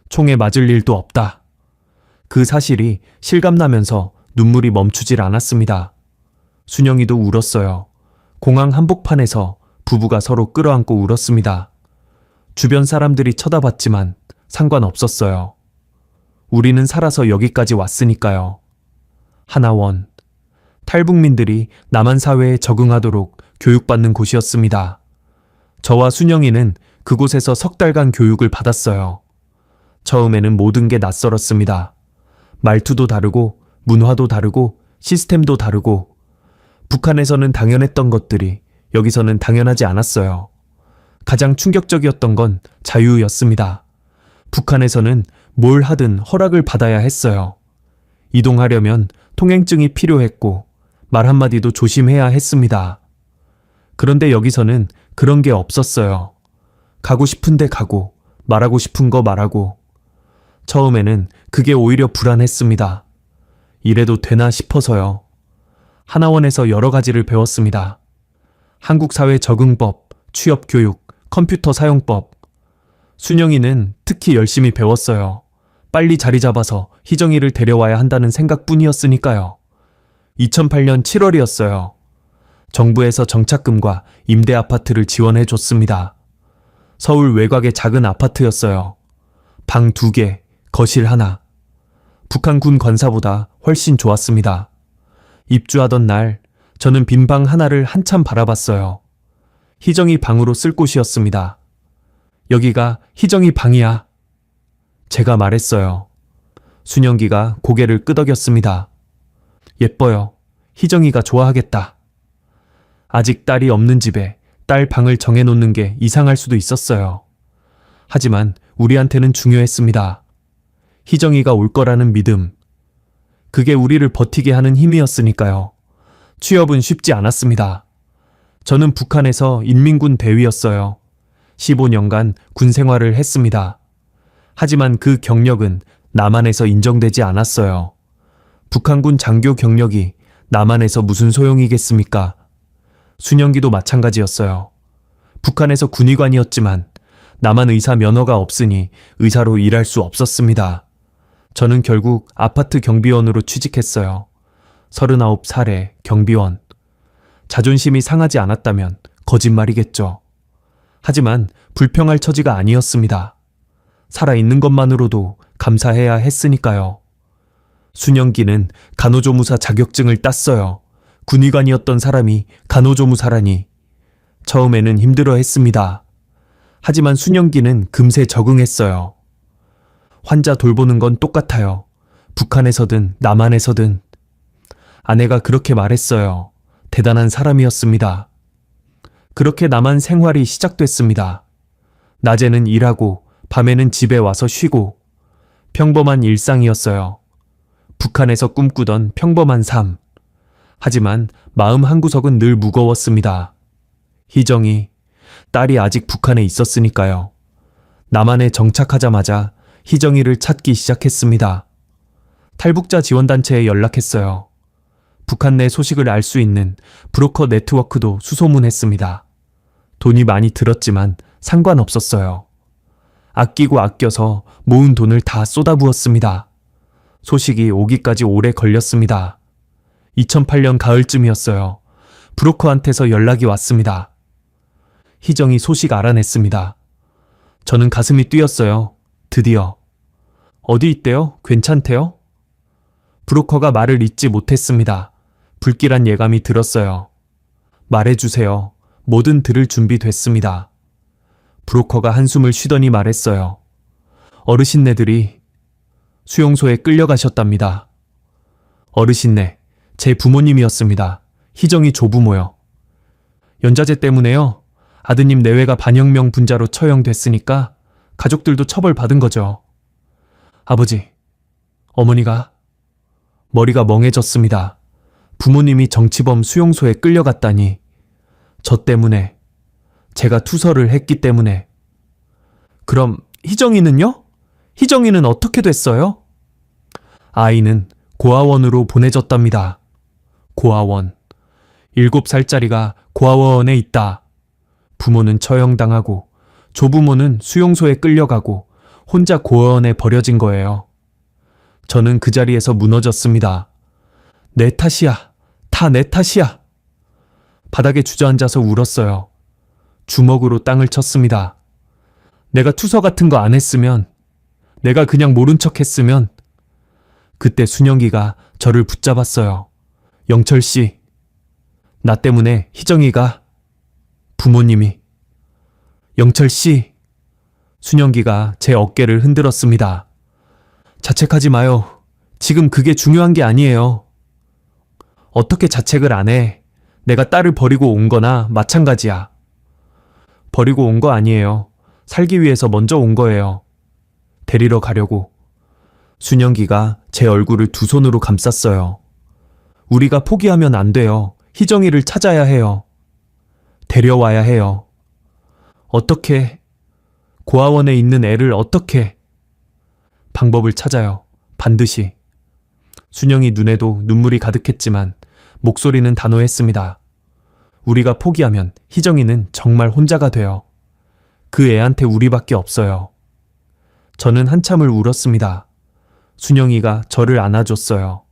Speaker 1: 총에 맞을 일도 없다. 그 사실이 실감나면서 눈물이 멈추질 않았습니다. 순영이도 울었어요. 공항 한복판에서 부부가 서로 끌어안고 울었습니다. 주변 사람들이 쳐다봤지만 상관없었어요. 우리는 살아서 여기까지 왔으니까요. 하나원. 탈북민들이 남한 사회에 적응하도록 교육받는 곳이었습니다. 저와 순영이는 그곳에서 석 달간 교육을 받았어요. 처음에는 모든 게 낯설었습니다. 말투도 다르고 문화도 다르고 시스템도 다르고 북한에서는 당연했던 것들이 여기서는 당연하지 않았어요. 가장 충격적이었던 건 자유였습니다. 북한에서는 뭘 하든 허락을 받아야 했어요. 이동하려면 통행증이 필요했고 말 한마디도 조심해야 했습니다. 그런데 여기서는 그런 게 없었어요. 가고 싶은데 가고 말하고 싶은 거 말하고. 처음에는 그게 오히려 불안했습니다. 이래도 되나 싶어서요. 하나원에서 여러 가지를 배웠습니다. 한국 사회 적응법, 취업 교육, 컴퓨터 사용법. 순영이는 특히 열심히 배웠어요. 빨리 자리 잡아서 희정이를 데려와야 한다는 생각뿐이었으니까요. 2008년 7월이었어요. 정부에서 정착금과 임대 아파트를 지원해 줬습니다. 서울 외곽의 작은 아파트였어요. 방 2개, 거실 하나. 북한 군 관사보다 훨씬 좋았습니다. 입주하던 날 저는 빈 방 하나를 한참 바라봤어요. 희정이 방으로 쓸 곳이었습니다. 여기가 희정이 방이야. 제가 말했어요. 순영기가 고개를 끄덕였습니다. 예뻐요. 희정이가 좋아하겠다. 아직 딸이 없는 집에 딸 방을 정해놓는 게 이상할 수도 있었어요. 하지만 우리한테는 중요했습니다. 희정이가 올 거라는 믿음. 그게 우리를 버티게 하는 힘이었으니까요. 취업은 쉽지 않았습니다. 저는 북한에서 인민군 대위였어요. 15년간 군 생활을 했습니다. 하지만 그 경력은 남한에서 인정되지 않았어요. 북한군 장교 경력이 남한에서 무슨 소용이겠습니까? 순영기도 마찬가지였어요. 북한에서 군의관이었지만 남한 의사 면허가 없으니 의사로 일할 수 없었습니다. 저는 결국 아파트 경비원으로 취직했어요. 39살에 경비원. 자존심이 상하지 않았다면 거짓말이겠죠. 하지만 불평할 처지가 아니었습니다. 살아있는 것만으로도 감사해야 했으니까요. 순영기는 간호조무사 자격증을 땄어요. 군의관이었던 사람이 간호조무사라니. 처음에는 힘들어했습니다. 하지만 순영기는 금세 적응했어요. 환자 돌보는 건 똑같아요. 북한에서든 남한에서든. 아내가 그렇게 말했어요. 대단한 사람이었습니다. 그렇게 남한 생활이 시작됐습니다. 낮에는 일하고 밤에는 집에 와서 쉬고 평범한 일상이었어요. 북한에서 꿈꾸던 평범한 삶. 하지만 마음 한구석은 늘 무거웠습니다. 희정이, 딸이 아직 북한에 있었으니까요. 남한에 정착하자마자 희정이를 찾기 시작했습니다. 탈북자 지원단체에 연락했어요. 북한 내 소식을 알 수 있는 브로커 네트워크도 수소문했습니다. 돈이 많이 들었지만 상관없었어요. 아끼고 아껴서 모은 돈을 다 쏟아부었습니다. 소식이 오기까지 오래 걸렸습니다. 2008년 가을쯤이었어요. 브로커한테서 연락이 왔습니다. 희정이 소식 알아냈습니다. 저는 가슴이 뛰었어요. 드디어. 어디 있대요? 괜찮대요? 브로커가 말을 잇지 못했습니다. 불길한 예감이 들었어요. 말해주세요. 뭐든 들을 준비 됐습니다. 브로커가 한숨을 쉬더니 말했어요. 어르신네들이 수용소에 끌려가셨답니다. 어르신네, 제 부모님이었습니다. 희정이 조부모요. 연좌제 때문에요. 아드님 내외가 반영명 분자로 처형됐으니까 가족들도 처벌받은 거죠. 아버지, 어머니가 머리가 멍해졌습니다. 부모님이 정치범 수용소에 끌려갔다니. 저 때문에, 제가 투서를 했기 때문에. 그럼 희정이는요? 희정이는 어떻게 됐어요? 아이는 고아원으로 보내졌답니다. 고아원. 7살짜리가 고아원에 있다. 부모는 처형당하고 조부모는 수용소에 끌려가고 혼자 고아원에 버려진 거예요. 저는 그 자리에서 무너졌습니다. 내 탓이야. 다 내 탓이야. 바닥에 주저앉아서 울었어요. 주먹으로 땅을 쳤습니다. 내가 투서 같은 거 안 했으면, 내가 그냥 모른 척 했으면. 그때 순영기가 저를 붙잡았어요. 영철 씨, 나 때문에 희정이가, 부모님이. 영철 씨, 순영기가 제 어깨를 흔들었습니다. 자책하지 마요. 지금 그게 중요한 게 아니에요. 어떻게 자책을 안 해? 내가 딸을 버리고 온 거나 마찬가지야. 버리고 온 거 아니에요. 살기 위해서 먼저 온 거예요. 데리러 가려고. 순영기가 제 얼굴을 두 손으로 감쌌어요. 우리가 포기하면 안 돼요. 희정이를 찾아야 해요. 데려와야 해요. 어떻게? 고아원에 있는 애를 어떻게? 방법을 찾아요. 반드시. 순영이 눈에도 눈물이 가득했지만 목소리는 단호했습니다. 우리가 포기하면 희정이는 정말 혼자가 돼요. 그 애한테 우리밖에 없어요. 저는 한참을 울었습니다. 순영이가 저를 안아줬어요.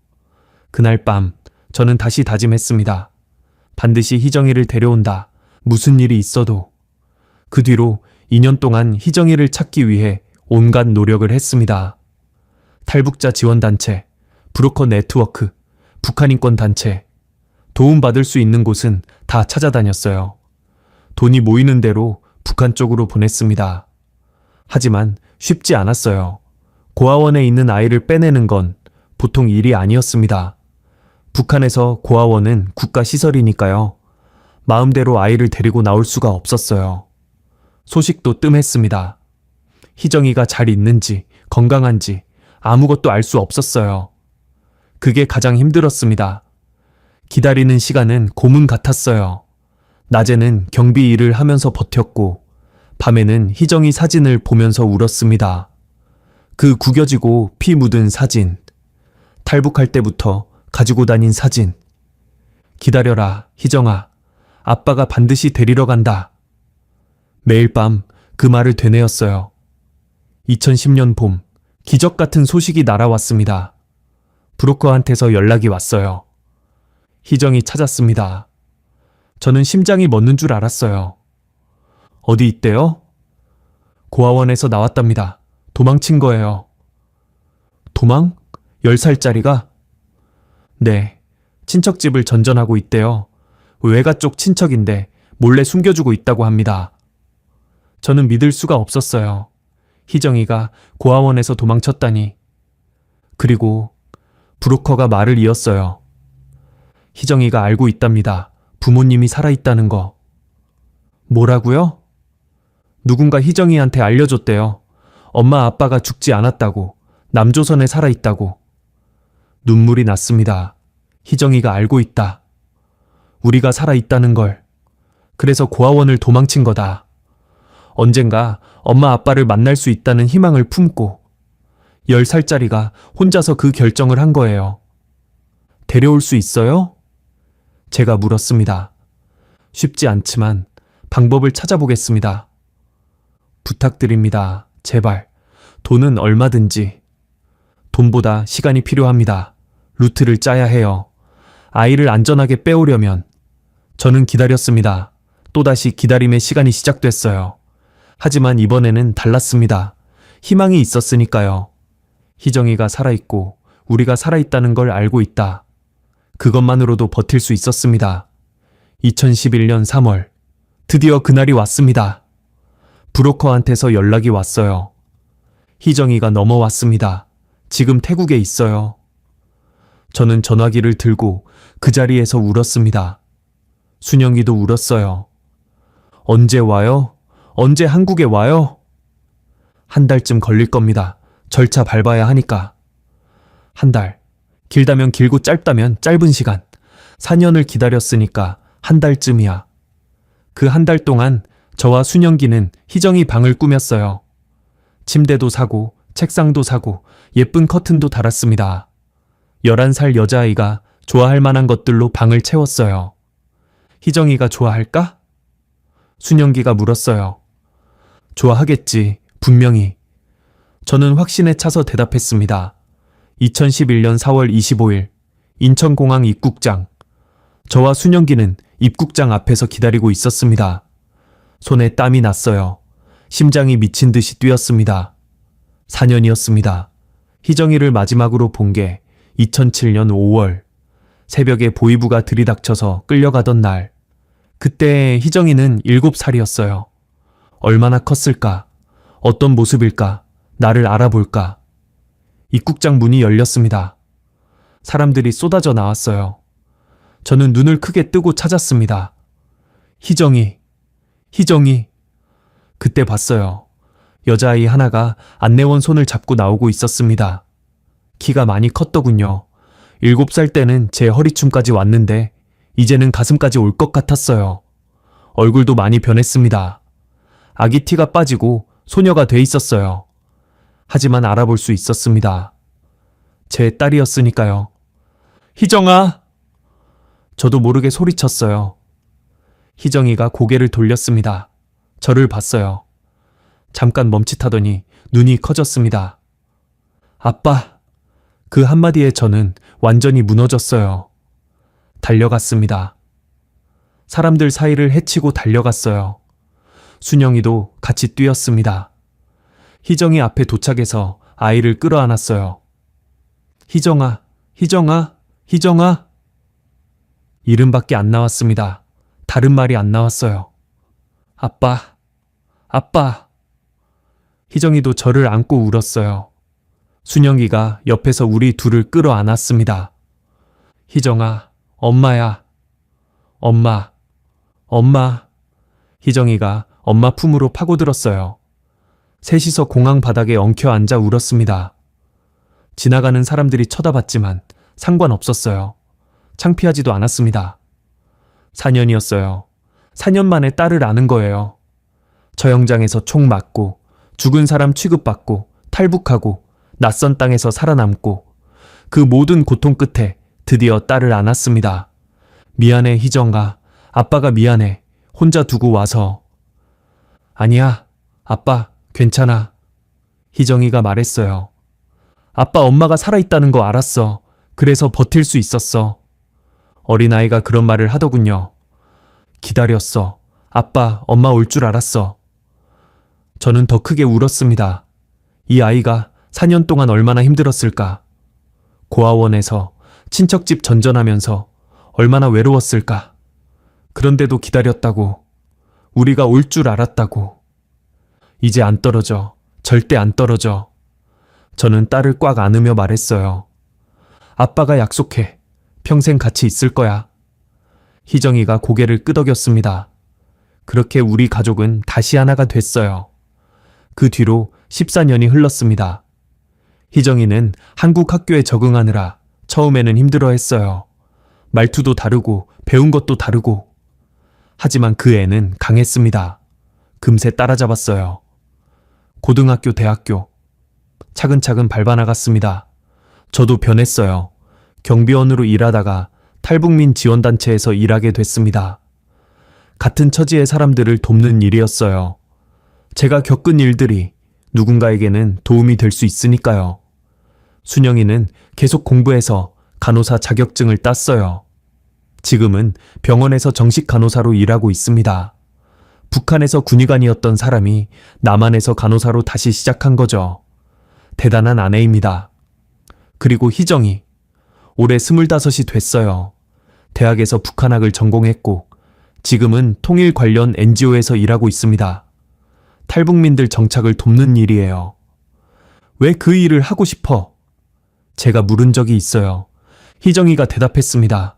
Speaker 1: 그날 밤 저는 다시 다짐했습니다. 반드시 희정이를 데려온다. 무슨 일이 있어도. 그 뒤로 2년 동안 희정이를 찾기 위해 온갖 노력을 했습니다. 탈북자 지원단체, 브로커 네트워크, 북한인권단체, 도움받을 수 있는 곳은 다 찾아다녔어요. 돈이 모이는 대로 북한 쪽으로 보냈습니다. 하지만 쉽지 않았어요. 고아원에 있는 아이를 빼내는 건 보통 일이 아니었습니다. 북한에서 고아원은 국가시설이니까요. 마음대로 아이를 데리고 나올 수가 없었어요. 소식도 뜸했습니다. 희정이가 잘 있는지, 건강한지 아무것도 알 수 없었어요. 그게 가장 힘들었습니다. 기다리는 시간은 고문 같았어요. 낮에는 경비 일을 하면서 버텼고, 밤에는 희정이 사진을 보면서 울었습니다. 그 구겨지고 피 묻은 사진. 탈북할 때부터 가지고 다닌 사진. 기다려라, 희정아. 아빠가 반드시 데리러 간다. 매일 밤 그 말을 되뇌었어요. 2010년 봄, 기적 같은 소식이 날아왔습니다. 브로커한테서 연락이 왔어요. 희정이 찾았습니다. 저는 심장이 멎는 줄 알았어요. 어디 있대요? 고아원에서 나왔답니다. 도망친 거예요. 도망? 10살짜리가? 네, 친척집을 전전하고 있대요. 외가 쪽 친척인데 몰래 숨겨주고 있다고 합니다. 저는 믿을 수가 없었어요. 희정이가 고아원에서 도망쳤다니. 그리고 브로커가 말을 이었어요. 희정이가 알고 있답니다. 부모님이 살아있다는 거. 뭐라고요? 누군가 희정이한테 알려줬대요. 엄마 아빠가 죽지 않았다고, 남조선에 살아있다고. 눈물이 났습니다. 희정이가 알고 있다. 우리가 살아있다는 걸. 그래서 고아원을 도망친 거다. 언젠가 엄마 아빠를 만날 수 있다는 희망을 품고 10살짜리가 혼자서 그 결정을 한 거예요. 데려올 수 있어요? 제가 물었습니다. 쉽지 않지만 방법을 찾아보겠습니다. 부탁드립니다. 제발. 돈은 얼마든지. 돈보다 시간이 필요합니다. 루트를 짜야 해요. 아이를 안전하게 빼오려면. 저는 기다렸습니다. 또다시 기다림의 시간이 시작됐어요. 하지만 이번에는 달랐습니다. 희망이 있었으니까요. 희정이가 살아있고 우리가 살아있다는 걸 알고 있다. 그것만으로도 버틸 수 있었습니다. 2011년 3월, 드디어 그날이 왔습니다. 브로커한테서 연락이 왔어요. 희정이가 넘어왔습니다. 지금 태국에 있어요. 저는 전화기를 들고 그 자리에서 울었습니다. 순영이도 울었어요. 언제 와요? 언제 한국에 와요? 한 달쯤 걸릴 겁니다. 절차 밟아야 하니까. 한 달. 길다면 길고 짧다면 짧은 시간. 4년을 기다렸으니까 한 달쯤이야. 그 한 달 동안 저와 순영기는 희정이 방을 꾸몄어요. 침대도 사고 책상도 사고 예쁜 커튼도 달았습니다. 11살 여자아이가 좋아할 만한 것들로 방을 채웠어요. 희정이가 좋아할까? 순영기가 물었어요. 좋아하겠지, 분명히. 저는 확신에 차서 대답했습니다. 2011년 4월 25일 인천공항 입국장. 저와 순영기는 입국장 앞에서 기다리고 있었습니다. 손에 땀이 났어요. 심장이 미친 듯이 뛰었습니다. 4년이었습니다. 희정이를 마지막으로 본 게 2007년 5월. 새벽에 보이부가 들이닥쳐서 끌려가던 날. 그때 희정이는 7살이었어요. 얼마나 컸을까? 어떤 모습일까? 나를 알아볼까? 입국장 문이 열렸습니다. 사람들이 쏟아져 나왔어요. 저는 눈을 크게 뜨고 찾았습니다. 희정이. 그때 봤어요. 여자아이 하나가 안내원 손을 잡고 나오고 있었습니다. 키가 많이 컸더군요. 7살 때는 제 허리춤까지 왔는데 이제는 가슴까지 올 것 같았어요. 얼굴도 많이 변했습니다. 아기 티가 빠지고 소녀가 돼 있었어요. 하지만 알아볼 수 있었습니다. 제 딸이었으니까요. 희정아! 저도 모르게 소리쳤어요. 희정이가 고개를 돌렸습니다. 저를 봤어요. 잠깐 멈칫하더니 눈이 커졌습니다. 아빠! 그 한마디에 저는 완전히 무너졌어요. 달려갔습니다. 사람들 사이를 헤치고 달려갔어요. 순영이도 같이 뛰었습니다. 희정이 앞에 도착해서 아이를 끌어안았어요. 희정아, 희정아, 희정아. 이름밖에 안 나왔습니다. 다른 말이 안 나왔어요. 아빠, 아빠. 희정이도 저를 안고 울었어요. 순영이가 옆에서 우리 둘을 끌어안았습니다. 희정아, 엄마야. 엄마, 엄마. 희정이가 엄마 품으로 파고들었어요. 셋이서 공항 바닥에 엉켜 앉아 울었습니다. 지나가는 사람들이 쳐다봤지만 상관없었어요. 창피하지도 않았습니다. 4년이었어요. 4년 만에 딸을 안은 거예요. 처형장에서 총 맞고 죽은 사람 취급받고 탈북하고 낯선 땅에서 살아남고 그 모든 고통 끝에 드디어 딸을 안았습니다. 미안해 희정아. 아빠가 미안해. 혼자 두고 와서. 아니야. 아빠 괜찮아. 희정이가 말했어요. 아빠 엄마가 살아있다는 거 알았어. 그래서 버틸 수 있었어. 어린아이가 그런 말을 하더군요. 기다렸어. 아빠 엄마 올 줄 알았어. 저는 더 크게 울었습니다. 이 아이가 4년 동안 얼마나 힘들었을까. 고아원에서 친척집 전전하면서 얼마나 외로웠을까. 그런데도 기다렸다고. 우리가 올 줄 알았다고. 이제 안 떨어져. 절대 안 떨어져. 저는 딸을 꽉 안으며 말했어요. 아빠가 약속해. 평생 같이 있을 거야. 희정이가 고개를 끄덕였습니다. 그렇게 우리 가족은 다시 하나가 됐어요. 그 뒤로 14년이 흘렀습니다. 희정이는 한국 학교에 적응하느라 처음에는 힘들어했어요. 말투도 다르고 배운 것도 다르고. 하지만 그 애는 강했습니다. 금세 따라잡았어요. 고등학교, 대학교 차근차근 밟아나갔습니다. 저도 변했어요. 경비원으로 일하다가 탈북민 지원단체에서 일하게 됐습니다. 같은 처지의 사람들을 돕는 일이었어요. 제가 겪은 일들이 누군가에게는 도움이 될 수 있으니까요. 순영이는 계속 공부해서 간호사 자격증을 땄어요. 지금은 병원에서 정식 간호사로 일하고 있습니다. 북한에서 군의관이었던 사람이 남한에서 간호사로 다시 시작한 거죠. 대단한 아내입니다. 그리고 희정이 올해 25이 됐어요. 대학에서 북한학을 전공했고 지금은 통일 관련 NGO에서 일하고 있습니다. 탈북민들 정착을 돕는 일이에요. 왜 그 일을 하고 싶어? 제가 물은 적이 있어요. 희정이가 대답했습니다.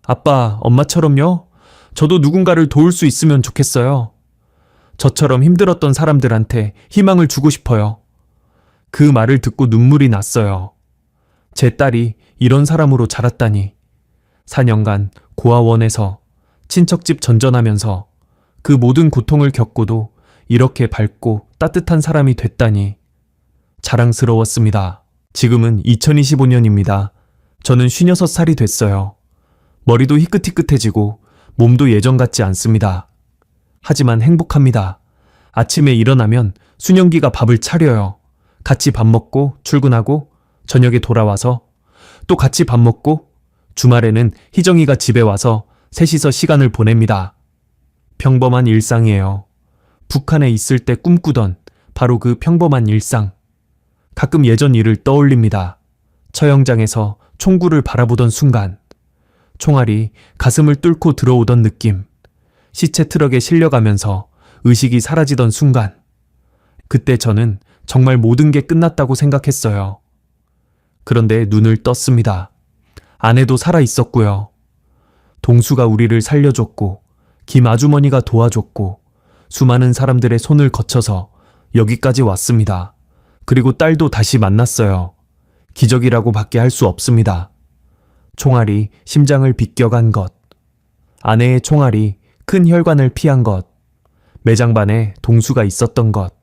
Speaker 1: 아빠, 엄마처럼요? 저도 누군가를 도울 수 있으면 좋겠어요. 저처럼 힘들었던 사람들한테 희망을 주고 싶어요. 그 말을 듣고 눈물이 났어요. 제 딸이 이런 사람으로 자랐다니. 4년간 고아원에서 친척집 전전하면서 그 모든 고통을 겪고도 이렇게 밝고 따뜻한 사람이 됐다니. 자랑스러웠습니다. 지금은 2025년입니다. 저는 56살이 됐어요. 머리도 희끗희끗해지고 몸도 예전 같지 않습니다. 하지만 행복합니다. 아침에 일어나면 순영기가 밥을 차려요. 같이 밥 먹고 출근하고 저녁에 돌아와서 또 같이 밥 먹고 주말에는 희정이가 집에 와서 셋이서 시간을 보냅니다. 평범한 일상이에요. 북한에 있을 때 꿈꾸던 바로 그 평범한 일상. 가끔 예전 일을 떠올립니다. 처형장에서 총구를 바라보던 순간, 총알이 가슴을 뚫고 들어오던 느낌, 시체 트럭에 실려가면서 의식이 사라지던 순간, 그때 저는 정말 모든 게 끝났다고 생각했어요. 그런데 눈을 떴습니다. 아내도 살아 있었고요. 동수가 우리를 살려줬고, 김 아주머니가 도와줬고, 수많은 사람들의 손을 거쳐서 여기까지 왔습니다. 그리고 딸도 다시 만났어요. 기적이라고 밖에 할 수 없습니다. 총알이 심장을 비껴간 것, 아내의 총알이 큰 혈관을 피한 것, 매장반에 동수가 있었던 것,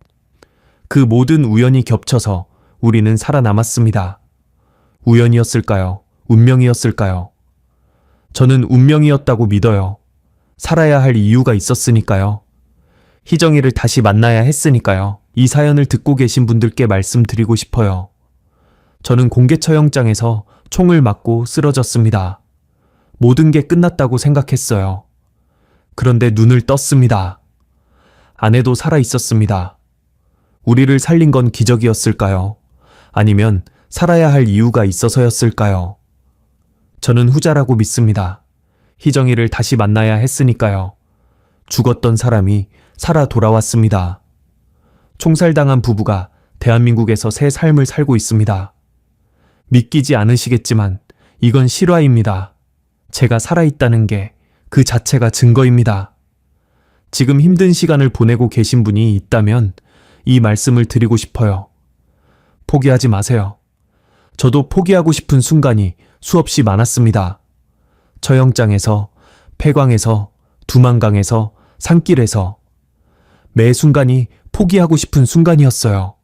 Speaker 1: 그 모든 우연이 겹쳐서 우리는 살아남았습니다. 우연이었을까요? 운명이었을까요? 저는 운명이었다고 믿어요. 살아야 할 이유가 있었으니까요. 희정이를 다시 만나야 했으니까요. 이 사연을 듣고 계신 분들께 말씀드리고 싶어요. 저는 공개처형장에서 총을 맞고 쓰러졌습니다. 모든 게 끝났다고 생각했어요. 그런데 눈을 떴습니다. 아내도 살아 있었습니다. 우리를 살린 건 기적이었을까요? 아니면 살아야 할 이유가 있어서였을까요? 저는 후자라고 믿습니다. 희정이를 다시 만나야 했으니까요. 죽었던 사람이 살아 돌아왔습니다. 총살당한 부부가 대한민국에서 새 삶을 살고 있습니다. 믿기지 않으시겠지만 이건 실화입니다. 제가 살아있다는 게 그 자체가 증거입니다. 지금 힘든 시간을 보내고 계신 분이 있다면 이 말씀을 드리고 싶어요. 포기하지 마세요. 저도 포기하고 싶은 순간이 수없이 많았습니다. 처형장에서, 폐광에서, 두만강에서, 산길에서 매 순간이 포기하고 싶은 순간이었어요.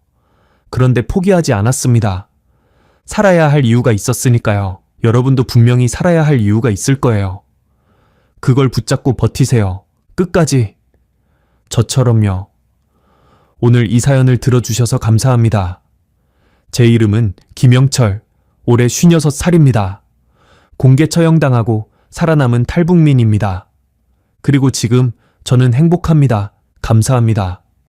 Speaker 1: 그런데 포기하지 않았습니다. 살아야 할 이유가 있었으니까요. 여러분도 분명히 살아야 할 이유가 있을 거예요. 그걸 붙잡고 버티세요. 끝까지. 저처럼요. 오늘 이 사연을 들어주셔서 감사합니다. 제 이름은 김영철, 올해 56살입니다. 공개 처형당하고 살아남은 탈북민입니다. 그리고 지금 저는 행복합니다. 감사합니다.